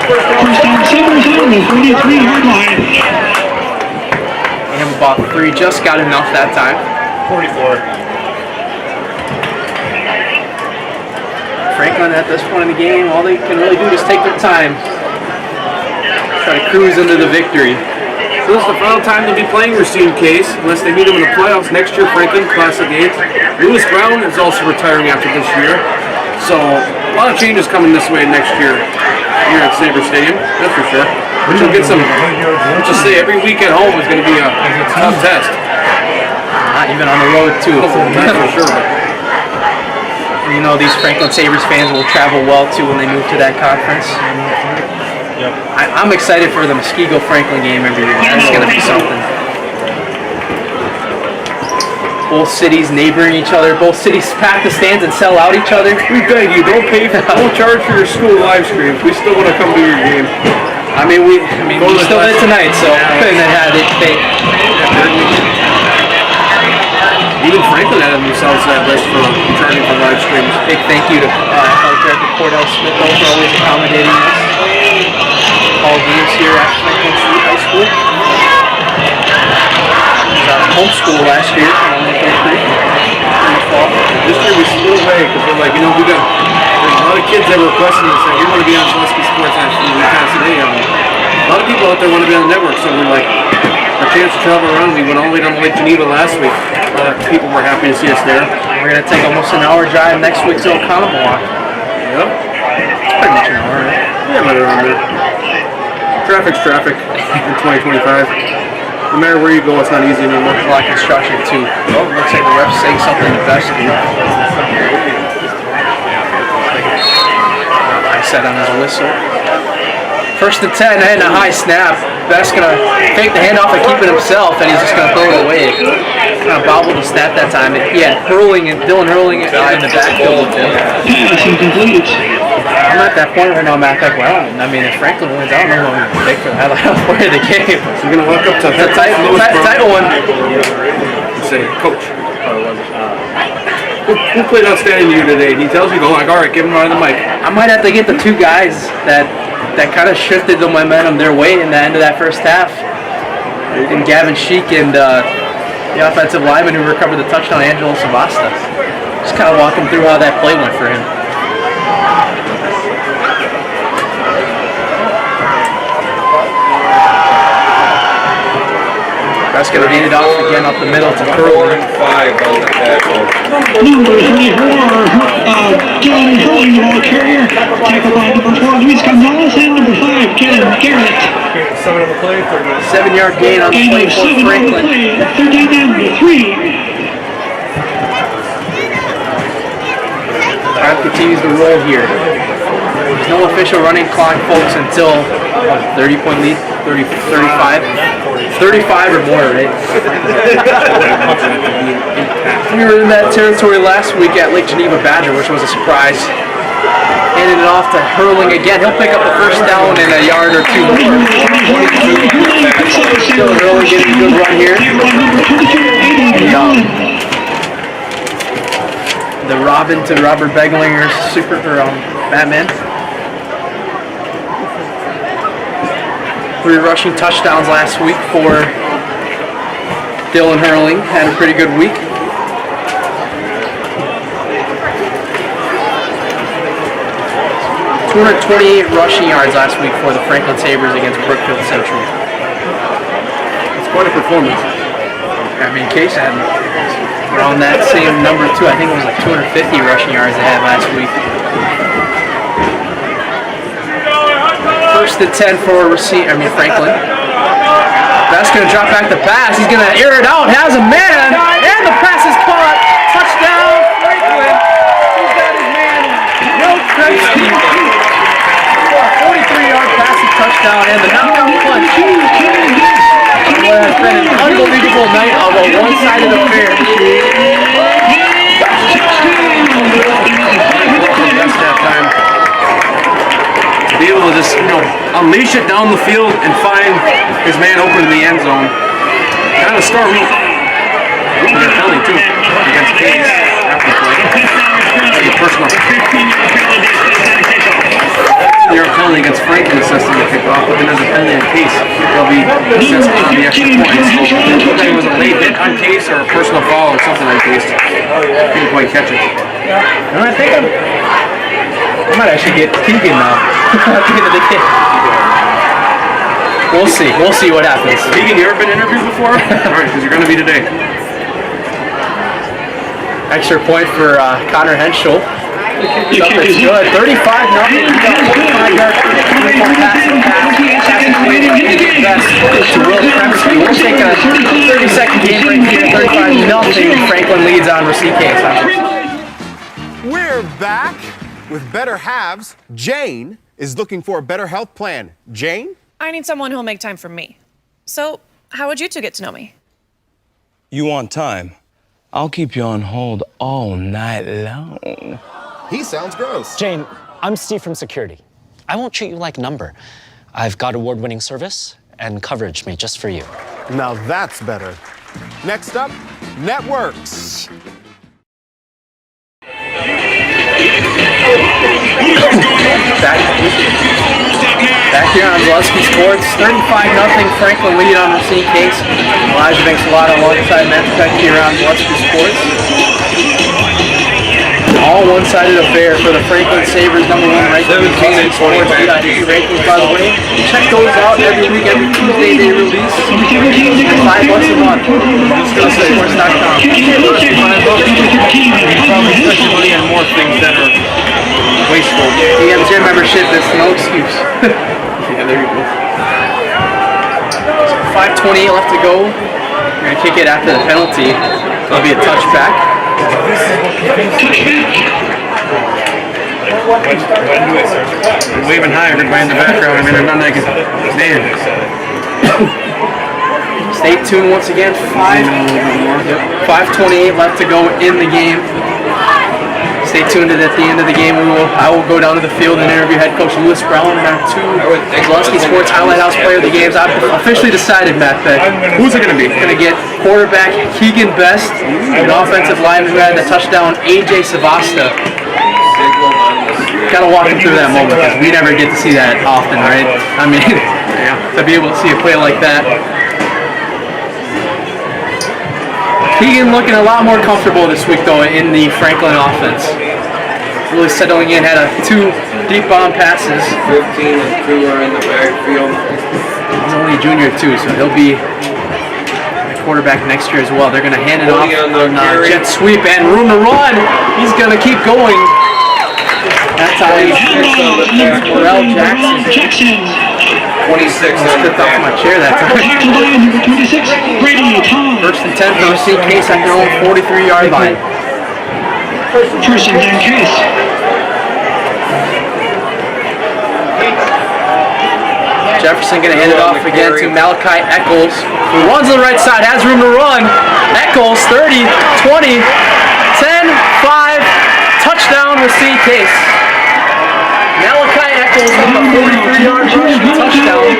First down, Sabres on the 43-yard line. They have about 3, just got enough that time. 44. Franklin at this point in the game, all they can really do is take their time. Try to cruise into the victory. So this is the final time they'll be playing Racine Case, unless they meet them in the playoffs next year. Franklin, Classic 8. Lewis Brown is also retiring after this year. So a lot of changes coming this way next year here at Sabre Stadium, that's for sure. But you'll get some, just say every week at home is going to be a tough test. Not even on the road too. That's for sure. You know these Franklin Sabres fans will travel well too when they move to that conference. Yep. I'm excited for the Muskego Franklin game every year. That's going to be something. Both cities neighboring each other. Both cities pack the stands and sell out each other. We beg you, don't charge for your school live streams. We still want to come to your game. I mean, we still did tonight, so couldn't have had it. Even Franklin added themselves to that list for charging for live streams. Big thank you to Athletic Director Cordell Smith for always accommodating us. All games here at Franklin City High School. He was out of homeschool last year. This year we split away because we're like, there's a lot of kids that were requesting us that we want to be on Zaleski Sports actually. We kind of said, hey, a lot of people out there want to be on the network, so we're like, our chance to travel around. We went all the way down to Lake Geneva last week. A lot of people were happy to see us there. We're going to take almost an hour drive next week to Oconomowoc. Yep. Pretty much an hour, right? Yeah, right around there. Traffic's traffic in 2025. No matter where you go, it's not easy anymore. There's a lot of construction too. Oh, looks like the ref's saying something to Best. I said on his whistle. 1st and 10, and a high snap. Best gonna fake the handoff and keep it himself, and he's just gonna throw it away. Kind of bobbled the snap that time. Yeah, Dylan hurling it in the backfield with him. Pass incomplete. I'm at that point right now, Matt. Like, well, I mean, if Franklin wins, I don't know who I'm gonna pick for the highlight point of the game. So you're gonna walk up to the title one. and say, Coach. Who played outstanding to you today? And he tells you, go like, all right, give him on the mic. I might have to get the two guys that kind of shifted the momentum their way in the end of that first half. And Gavin Sheik and the offensive lineman who recovered the touchdown, Angelo Savasta. Just kind of walking through how that play went for him. That's going to hand it off again up the middle to Curley. 4 and 5 on the tackle. Number 34, John Hurley, the ball carrier. Tackled by number 4, Luis Gonzalez, and number 5, Kevin Garrett. 7 on the play, 3rd down. 7-yard gain on the play for Franklin. 3rd down and 3. Time continues to roll here. There's no official running clock, folks, until 30-point lead, 35. 35 or more, right? We were in that territory last week at Lake Geneva Badger, which was a surprise. Handing it off to Hurling again. He'll pick up the first down in a yard or two more. Still Hurling getting a good run here. The Robin to Robert Beglinger's Batman. 3 rushing touchdowns last week for Dylan Hurling. Had a pretty good week. .228 rushing yards last week for the Franklin Sabres against Brookfield Central. It's quite a performance. I mean, Case had around that same number too. I think it was like 250 rushing yards they had last week. 1st and 10 for Franklin. That's going to drop back the pass. He's going to air it out. Has a man. And the pass is caught. Touchdown, Franklin. He's got his man. No Kremski. 43-yard passing touchdown and the knockout punch. What has been an unbelievable night of a one-sided affair. That's that time. Be able to just, unleash it down the field and find his man open in the end zone. Kind of start with a penalty too against Case after the play. Like a personal. 15-yard penalty against Franklin assessing the kickoff, but then there's a penalty in Case. They'll be assessed on the extra point. So it looked like it was a late hit on Case or a personal foul or something on Case. Couldn't quite catch it. And I think I might actually get Keegan now at the end of the game. We'll see. We'll see what happens. Keegan, you ever been interviewed before? All right, because you're going to be today. Extra point for Connor Henschel. Something's good. 35-0. 45-yard pass to Will Kremski. We'll take a 30-second game break here. 35-0. Franklin leads on Racine Case. We're back with Better Halves. Jane is looking for a better health plan. Jane? I need someone who'll make time for me. So, how would you two get to know me? You want time? I'll keep you on hold all night long. He sounds gross. Jane, I'm Steve from security. I won't treat you like a number. I've got award-winning service and coverage made just for you. Now that's better. Next up, networks. Back here on Zaleski Sports, 35-0 Franklin lead on Racine Case. Elijah Banks-Lott alongside Matt Peck here on Zaleski Sports. All one-sided affair for the Franklin Sabres, #1 ranked in Zaleski Sports VIP rankings, by the way. Check those out every week, every Tuesday they release. $5 a month. Sports.com. You probably spent your money on more things that are wasteful. You have a gym membership, that's no excuse. Yeah, there you go. 5:28 left to go. We're going to kick it after the penalty. It'll be a touchback. Waving high, everybody in the background. I mean, they're not like, man. Stay tuned once again. 5:28 left to go in the game. Stay tuned at the end of the game. I will go down to the field and interview head coach Lewis Brown and our 2 Zaleski Sports Highlight House player of the games. I've officially decided, Matt, that who's it going to be? Going to get quarterback Keegan Best and offensive lineman who had the touchdown AJ Savasta. Got to walk him through that moment because we never get to see that often, right? I mean, to be able to see a play like that. Keegan looking a lot more comfortable this week, though, in the Franklin offense. Really settling in, had 2 deep bomb passes. 15 and 2 are in the backfield. He's only a junior, too, so he'll be the quarterback next year as well. They're going to hand it off on jet sweep and room to run. He's going to keep going. That's how he Correll Jackson. 26 slipped off my chair that time. First and 10 for Racine Case at their own 43-yard line. First and 10 Case. Jefferson going to hand it off again to Malachi Eccles, who runs to the right side, has room to run. Eccles, 30, 20, 10, 5, touchdown Racine Case. Malachi Eccles with a 43-yard rush touchdown. I'd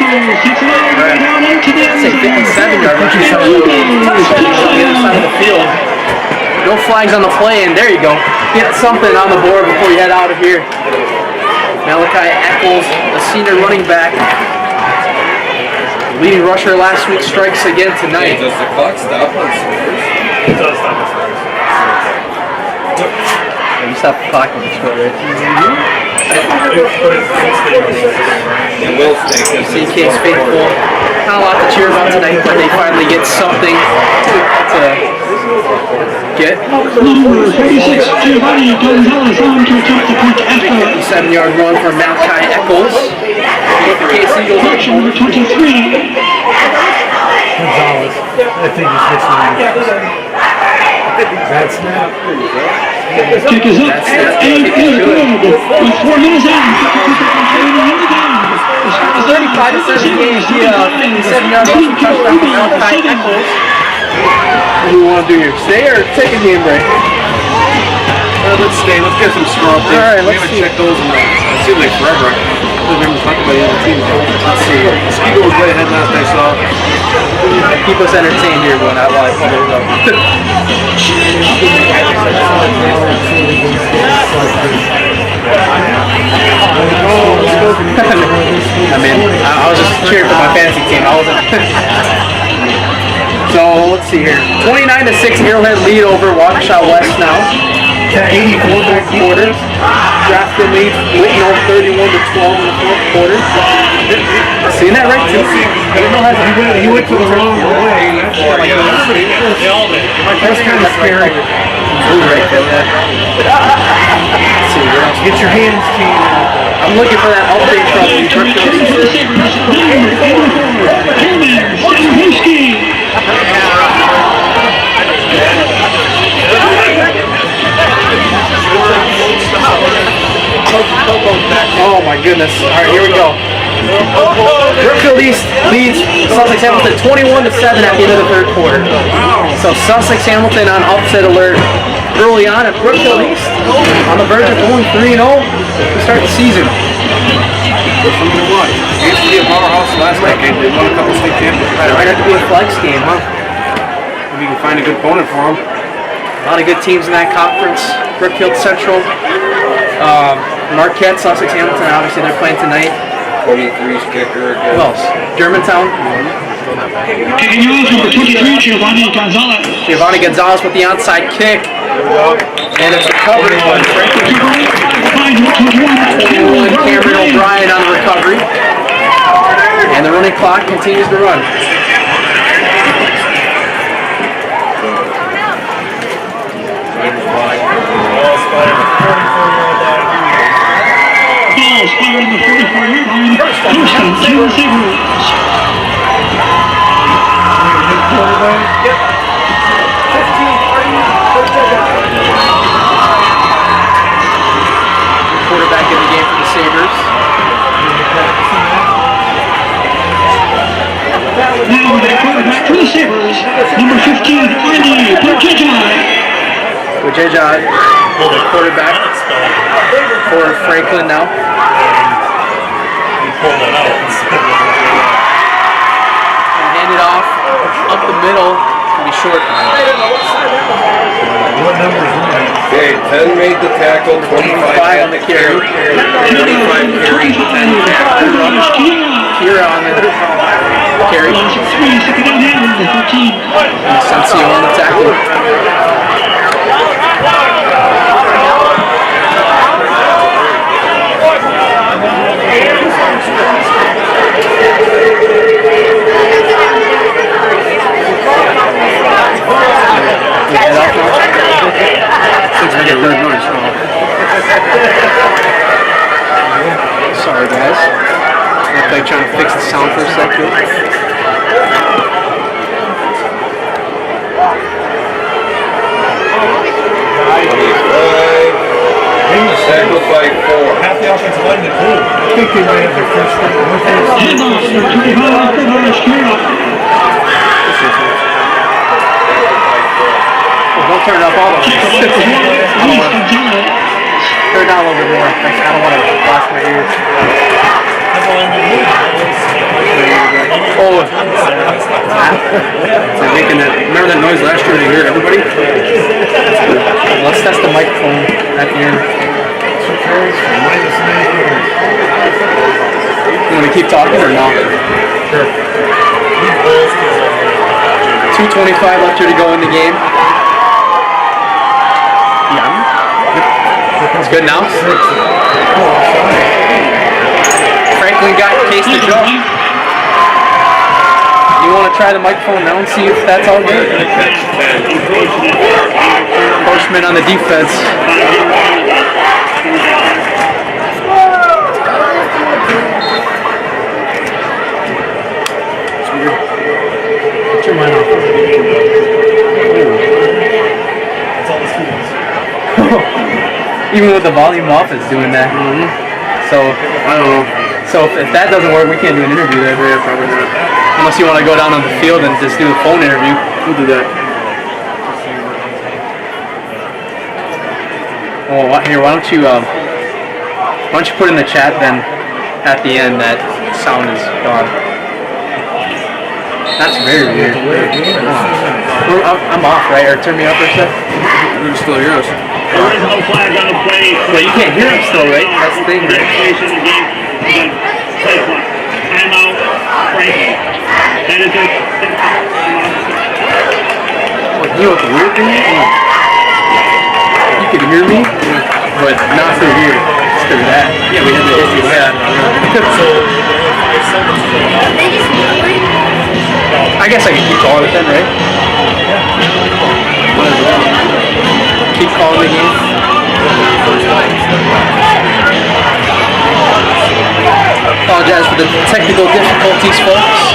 say 57-yard rush touchdown on the other side of the field. No flags on the play, and there you go. Get something on the board before you head out of here. Malachi Eccles, a senior running back. Leading rusher last week, strikes again tonight. Does the clock stop on scores? It does stop on scores. You stop the clock when you score, right? It will stay. CK is faithful. Not a lot to cheer about tonight, but they finally get something to get. Number 36, Giovanni Gonzalez on to attempt the quick after. 57-yard run for Malachi Eccles. Number 23. Gonzalez. I think he's listening. That's snap. Kick is up and is good. With 4 minutes out. 35-7 game. 57-yard rushing touchdown for Malachi Eccles. What do you want to do here? Stay or take a game break? Let's stay. Let's get some score updates. All right, we let's haven't see. checked those in it seems like forever. I don't remember talking about the other teams. Let's see. Skigo was way ahead last I saw. Keep us entertained here while I pull it up. I mean, I was just cheering for my fantasy team. I wasn't. So let's see here. 29-6 Arrowhead lead over Waukesha West now. 84 fourth quarter. Grafton lead Whitnall 31-12 in the fourth quarter. Seen that right? He went to the wrong way. That's kind of scary. Get your hands clean. I'm looking for that update from the Oh my goodness. Alright, here we go. Brookfield East leads Sussex Hamilton 21-7 at the end of the third quarter. So Sussex Hamilton on upset alert early on at Brookfield East, on the verge of going 3-0 to start the season. It used to be a powerhouse last night. They won a couple state championships. Might have to be a flex game, huh? Maybe you can find a good opponent for them. A lot of good teams in that conference. Brookfield Central, Marquette, Sussex Hamilton, obviously they're playing tonight. 23's kicker. Who else? Germantown. Kicking off number 23, Giovanni Gonzalez. Giovanni Gonzalez with the onside kick. And it's recovered by Frankie. Cameron O'Brien on the recovery. And the running clock continues to run. Ball spotted on the 44-yard line. Houston to the Sabres. Quarterback in the game for the Sabres. Now with a quarterback for the Sabres, number 15, Andy Bujajai. Bujajai The quarterback for Franklin now. Hand it off up the middle. It'll be short. Okay, 10 made the tackle, 25 on the carry. 25 carry, 10 tackle. Kira on the carry. Sancio on the tackle. Sorry guys. Look like trying to fix the sound for a second. Tackled by 4. Half the offensive line did too. I think they might have their first handoff for 25 Don't turn it up all the way. I don't want to turn it down a little bit more. I don't want to blast my ears. Oh, they're making that. Remember that noise last year? They hear everybody. Let's test the microphone at the end. You want to keep talking or not? Sure. 2:25 left here to go in the game. Yeah. It's good now. Franklin got Case to jump. You want to try the microphone now and see if that's all good? Horseman on the defense. Put your mind off. Even with the volume off, it's doing that. So, I don't know. So if that doesn't work, we can't do an interview there. Yeah, probably not. Unless you want to go down on the field and just do a phone interview. We'll do that. Oh, here, why don't you put in the chat then at the end that sound is gone. That's very weird. I'm off, right? Or turn me up or something? You can still hear us. Original flag on the play. Well, you can't hear us still, right? That's the thing, right? Timeout, Franklin. That is it. You know what the weird thing is? You can hear me, but not through here. It's through that. Yeah, we had the issue with that. I guess I can keep calling it then, right? Keep calling the game. Apologize for the technical difficulties, folks.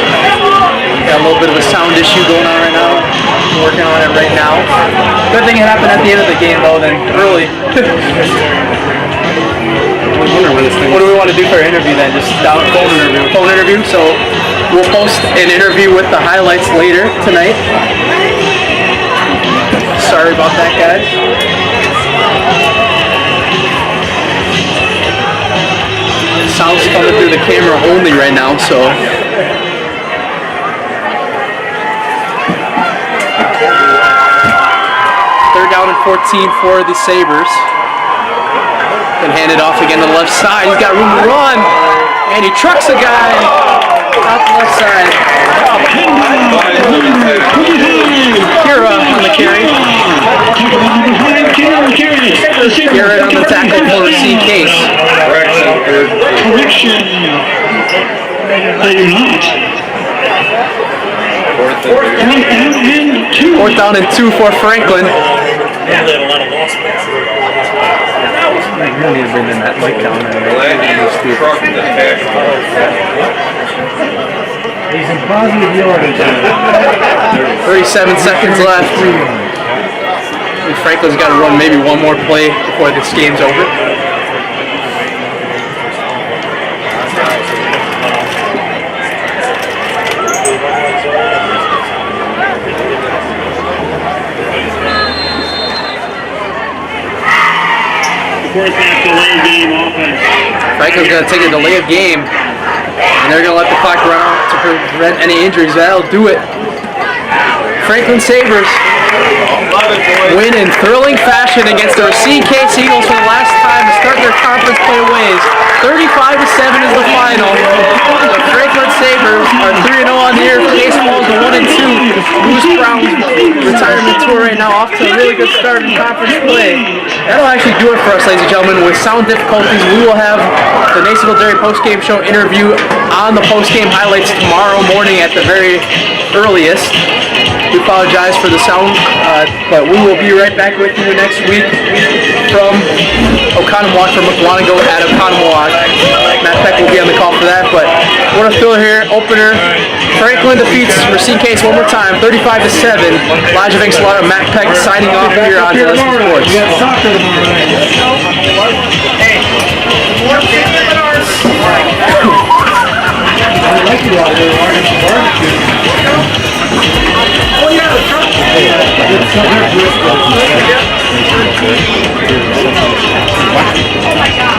Got a little bit of a sound issue going on right now. I'm working on it right now. Good thing it happened at the end of the game, though, then early. What do we want to do for our interview then? Just phone interview. Phone interview. So we'll post an interview with the highlights later tonight. Sorry about that, guys. Sound's coming through the camera only right now, so. Third down and 14 for the Sabres. Then hand it off again to the left side. He's got room to run. And he trucks a guy out the left side. Kira on the carry. Kira on the tackle for Racine Case. Correction. They're not. Fourth down and 2 for Franklin. I really need to bring that mic down there. He's in positive yardage. 37 seconds left. And Franklin's got to run maybe one more play before this game's over. first half delay game offense. Franklin's going to take a delay of game, and they're going to let the clock run out to prevent any injuries. That'll do it. Franklin Sabres win in thrilling fashion against the Racine Case Eagles for the last time to start their conference play ways. 35-7 is the final. The Franklin Sabres are 3-0 on the year. Case falls to 1-2. Bruce Brown's retirement tour right now off to a really good start in conference play. That'll actually do it for us, ladies and gentlemen. With sound difficulties, we will have the Nasonville Dairy postgame show interview on the postgame highlights tomorrow morning at the very earliest. We apologize for the sound, but we will be right back with you next week from Oconomowoc, from Mukwonago at Oconomowoc. Matt Peck will be on the call for that, but what a thrill here. Opener, Franklin defeats Racine Case one more time, 35-7. Elijah Vincelotto and Matt Peck signing off here on Zaleski Sports. Oh my God.